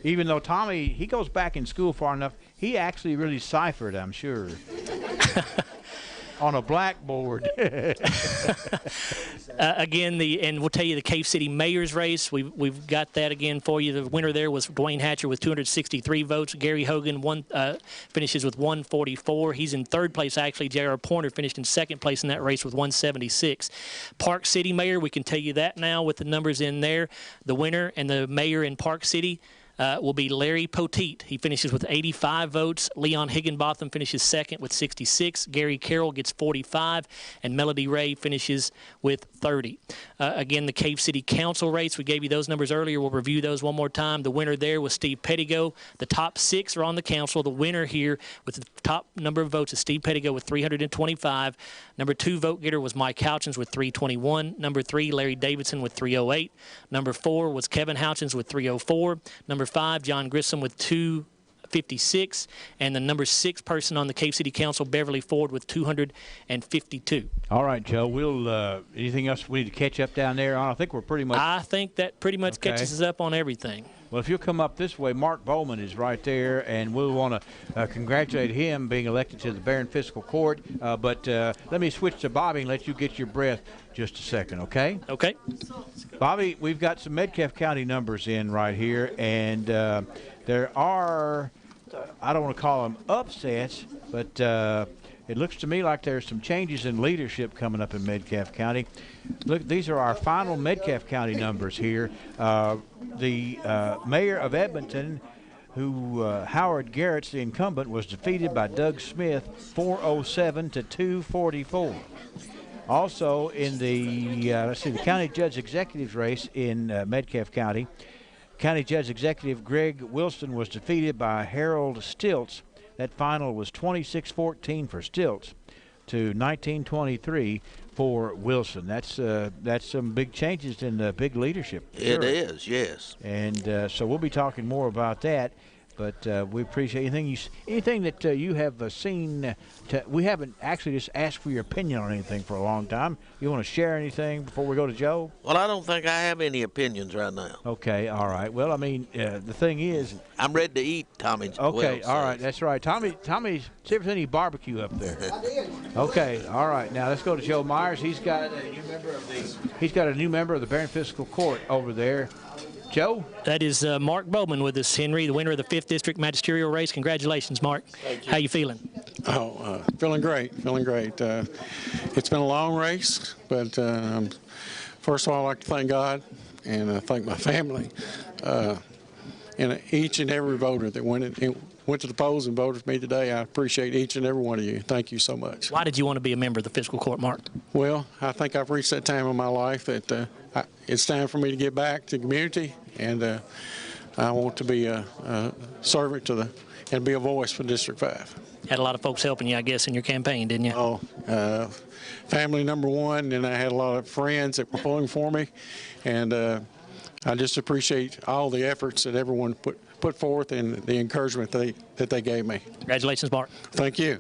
Even though Tommy, he goes back in school far enough, he actually really ciphered, I'm sure, on a blackboard. Again, and we'll tell you the Cave City mayor's race. We've got that again for you. The winner there was Dwayne Hatcher with 263 votes. Gary Hogan finishes with 144. He's in 3rd place, actually. J.R. Pointer finished in 2nd place in that race with 176. Park City mayor, we can tell you that now with the numbers in there. The winner and the mayor in Park City will be Larry Poteet. He finishes with 85 votes. Leon Higginbotham finishes 2nd with 66. Gary Carroll gets 45. And Melody Ray finishes with 30. Again, the Cave City Council race, we gave you those numbers earlier. We'll review those one more time. The winner there was Steve Pettigo. The top 6 are on the council. The winner here with the top number of votes is Steve Pettigo with 325. Number 2 vote getter was Mike Houchins with 321. Number 3, Larry Davidson with 308. Number 4 was Kevin Houchins with 304. Number 5, John Grissom with 256, and the number 6 person on the Cave City Council, Beverly Ford, with 252. All right, Joe. We'll anything else we need to catch up down there on? I think we're pretty much. I think that pretty much catches us up on everything. Well, if you'll come up this way, Mark Bowman is right there, and we'll want to congratulate him being elected to the Barron Fiscal Court. But let me switch to Bobby and let you get your breath just a second, okay? Okay. Bobby, we've got some Metcalfe County numbers in right here, and there are, I don't want to call them upsets, but it looks to me like there's some changes in leadership coming up in Metcalfe County. Look, these are our final Metcalfe County numbers here. The mayor of Edmonton, who Howard Garrett's the incumbent, was defeated by Doug Smith 407 to 244. Also in the, let's see, the county judge executive race in Metcalfe County, County Judge Executive Greg Wilson was defeated by Harold Stilts. That final was 26-14 for Stilts to 19-23 for Wilson. That's some big changes in the big leadership. It is, yes. And so we'll be talking more about that. But we appreciate anything that you have seen. We haven't actually just asked for your opinion on anything for a long time. You want to share anything before we go to Joe? Well, I don't think I have any opinions right now. Okay, all right. Well, I mean, the thing is, I'm ready to eat, Tommy. Okay, all right, that's right. Tommy, see if there's any barbecue up there. I did. Okay, all right. Now let's go to Joe Myers. He's got a new member of the Barron Fiscal Court over there. Joe? That is Mark Bowman with us, Henry, the winner of the 5th District Magisterial race. Congratulations, Mark. Thank you. How you feeling? Oh, feeling great, feeling great. It's been a long race, but first of all, I'd like to thank God and thank my family and each and every voter that went to the polls and voted for me today. I appreciate each and every one of you. Thank you so much. Why did you want to be a member of the Fiscal Court, Mark? Well, I think I've reached that time in my life that it's time for me to get back to the community, and I want to be a servant to and be a voice for District 5. Had a lot of folks helping you, I guess, in your campaign, didn't you? Oh, family number one, and I had a lot of friends that were pulling for me, and I just appreciate all the efforts that everyone put forth and the encouragement that they gave me. Congratulations, Mark. Thank you.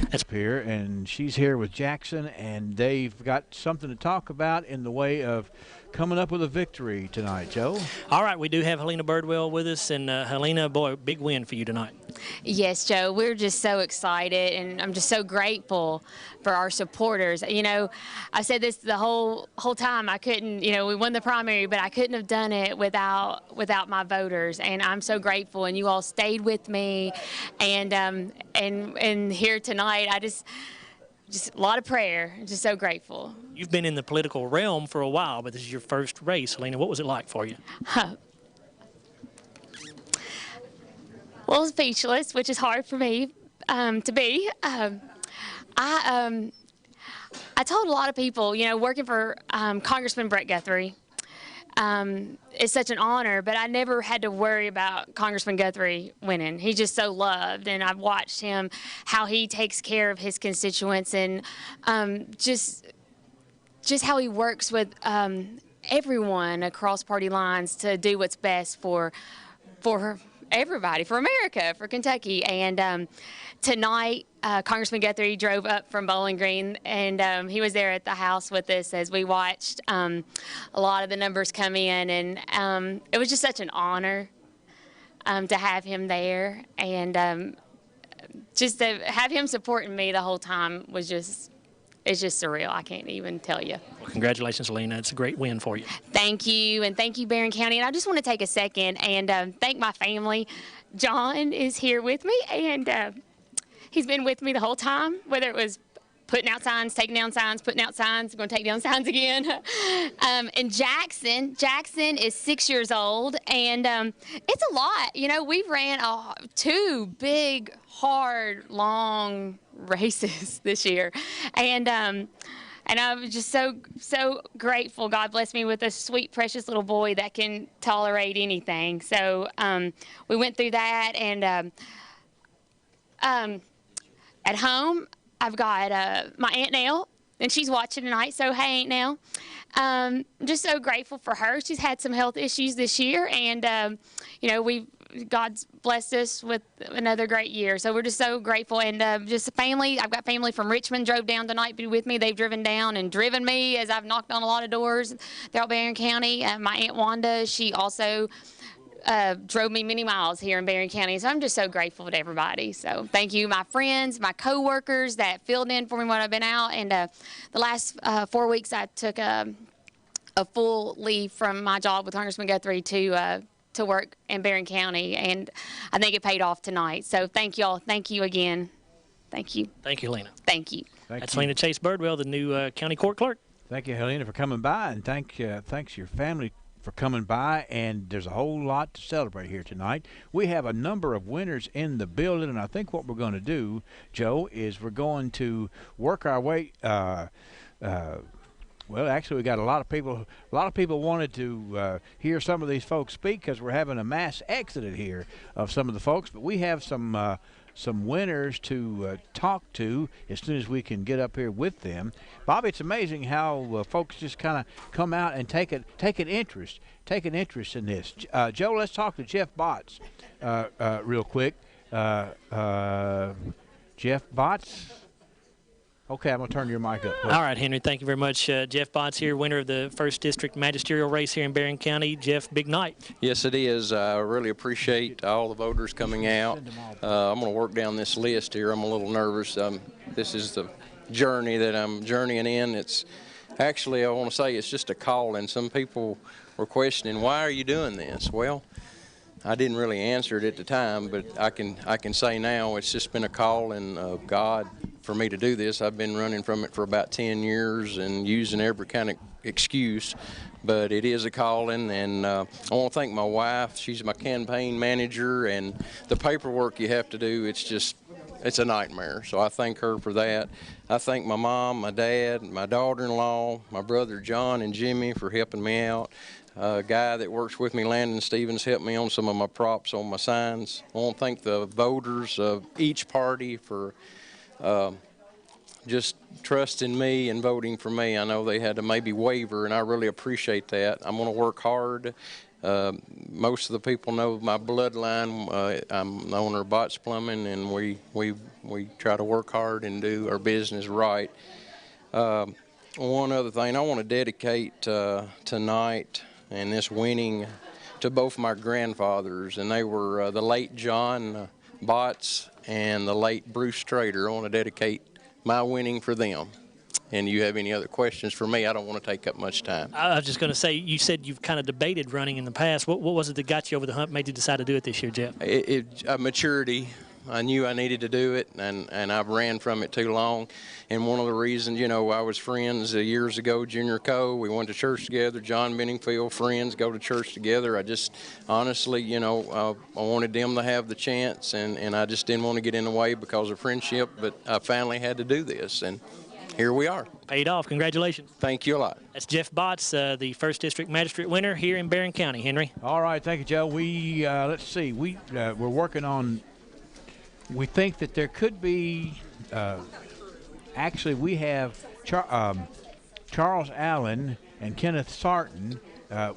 That's here, and she's here with Jackson, and they've got something to talk about in the way of coming up with a victory tonight, Joe. All right, we do have Helena Birdwell with us, and Helena, boy, big win for you tonight. Yes, Joe, we're just so excited, and I'm just so grateful for our supporters. You know, I said this the whole time. I couldn't, you know, we won the primary, but I couldn't have done it without my voters, and I'm so grateful. And you all stayed with me, and here tonight, I just a lot of prayer. Just so grateful. You've been in the political realm for a while, but this is your first race, Helena. What was it like for you? Well, speechless, which is hard for me to be. I told a lot of people, you know, working for Congressman Brett Guthrie is such an honor, but I never had to worry about Congressman Guthrie winning. He's just so loved, and I've watched him, how he takes care of his constituents, and just how he works with everyone across party lines to do what's best for everybody, for America, for Kentucky. And tonight, Congressman Guthrie drove up from Bowling Green, and he was there at the house with us as we watched a lot of the numbers come in, and it was just such an honor to have him there, and just to have him supporting me the whole time was it's just surreal. I can't even tell you. Well, congratulations, Helena. It's a great win for you. Thank you, and thank you, Barron County. And I just want to take a second and thank my family. John is here with me, and he's been with me the whole time, whether it was putting out signs, taking down signs, putting out signs, going to take down signs again. And Jackson is 6 years old, and it's a lot. You know, we've ran 2 big, hard, long races this year, and I'm just so grateful. God bless me with a sweet, precious little boy that can tolerate anything. So we went through that, and at home I've got my Aunt Nell, and she's watching tonight. So hey, Aunt Nell, I'm just so grateful for her. She's had some health issues this year, and you know, God's blessed us with another great year. So we're just so grateful. And just family, I've got family from Richmond drove down tonight to be with me. They've driven down and driven me as I've knocked on a lot of doors throughout Barron County. My Aunt Wanda, she also drove me many miles here in Barron County. So I'm just so grateful to everybody. So thank you, my friends, my co-workers that filled in for me when I've been out. And the last 4 weeks, I took a full leave from my job with Congressman Guthrie to work in Barron County, and I think it paid off tonight. So thank you all. Thank you again. Thank you. Thank you, Helena. Thank you. That's Helena Chase Birdwell, the new county court clerk. Thank you, Helena, for coming by, and thanks your family for coming by. And there's a whole lot to celebrate here tonight. We have a number of winners in the building, and I think what we're going to do, Joe, is we're going to work our way well, actually, we got a lot of people. A lot of people wanted to hear some of these folks speak because we're having a mass exodus here of some of the folks. But we have some winners to talk to as soon as we can get up here with them. Bobby, it's amazing how folks just kind of come out and take an interest in this. Joe, let's talk to Jeff Botts real quick. Jeff Botts. Okay, I'm going to turn your mic up. Please. All right, Henry, thank you very much. Jeff Botts here, winner of the 1st District Magisterial race here in Barron County. Jeff, big night. Yes, it is. I really appreciate all the voters coming out. I'm going to work down this list here. I'm a little nervous. This is the journey that I'm journeying in. It's actually, I want to say, it's just a call, and some people were questioning, why are you doing this? Well, I didn't really answer it at the time, but I can say now it's just been a calling of God for me to do this. I've been running from it for about 10 years and using every kind of excuse, but it is a calling, and I want to thank my wife. She's my campaign manager, and the paperwork you have to do, it's a nightmare, so I thank her for that. I thank my mom, my dad, my daughter-in-law, my brother John and Jimmy for helping me out. A guy that works with me, Landon Stevens, helped me on some of my props on my signs. I want to thank the voters of each party for just trusting me and voting for me. I know they had to maybe waver, and I really appreciate that. I'm going to work hard. Most of the people know my bloodline. I'm the owner of Botts Plumbing, and we try to work hard and do our business right. One other thing, I want to dedicate tonight and this winning to both my grandfathers, and they were the late John Botts and the late Bruce Trader. I want to dedicate my winning for them. And you have any other questions for me? I don't want to take up much time. I was just going to say, you said you've kind of debated running in the past. What was it that got you over the hump, made you decide to do it this year, Jeff? Maturity. I knew I needed to do it, and I've ran from it too long. And one of the reasons, you know, I was friends years ago, Junior Co. We went to church together, John Benningfield, friends, go to church together. I just, honestly, you know, I wanted them to have the chance, and I just didn't want to get in the way because of friendship, but I finally had to do this, and here we are. Paid off. Congratulations. Thank you a lot. That's Jeff Botts, the 1st District Magistrate winner here in Barron County. Henry. All right. Thank you, Joe. We, let's see, we're working on, we think that there could be, actually we have Charles Allen and Kenneth Sarton.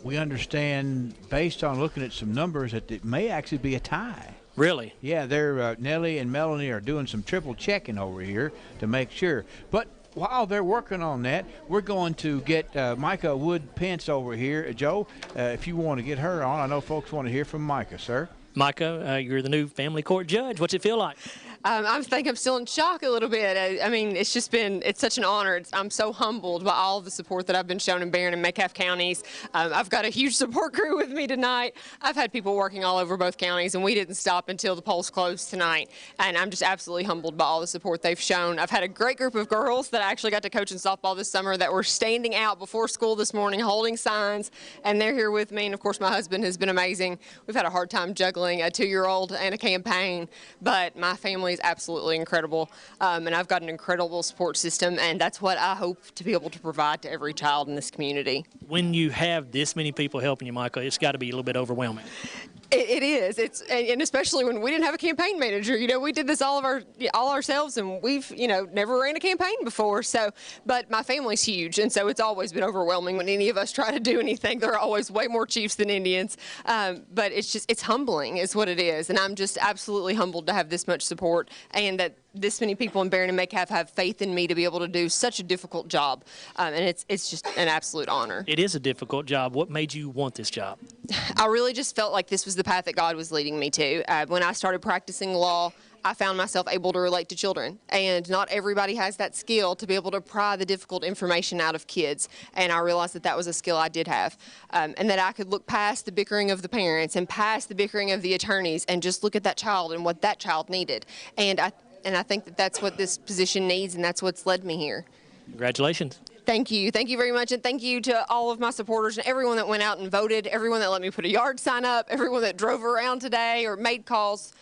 We understand, based on looking at some numbers, that it may actually be a tie. Really? Yeah, they're Nellie and Melanie are doing some triple checking over here to make sure. But while they're working on that, we're going to get Micah Wood-Pence over here. Joe, if you want to get her on, I know folks want to hear from Micah, sir. Micah, you're the new family court judge. What's it feel like? I think I'm still in shock a little bit. I mean, it's such an honor. I'm so humbled by all the support that I've been shown in Barron and Metcalfe counties. I've got a huge support crew with me tonight. I've had people working all over both counties, and we didn't stop until the polls closed tonight. And I'm just absolutely humbled by all the support they've shown. I've had a great group of girls that I actually got to coach in softball this summer that were standing out before school this morning holding signs, and they're here with me. And, of course, my husband has been amazing. We've had a hard time juggling a 2-year-old and a campaign, but my family is absolutely incredible, and I've got an incredible support system, and that's what I hope to be able to provide to every child in this community. When you have this many people helping you, Michael, it's got to be a little bit overwhelming. It is. And especially when we didn't have a campaign manager. You know, we did this all ourselves, and we've, you know, never ran a campaign before. So, but my family's huge, and so it's always been overwhelming when any of us try to do anything. There are always way more chiefs than Indians. But it's humbling is what it is, and I'm just absolutely humbled to have this much support and that this many people in Barron and Metcalfe have faith in me to be able to do such a difficult job, and it's just an absolute honor. It is a difficult job. What made you want this job? I really just felt like this was the path that God was leading me to. When I started practicing law, I found myself able to relate to children, and not everybody has that skill to be able to pry the difficult information out of kids, and I realized that that was a skill I did have, and that I could look past the bickering of the parents and past the bickering of the attorneys and just look at that child and what that child needed, and I think that that's what this position needs, and that's what's led me here. Congratulations. Thank you. Thank you very much. And thank you to all of my supporters and everyone that went out and voted, everyone that let me put a yard sign up, everyone that drove around today or made calls,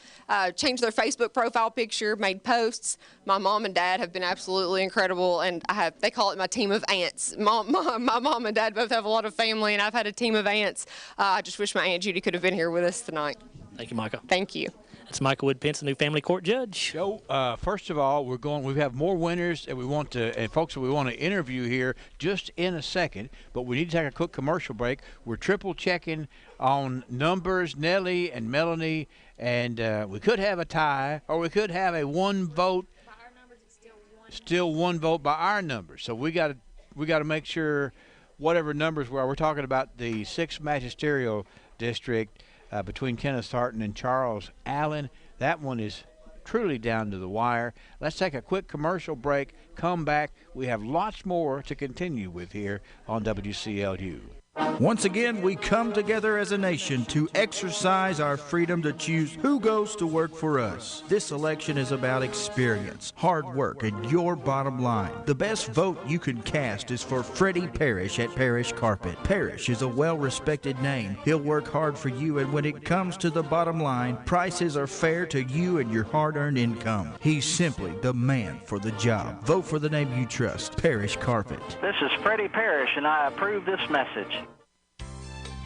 changed their Facebook profile picture, made posts. My mom and dad have been absolutely incredible, and they call it my team of aunts. My mom and dad both have a lot of family, and I've had a team of aunts. I just wish my Aunt Judy could have been here with us tonight. Thank you, Micah. Thank you. It's Michael Wood Pence, the new family court judge. Joe, first of all, we have more winners and folks that we want to interview here just in a second, but we need to take a quick commercial break. We're triple checking on numbers, Nellie and Melanie, and we could have a tie, or we could have a one vote. By our numbers, it's still one vote by our numbers. So we got to make sure whatever numbers we're talking about the 6th magisterial district. Between Kenneth Harton and Charles Allen. That one is truly down to the wire. Let's take a quick commercial break, come back. We have lots more to continue with here on WCLU. Once again, we come together as a nation to exercise our freedom to choose who goes to work for us. This election is about experience, hard work, and your bottom line. The best vote you can cast is for Freddie Parrish at Parrish Carpet. Parrish is a well-respected name. He'll work hard for you, and when it comes to the bottom line, prices are fair to you and your hard-earned income. He's simply the man for the job. Vote for the name you trust, Parrish Carpet. This is Freddie Parrish, and I approve this message.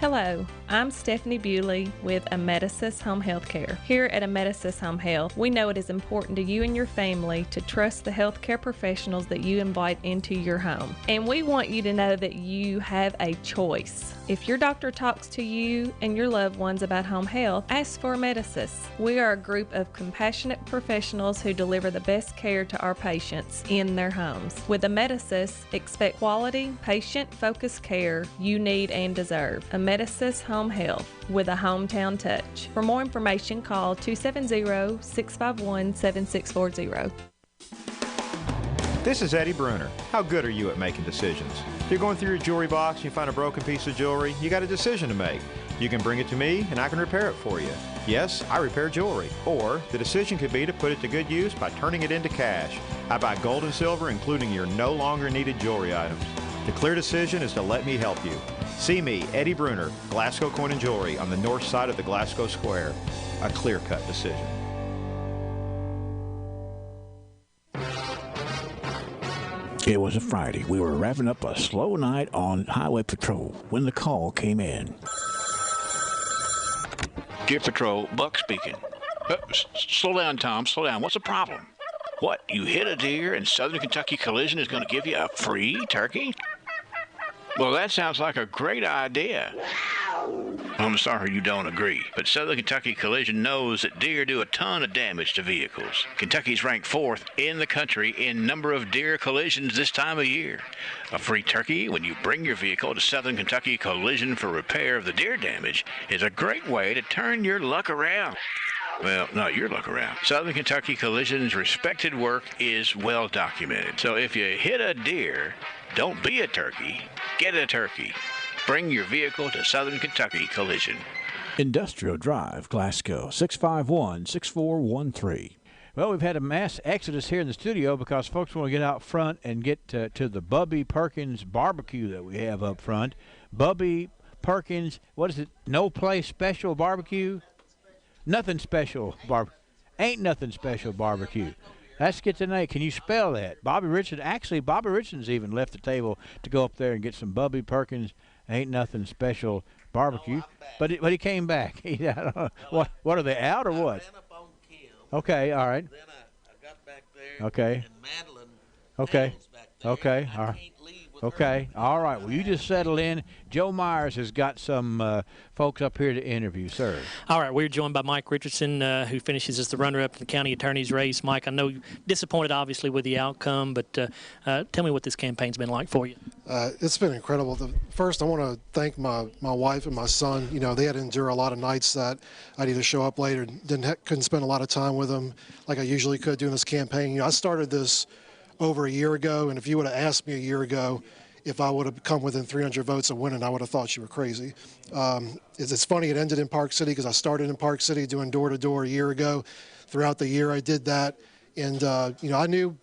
Hello, I'm Stephanie Bewley with Amedisys Home Health Care. Here at Amedisys Home Health, we know it is important to you and your family to trust the healthcare professionals that you invite into your home. And we want you to know that you have a choice. If your doctor talks to you and your loved ones about home health, ask for Amedisys. We are a group of compassionate professionals who deliver the best care to our patients in their homes. With Amedisys, expect quality, patient-focused care you need and deserve. Amedisys Home Health with a hometown touch. For more information, call 270-651-7640. This is Eddie Bruner. How good are you at making decisions? You're going through your jewelry box and you find a broken piece of jewelry, you got a decision to make. You can bring it to me and I can repair it for you. Yes, I repair jewelry. Or the decision could be to put it to good use by turning it into cash. I buy gold and silver, including your no longer needed jewelry items. The clear decision is to let me help you. See me, Eddie Bruner, Glasgow Coin and Jewelry on the north side of the Glasgow Square. A clear-cut decision. It was a Friday. We were wrapping up a slow night on highway patrol when the call came in. Deer Patrol, Buck speaking. Slow down, Tom. Slow down. What's the problem? What, you hit a deer and Southern Kentucky Collision is going to give you a free turkey? Well, that sounds like a great idea. I'm sorry you don't agree, but Southern Kentucky Collision knows that deer do a ton of damage to vehicles. Kentucky's ranked 4th in the country in number of deer collisions this time of year. A free turkey when you bring your vehicle to Southern Kentucky Collision for repair of the deer damage is a great way to turn your luck around. Well, not your luck around. Southern Kentucky Collision's respected work is well documented. So if you hit a deer, don't be a turkey, get a turkey. Bring your vehicle to Southern Kentucky Collision. Industrial Drive, Glasgow, 651-6413. Well, we've had a mass exodus here in the studio because folks want to get out front and get to the Bubby Perkins barbecue that we have up front. Bubby Perkins, what is it? No Place Special Barbecue? Nothing special. Ain't nothing special barbecue. Let's get the name. Can you spell that? Bobby Richardson's even left the table to go up there and get some Bubby Perkins Ain't Nothing Special Barbecue. But he came back. I don't know. What are they out or what? Okay, all right. Then I got back there. Okay. And Madeline. Okay. Back there, Okay. All right. Okay. All right. Well, you just settle in. Joe Myers has got some folks up here to interview, sir. All right. We're joined by Mike Richardson, who finishes as the runner-up in the county attorney's race. Mike, I know you're disappointed, obviously, with the outcome, but tell me what this campaign's been like for you. It's been incredible. First, I want to thank my wife and my son. You know, they had to endure a lot of nights that I'd either show up late or couldn't spend a lot of time with them like I usually could doing this campaign. You know, I started this over a year ago, and if you would have asked me a year ago if I would have come within 300 votes of winning, I would have thought you were crazy. It's funny, it ended in Park City because I started in Park City doing door-to-door a year ago. Throughout the year I did that, and you know, I knew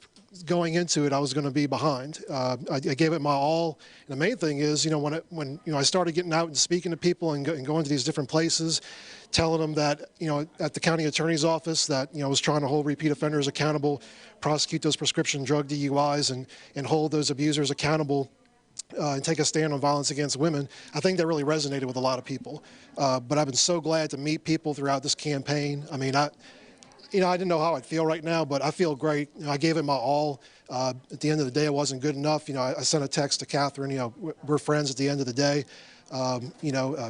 going into it, I was going to be behind. I gave it my all. And the main thing is, when I started getting out and speaking to people and going to these different places, telling them that, at the county attorney's office that, I was trying to hold repeat offenders accountable, prosecute those prescription drug DUIs, and hold those abusers accountable, and take a stand on violence against women. I think that really resonated with a lot of people. But I've been so glad to meet people throughout this campaign. I mean, I didn't know how I'd feel right now, but I feel great. I gave it my all. At the end of the day, it wasn't good enough. I sent a text to Catherine. We're friends at the end of the day.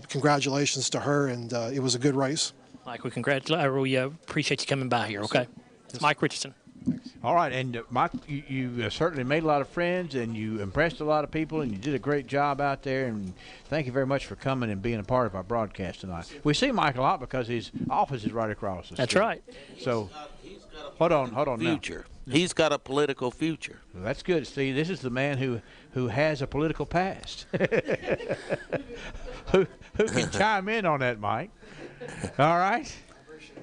Congratulations to her, and it was a good race. Mike, we appreciate you coming by here, okay? It's Mike Richardson. All right, and Mike, you certainly made a lot of friends, and you impressed a lot of people, and you did a great job out there, and thank you very much for coming and being a part of our broadcast tonight. We see Mike a lot because his office is right across the street. That's right. So, hold on future. Now. He's got a political future. Well, that's good, Steve. This is the man who has a political past. who can chime in on that, Mike? All right.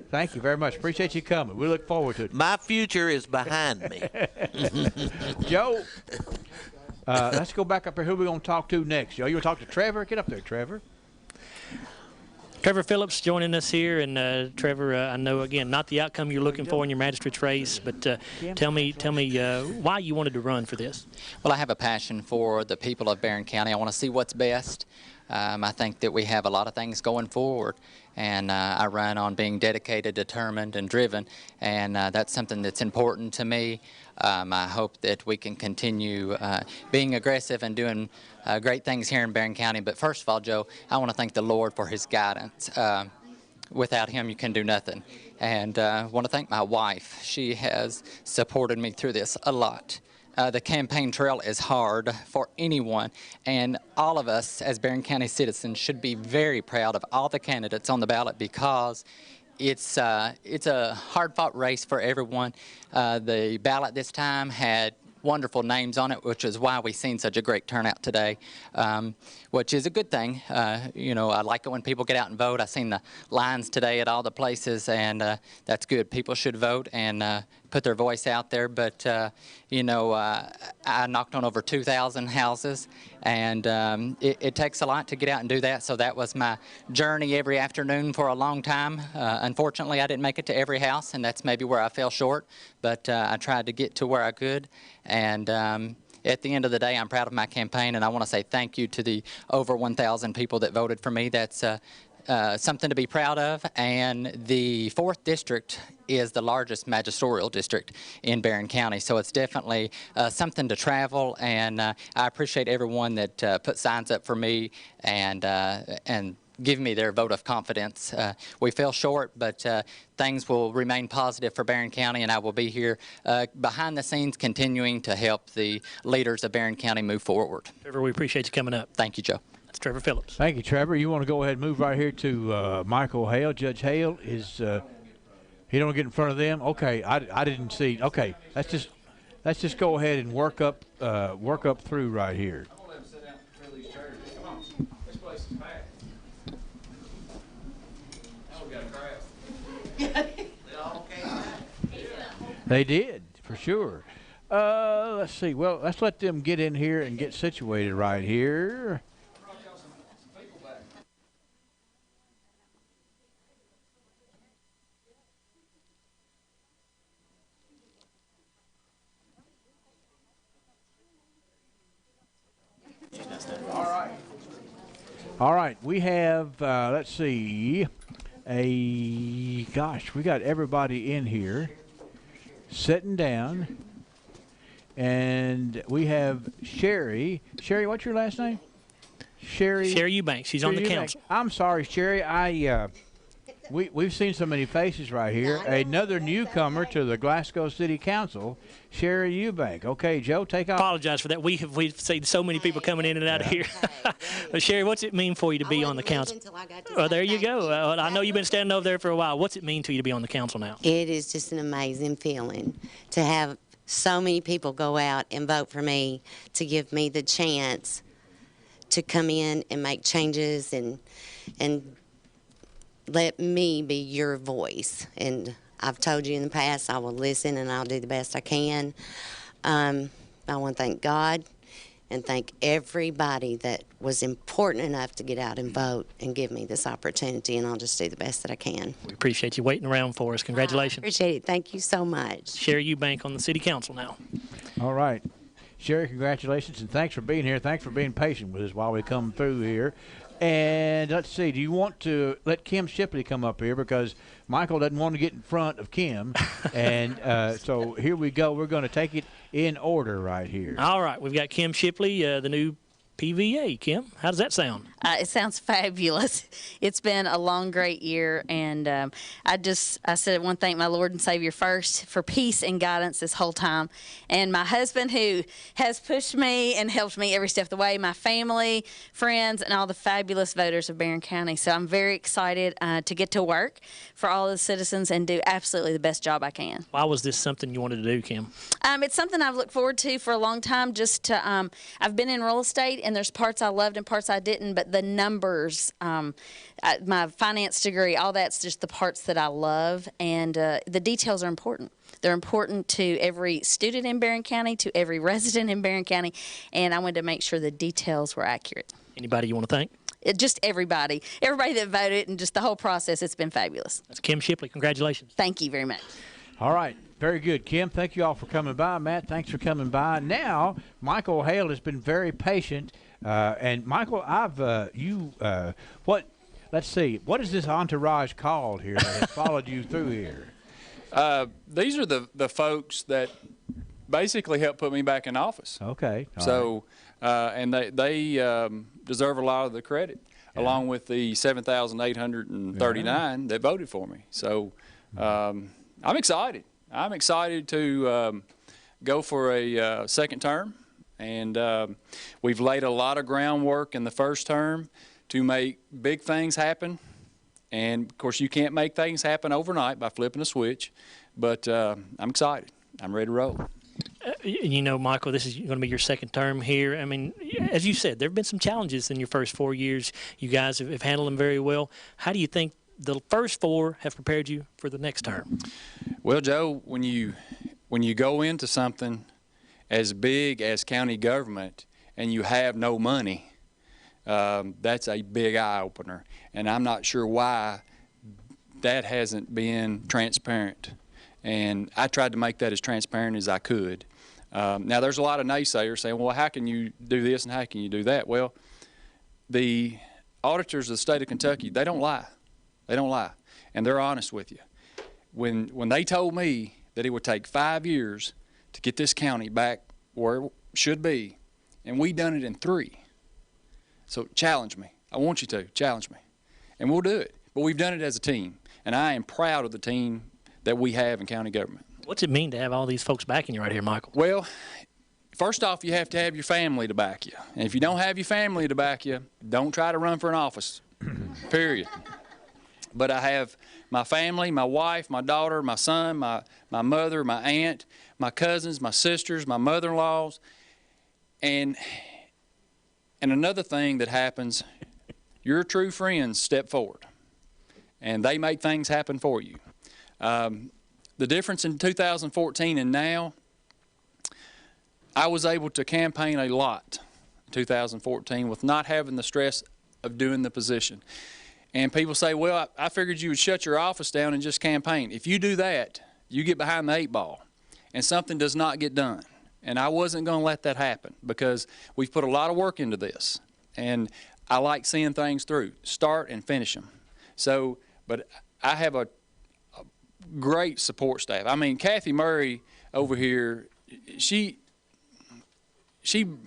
Thank you very much. Appreciate you coming. We look forward to it. My future is behind me. Joe, let's go back up here. Who are we going to talk to next? Joe, you want to talk to Trevor? Get up there, Trevor. Trevor Phillips joining us here. And, Trevor, I know, again, not the outcome you're looking for in your magistrate's race, but tell me why you wanted to run for this. Well, I have a passion for the people of Barron County. I want to see what's best. I think that we have a lot of things going forward, and I run on being dedicated, determined, and driven, and that's something that's important to me. I hope that we can continue being aggressive and doing great things here in Barron County. But first of all, Joe, I want to thank the Lord for his guidance. Without him, you can do nothing. And I want to thank my wife. She has supported me through this a lot. The campaign trail is hard for anyone, and all of us as Barron County citizens should be very proud of all the candidates on the ballot because it's a hard-fought race for everyone. The ballot this time had wonderful names on it, which is why we've seen such a great turnout today, which is a good thing. I like it when people get out and vote. I've seen the lines today at all the places, and that's good. People should vote and put their voice out there. But, I knocked on over 2,000 houses, and it takes a lot to get out and do that. So that was my journey every afternoon for a long time. Unfortunately, I didn't make it to every house, and that's maybe where I fell short. But I tried to get to where I could. And at the end of the day, I'm proud of my campaign, and I want to say thank you to the over 1,000 people that voted for me. That's something to be proud of. And the 4th district is the largest magisterial district in Barron County, so it's definitely something to travel. And I appreciate everyone that put signs up for me and give me their vote of confidence. We fell short, but things will remain positive for Barron County, and I will be here behind the scenes continuing to help the leaders of Barron County move forward. Trevor, we appreciate you coming up. Thank you, Joe. That's Trevor Phillips. Thank you, Trevor. You want to go ahead and move right here to Michael Hale. Judge Hale is he don't get in front of them. Okay, I didn't see. Okay, let's just go ahead and work up through right here. They did, for sure. Let's see. Well, let's let them get in here and get situated right here. All right. We have, let's see, we got everybody in here sitting down. And we have Sherry. Sherry, what's your last name? Sherry Eubanks. She's on the council. I'm sorry, Sherry. We've seen so many faces right here. Another newcomer to the Glasgow City Council, Sherry Eubank. Okay, Joe, take off. Apologize for that. We've seen so many people coming in and out of here. But Sherry, what's it mean for you to be on the council? Oh, there you go. I know you've been standing over there for a while. What's it mean to you to be on the council now? It is just an amazing feeling to have so many people go out and vote for me, to give me the chance to come in and make changes and let me be your voice. And I've told you in the past I will listen and I'll do the best I can. I want to thank God and thank everybody that was important enough to get out and vote and give me this opportunity, and I'll just do the best that I can. We appreciate you waiting around for us. Congratulations. I appreciate it. Thank you so much. Sherry Eubank on the City Council now. All right. Sherry, congratulations, and thanks for being here. Thanks for being patient with us while we come through here. And let's see, do you want to let Kim Shipley come up here? Because Michael doesn't want to get in front of Kim. And so here we go. We're going to take it in order right here. All right. We've got Kim Shipley, the new PVA. Kim, how does that sound? It sounds fabulous. It's been a long, great year, and I said I want to thank my Lord and Savior first for peace and guidance this whole time, and my husband who has pushed me and helped me every step of the way, my family, friends, and all the fabulous voters of Barron County. So I'm very excited to get to work for all the citizens and do absolutely the best job I can. Why was this something you wanted to do, Kim? It's something I've looked forward to for a long time. Just to, I've been in real estate, and there's parts I loved and parts I didn't, but the numbers, my finance degree, all that's just the parts that I love, and the details are important. They're important to every student in Barron County, to every resident in Barron County, and I wanted to make sure the details were accurate. Anybody you want to thank? Just everybody that voted, and just the whole process. It's been fabulous. That's Kim Shipley. Congratulations. Thank you very much. All right. Very good, Kim. Thank you all for coming by. Matt, thanks for coming by. Now, Michael Hale has been very patient. And Michael, let's see, what is this entourage called here that has followed you through here? These are the folks that basically helped put me back in office. Okay. So, and they deserve a lot of the credit, along with the 7,839 that voted for me. So, I'm excited. I'm excited to go for a second term. And we've laid a lot of groundwork in the first term to make big things happen. And, of course, you can't make things happen overnight by flipping a switch. But I'm excited. I'm ready to roll. You know, Michael, this is going to be your second term here. I mean, as you said, there have been some challenges in your first 4 years. You guys have handled them very well. How do you think the first 4 have prepared you for the next term? Well, Joe, when you go into something as big as county government and you have no money, that's a big eye-opener. And I'm not sure why that hasn't been transparent. And I tried to make that as transparent as I could. Now, there's a lot of naysayers saying, well, how can you do this and how can you do that? Well, the auditors of the state of Kentucky, they don't lie. They don't lie. And they're honest with you. When they told me that it would take 5 years to get this county back where it should be, and we done it in 3. So challenge me. I want you to challenge me, and we'll do it. But we've done it as a team, and I am proud of the team that we have in county government. What's it mean to have all these folks backing you right here, Michael? Well, first off, you have to have your family to back you. And if you don't have your family to back you, don't try to run for an office, period. But I have my family, my wife, my daughter, my son, my mother, my aunt, my cousins, my sisters, my mother-in-laws. And another thing that happens, your true friends step forward, and they make things happen for you. The difference in 2014 and now, I was able to campaign a lot in 2014 with not having the stress of doing the position. And people say, well, I figured you would shut your office down and just campaign. If you do that, you get behind the 8 ball, and something does not get done. And I wasn't going to let that happen because we've put a lot of work into this. And I like seeing things through, start and finish them. So, but I have a great support staff. I mean, Kathy Murray over here, she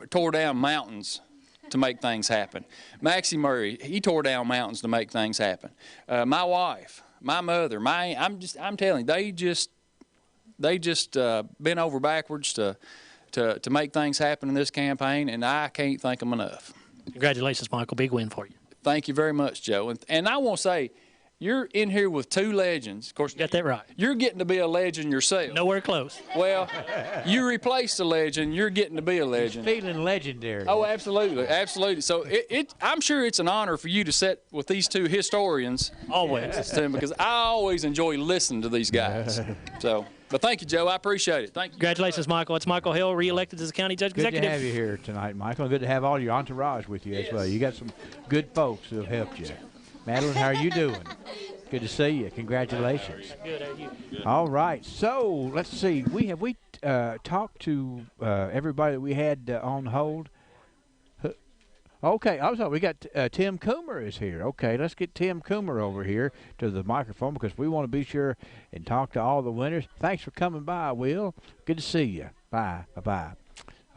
tore down mountains to make things happen. Maxie Murray, he tore down mountains to make things happen. My wife, my mother, I'm telling you, they just bent over backwards to make things happen in this campaign, and I can't thank them enough. Congratulations, Michael. Big win for you. Thank you very much, Joe. And I want to say, you're in here with 2 legends. Of course, you got that right. You're getting to be a legend yourself. Nowhere close. Well, you replaced a legend. You're getting to be a legend. He's feeling legendary. Oh, absolutely, absolutely. So I'm sure it's an honor for you to sit with these 2 historians. Always. Because I always enjoy listening to these guys. So. But thank you, Joe. I appreciate it. Thank you. Congratulations, Michael. It's Michael Hill, reelected as the county judge Good executive. to have you here tonight, Michael. Good to have all your entourage with you as well. You got some good folks who have helped you. Madeline, how are you doing? Good to see you. Congratulations. Good. How are you? All right. So let's see. We talked to everybody that we had on hold. Okay, I'm sorry. We got Tim Coomer is here. Okay, let's get Tim Coomer over here to the microphone because we want to be sure and talk to all the winners. Thanks for coming by, Will. Good to see you. Bye. Bye-bye.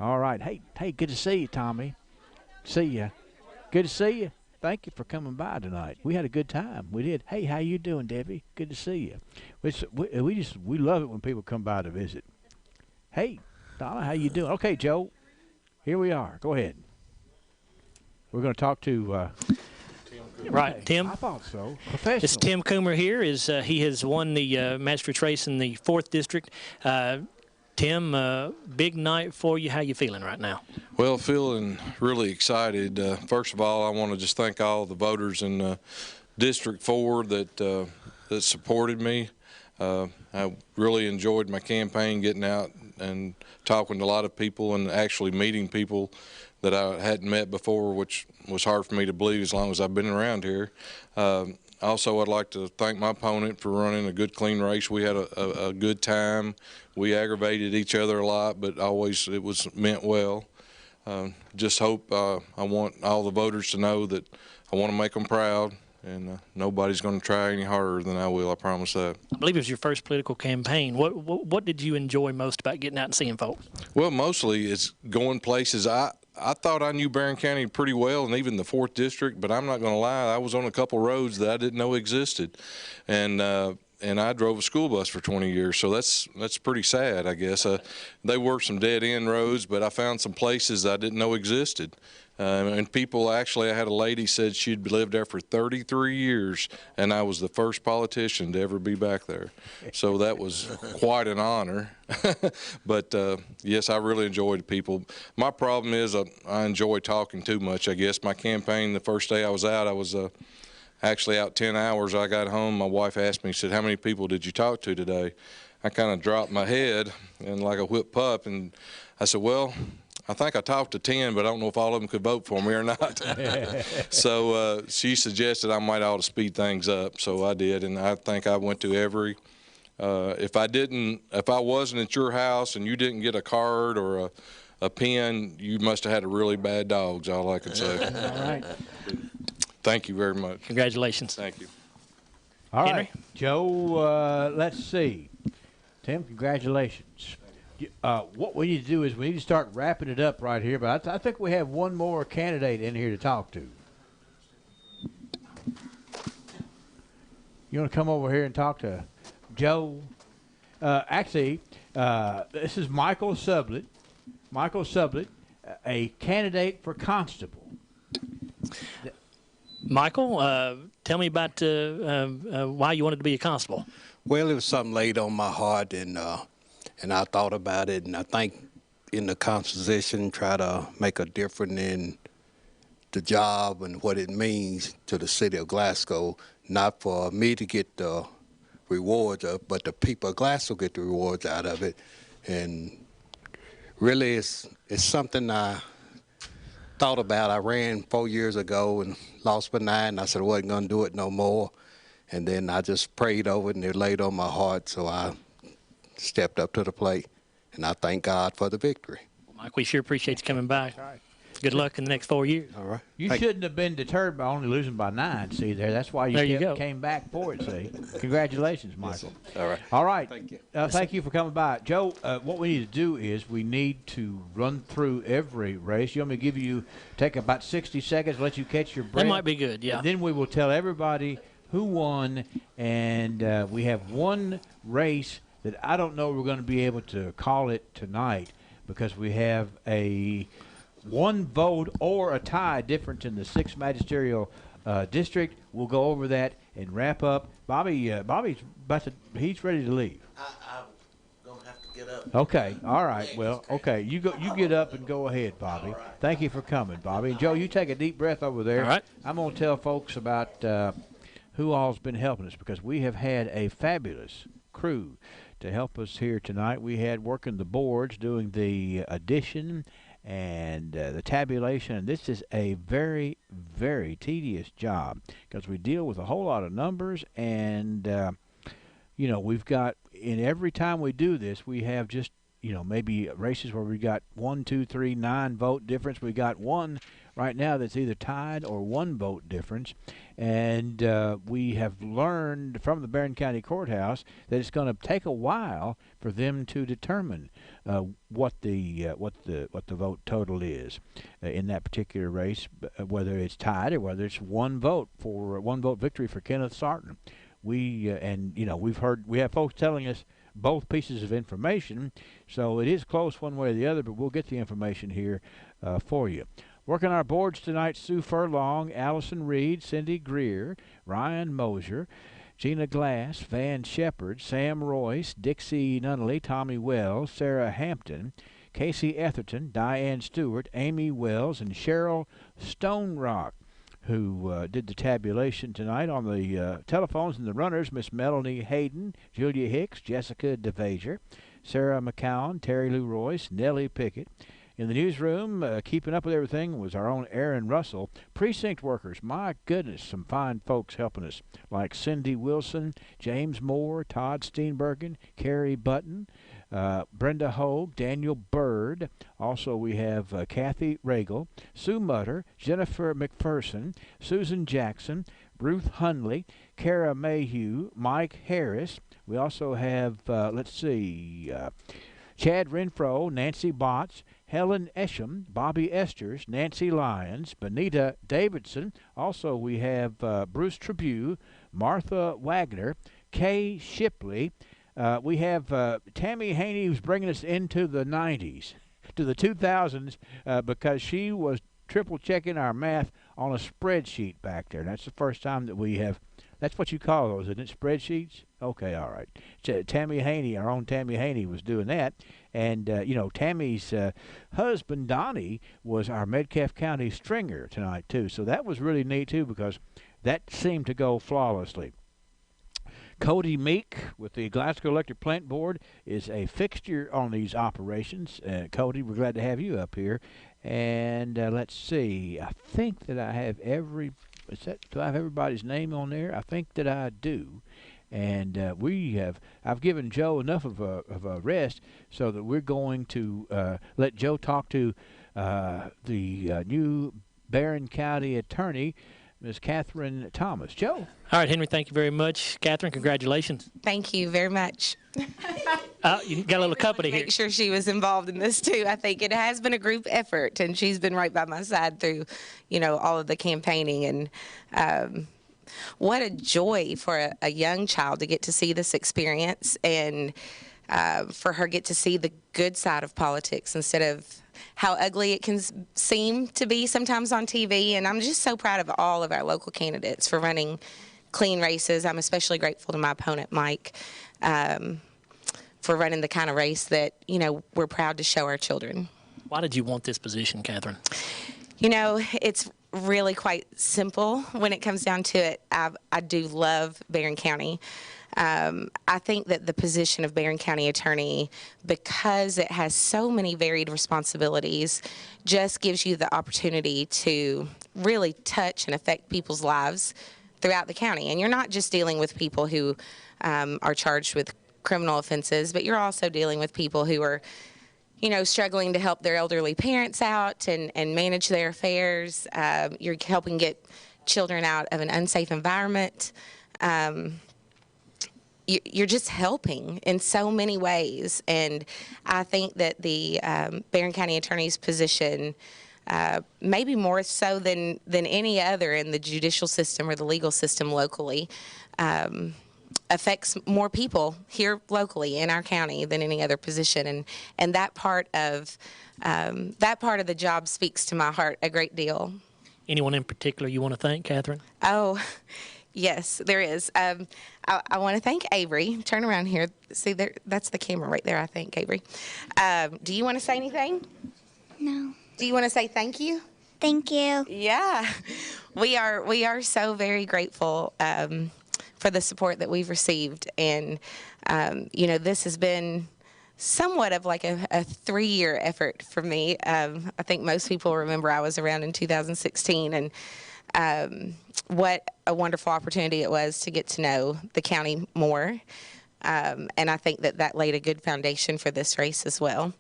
All right. Hey, good to see you, Tommy. See ya. Good to see you. Thank you for coming by tonight. We had a good time. We did. Hey, how you doing, Debbie? Good to see you. We love it when people come by to visit. Hey, Donna, how you doing? Okay, Joe, here we are. Go ahead. We're going to talk to Right, Tim. I thought so. Professional. It's Tim Coomer here. He has won the magistrate race in the 4th district. Tim, big night for you. How you feeling right now? Well, feeling really excited. First of all, I want to just thank all the voters in District 4 that supported me. I really enjoyed my campaign, getting out and talking to a lot of people and actually meeting people that I hadn't met before, which was hard for me to believe as long as I've been around here. Also, I'd like to thank my opponent for running a good, clean race. We had a good time. We aggravated each other a lot, but always it was meant well. Just hope I want all the voters to know that I want to make them proud, and nobody's going to try any harder than I will, I promise that. I believe it was your first political campaign. What did you enjoy most about getting out and seeing folks? Well, mostly it's going places. I thought I knew Barron County pretty well, and even the 4th district, but I'm not going to lie, I was on a couple roads that I didn't know existed, and I drove a school bus for 20 years, so that's pretty sad, I guess. They were some dead-end roads, but I found some places I didn't know existed. And people, actually, I had a lady said she'd lived there for 33 years, and I was the first politician to ever be back there. So that was quite an honor. But, yes, I really enjoyed people. My problem is I enjoy talking too much, I guess. My campaign, the first day I was out, I was actually out 10 hours. I got home. My wife asked me, she said, how many people did you talk to today? I kind of dropped my head and like a whipped pup, and I said, well, I think I talked to 10, but I don't know if all of them could vote for me or not. So she suggested I might ought to speed things up, so I did, and I think I went to every. If I wasn't at your house and you didn't get a card or a pen, you must have had a really bad dog, is all I can say. All right. Thank you very much. Congratulations. Thank you. All Henry? right, Joe, let's see. Tim, congratulations. What we need to do is we need to start wrapping it up right here, but I think we have one more candidate in here to talk to. You want to come over here and talk to Joe? Actually, this is Michael Sublett. Michael Sublett, a candidate for constable. Michael, tell me about why you wanted to be a constable. Well, it was something laid on my heart, and I thought about it, and I think in the composition, try to make a difference in the job and what it means to the city of Glasgow, not for me to get the rewards, but the people of Glasgow get the rewards out of it. And really, it's something I thought about. I ran 4 years ago and lost my 9. I said I wasn't going to do it no more. And then I just prayed over it, and it laid on my heart, so I stepped up to the plate, and I thank God for the victory. Mike, we sure appreciate you coming by. Right. Good luck in the next 4 years. All right. You shouldn't have been deterred by only losing by 9, see there. That's why you came back for it, see. Congratulations, Michael. Yes, all right. All right. Thank you. Thank you for coming by. Joe, what we need to do is we need to run through every race. You want me to take about 60 seconds, let you catch your breath? That might be good, yeah. And then we will tell everybody who won, and we have one race that I don't know we're going to be able to call it tonight because we have a one vote or a tie difference in the 6th magisterial district. We'll go over that and wrap up. Bobby's he's ready to leave. I'm going to have to get up. Okay, all right. Well, okay, you get up and go ahead, Bobby. All right. Thank you for coming, Bobby. And Joe, you take a deep breath over there. All right. I'm going to tell folks about who all's been helping us because we have had a fabulous crew to help us here tonight. We had working the boards, doing the addition and the tabulation. And this is a very, very tedious job because we deal with a whole lot of numbers. And, you know, we've got, in every time we do this, we have just, you know, maybe races where we got 1, 2, 3, 9 vote difference. We got one right now that's either tied or 1 vote difference. And we have learned from the Barron County Courthouse that it's going to take a while for them to determine what the vote total is in that particular race, whether it's tied or whether it's 1 vote victory for Kenneth Sarton. And you know, we have folks telling us both pieces of information, so it is close one way or the other, but we'll get the information here for you. Working our boards tonight, Sue Furlong, Allison Reed, Cindy Greer, Ryan Mosier, Gina Glass, Van Shepard, Sam Royce, Dixie Nunnally, Tommy Wells, Sarah Hampton, Casey Etherton, Diane Stewart, Amy Wells, and Cheryl Stonerock, who did the tabulation tonight. On the telephones and the runners, Miss Melanie Hayden, Julia Hicks, Jessica DeVager, Sarah McCown, Terry Lou Royce, Nellie Pickett. In the newsroom, keeping up with everything, was our own Aaron Russell. Precinct workers, my goodness, some fine folks helping us, like Cindy Wilson, James Moore, Todd Steenbergen, Carrie Button, Brenda Hogue, Daniel Bird. Also, we have Kathy Regal, Sue Mutter, Jennifer McPherson, Susan Jackson, Ruth Hundley, Kara Mayhew, Mike Harris. We also have, Chad Renfro, Nancy Botts, Helen Esham, Bobby Esters, Nancy Lyons, Benita Davidson. Also, we have Bruce Tribune, Martha Wagner, Kay Shipley. We have Tammy Haney, who's bringing us into the 90s, to the 2000s, because she was triple-checking our math on a spreadsheet back there. That's the first time that we have. That's what you call those, isn't it? Spreadsheets? Okay, all right. Tammy Haney, our own Tammy Haney, was doing that. And, you know, Tammy's husband, Donnie, was our Metcalfe County stringer tonight, too. So that was really neat, too, because that seemed to go flawlessly. Cody Meek with the Glasgow Electric Plant Board is a fixture on these operations. Cody, we're glad to have you up here. And let's see. I think that I have do I have everybody's name on there? I think that I do. And I've given Joe enough of a rest so that we're going to let Joe talk to the new Barron County attorney, Ms. Catherine Thomas. Joe. All right, Henry, thank you very much. Catherine, congratulations. Thank you very much. You got a little company here. Make sure she was involved in this too. I think it has been a group effort, and she's been right by my side through, you know, all of the campaigning. And what a joy for a young child to get to see this experience, and for her get to see the good side of politics instead of how ugly it can seem to be sometimes on TV. And I'm just so proud of all of our local candidates for running clean races. I'm especially grateful to my opponent, Mike, for running the kind of race that, you know, we're proud to show our children. Why did you want this position, Catherine? You know, it's really quite simple when it comes down to it. I do love Barron County. I think that the position of Barron County Attorney, because it has so many varied responsibilities, just gives you the opportunity to really touch and affect people's lives throughout the county. And you're not just dealing with people who are charged with criminal offenses, but you're also dealing with people who are, you know, struggling to help their elderly parents out and manage their affairs. You're helping get children out of an unsafe environment. You're just helping in so many ways. And I think that the Barron County Attorney's position, maybe more so than any other in the judicial system or the legal system locally, affects more people here locally in our county than any other position. And that part of the job speaks to my heart a great deal. Anyone in particular you want to thank, Catherine? Oh, yes, there is. I want to thank Avery. Turn around here. See, there. That's the camera right there, I think, Avery. Do you want to say anything? No. Do you want to say thank you? Thank you. Yeah. We are so very grateful for the support that we've received. And, you know, this has been somewhat of like a 3-year effort for me. I think most people remember I was around in 2016, and what a wonderful opportunity it was to get to know the county more. And I think that laid a good foundation for this race as well.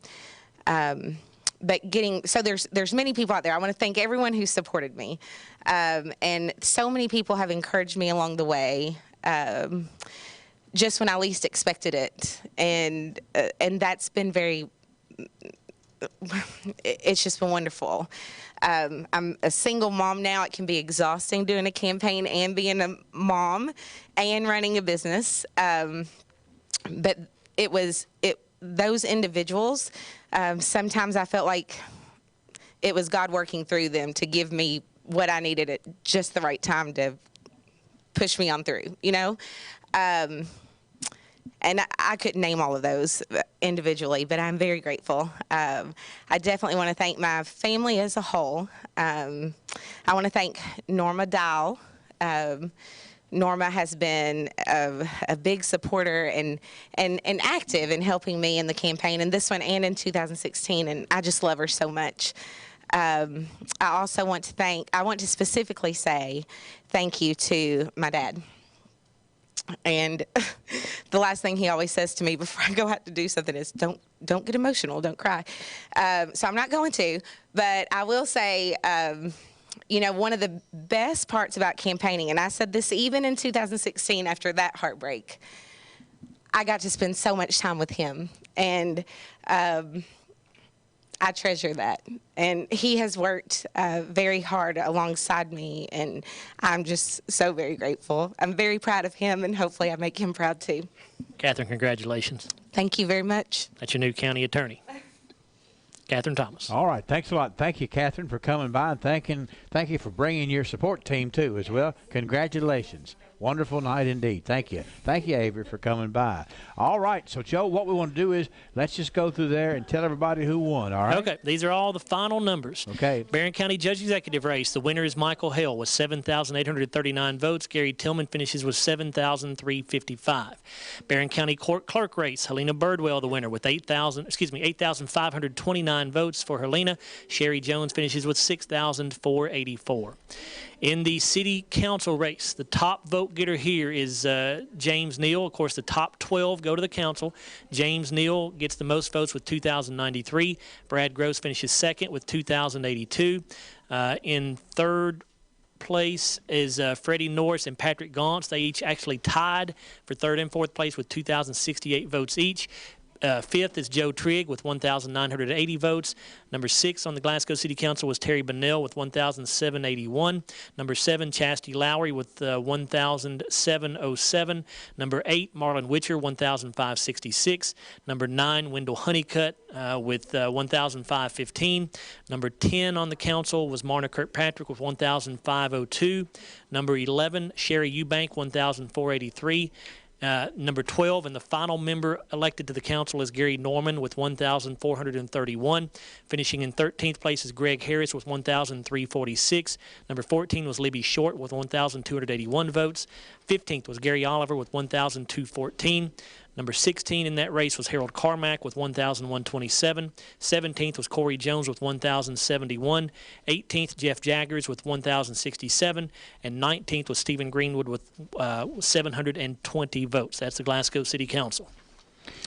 But there's many people out there. I want to thank everyone who supported me. And so many people have encouraged me along the way, just when I least expected it. And that's been it's just been wonderful. I'm a single mom now. It can be exhausting doing a campaign and being a mom and running a business. But those individuals, sometimes I felt like it was God working through them to give me what I needed at just the right time to push me on through, you know? And I couldn't name all of those individually, but I'm very grateful. I definitely want to thank my family as a whole. I want to thank Norma Dial. Norma has been a big supporter and active in helping me in the campaign, in this one and in 2016, and I just love her so much. I also want to specifically say thank you to my dad. And the last thing he always says to me before I go out to do something is, don't get emotional, don't cry. So I'm not going to, but I will say, you know, one of the best parts about campaigning, and I said this even in 2016 after that heartbreak, I got to spend so much time with him, and I treasure that. And he has worked very hard alongside me, and I'm just so very grateful. I'm very proud of him, and hopefully I make him proud too. Catherine, congratulations. Thank you very much. That's your new county attorney, Catherine Thomas. All right. Thanks a lot. Thank you, Catherine, for coming by, and thank you for bringing your support team, too, as well. Congratulations. Wonderful night indeed. Thank you. Thank you, Avery, for coming by. All right. So, Joe, what we want to do is let's just go through there and tell everybody who won, all right? Okay. These are all the final numbers. Okay. Barron County Judge Executive race. The winner is Michael Hale with 7,839 votes. Gary Tillman finishes with 7,355. Barron County Court Clerk race. Helena Birdwell, the winner, with 8,529 votes for Helena. Sherry Jones finishes with 6,484. In the city council race, the top vote getter here is James Neal. Of course, the top 12 go to the council. James Neal gets the most votes with 2,093. Brad Gross finishes second with 2,082. In third place is Freddie Norris and Patrick Gauntz. They each actually tied for third and fourth place with 2,068 votes each. Fifth is Joe Trigg with 1,980 votes. Number 6 on the Glasgow City Council was Terry Bunnell with 1,781. Number 7, Chastity Lowry with 1,707. Number 8, Marlon Witcher, 1,566. Number 9, Wendell Honeycutt with 1,515. Number 10 on the council was Marna Kirkpatrick with 1,502. Number 11, Sherry Eubank, 1,483. Number 12 and the final member elected to the council is Gary Norman with 1,431. Finishing in 13th place is Greg Harris with 1,346. Number 14 was Libby Short with 1,281 votes. 15th was Gary Oliver with 1,214. Number 16 in that race was Harold Carmack with 1,127. 17th was Corey Jones with 1,071. 18th, Jeff Jaggers with 1,067. And 19th was Stephen Greenwood with 720 votes. That's the Glasgow City Council.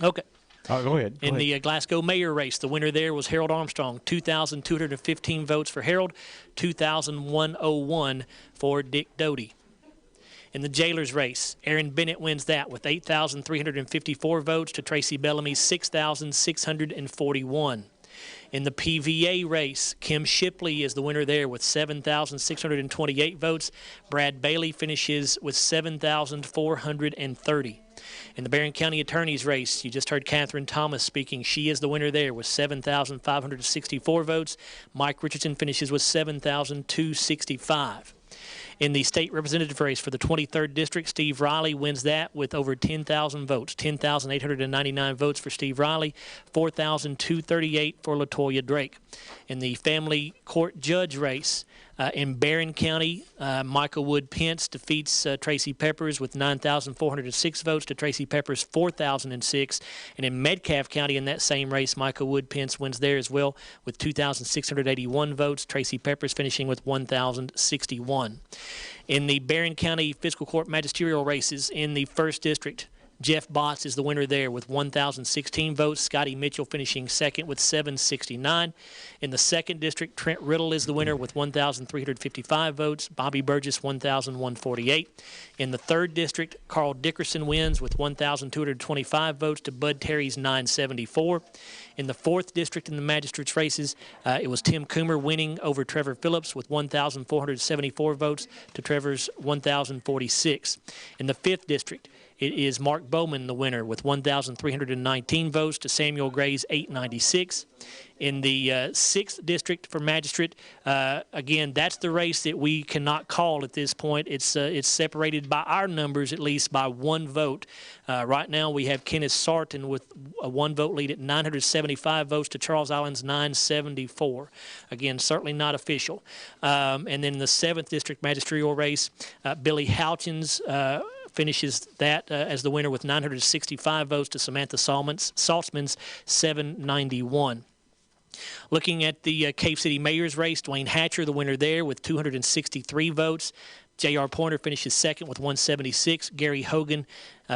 Okay. Go ahead. In the Glasgow mayor race, the winner there was Harold Armstrong, 2,215 votes for Harold, 2,101 for Dick Doty. In the jailers race, Aaron Bennett wins that with 8,354 votes to Tracy Bellamy's 6,641. In the PVA race, Kim Shipley is the winner there with 7,628 votes. Brad Bailey finishes with 7,430. In the Barron County Attorney's race, you just heard Catherine Thomas speaking. She is the winner there with 7,564 votes. Mike Richardson finishes with 7,265. In the state representative race for the 23rd District, Steve Riley wins that with over 10,000 votes. 10,899 votes for Steve Riley, 4,238 for LaToya Drake. In the family court judge race, in Barron County, Michael Wood Pence defeats Tracy Peppers with 9,406 votes to Tracy Peppers' 4,006. And in Metcalfe County, in that same race, Michael Wood Pence wins there as well with 2,681 votes. Tracy Peppers finishing with 1,061. In the Barron County Fiscal Court magisterial races in the 1st District, Jeff Botts is the winner there with 1,016 votes. Scotty Mitchell finishing second with 769. In the 2nd District, Trent Riddle is the winner with 1,355 votes. Bobby Burgess, 1,148. In the 3rd District, Carl Dickerson wins with 1,225 votes to Bud Terry's 974. In the 4th District in the magistrates races, it was Tim Coomer winning over Trevor Phillips with 1,474 votes to Trevor's 1,046. In the 5th District, it is Mark Bowman the winner with 1,319 votes to Samuel Gray's 896. In the 6th District for Magistrate, again, that's the race that we cannot call at this point. It's separated by our numbers, at least by 1 vote. Right now we have Kenneth Sarton with a 1-vote lead at 975 votes to Charles Island's 974. Again, certainly not official. And then in the 7th District magisterial race, Billy Houchins finishes that as the winner with 965 votes to Samantha Saltzman's 791. Looking at the Cave City Mayor's race, Dwayne Hatcher, the winner there with 263 votes. J.R. Pointer finishes second with 176. Gary Hogan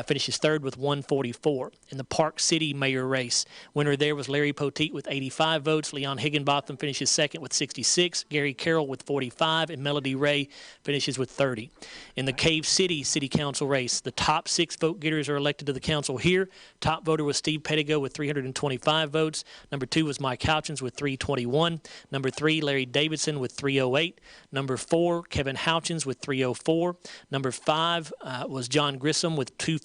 finishes third with 144. In the Park City mayor race, winner there was Larry Poteet with 85 votes. Leon Higginbotham finishes second with 66. Gary Carroll with 45. And Melody Ray finishes with 30. In the Cave City City Council race, the top 6 vote getters are elected to the council here. Top voter was Steve Pettigo with 325 votes. Number 2 was Mike Houchins with 321. Number 3, Larry Davidson with 308. Number 4, Kevin Houchins with 304. Number 5 was John Grissom with 256.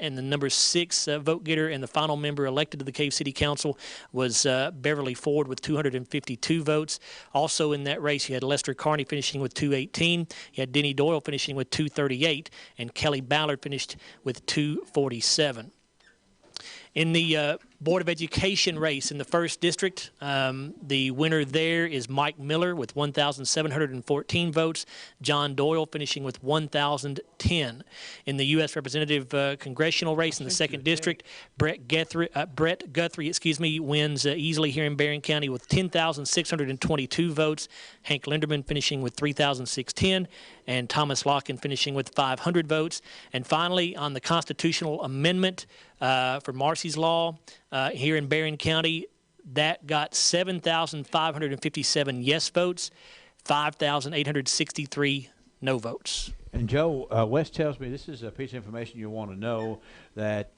And the number 6 vote getter and the final member elected to the Cave City Council was Beverly Ford with 252 votes. Also in that race, you had Lester Carney finishing with 218. You had Denny Doyle finishing with 238. And Kelly Ballard finished with 247. In the Board of Education race in the 1st District, the winner there is Mike Miller with 1,714 votes. John Doyle finishing with 1,010. In the U.S. Representative Congressional race in the 2nd District, Brett Guthrie wins easily here in Barron County with 10,622 votes. Hank Linderman finishing with 3,610. And Thomas Locken finishing with 500 votes. And finally, on the constitutional amendment for Marcy's Law, here in Barron County, that got 7,557 yes votes, 5,863 no votes. And Joe, Wes tells me this is a piece of information you want to know, that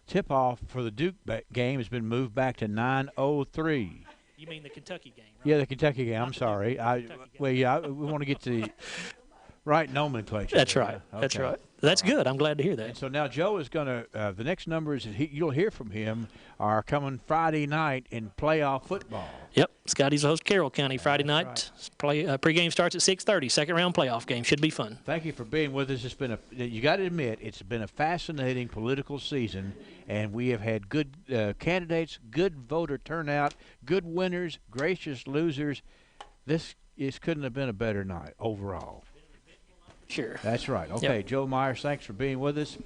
tip-off for the Duke game has been moved back to 9:03. You mean the Kentucky game, right? Yeah, the Kentucky game. I'm sorry. We want to get to the right nomenclature. That's right. Okay. That's right. That's good. I'm glad to hear that. And so now Joe is going to, the next numbers you'll hear from him are coming Friday night in playoff football. Yep. Scotty's will host Carroll County Friday night. Right. Pregame starts at 6:30. Second round playoff game. Should be fun. Thank you for being with us. It's been you got to admit, it's been a fascinating political season, and we have had good candidates, good voter turnout, good winners, gracious losers. This couldn't have been a better night overall. Sure. That's right. Okay, yep. Joe Myers, thanks for being with us.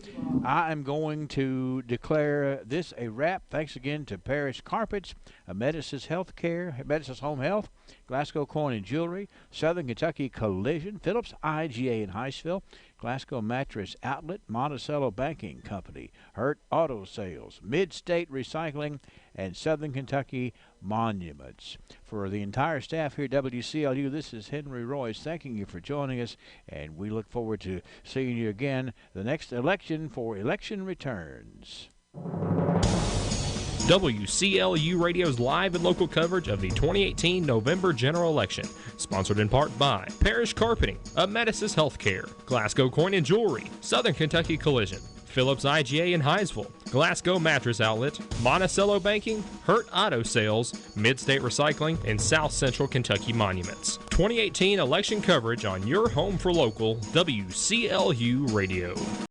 I am going to declare this a wrap. Thanks again to Parish Carpets, Amedisys Healthcare, Amedisys Home Health, Glasgow Coin and Jewelry, Southern Kentucky Collision, Phillips IGA in Hiceville, Glasgow Mattress Outlet, Monticello Banking Company, Hurt Auto Sales, Mid-State Recycling, and Southern Kentucky Monuments. For the entire staff here at WCLU, this is Henry Royce thanking you for joining us, and we look forward to seeing you again the next election for Election Returns. WCLU Radio's live and local coverage of the 2018 November general election, sponsored in part by Parish Carpeting, Amedisys Healthcare, Glasgow Coin and Jewelry, Southern Kentucky Collision, Phillips IGA in Hinesville, Glasgow Mattress Outlet, Monticello Banking, Hurt Auto Sales, Mid-State Recycling, and South Central Kentucky Monuments. 2018 election coverage on your home for local WCLU Radio.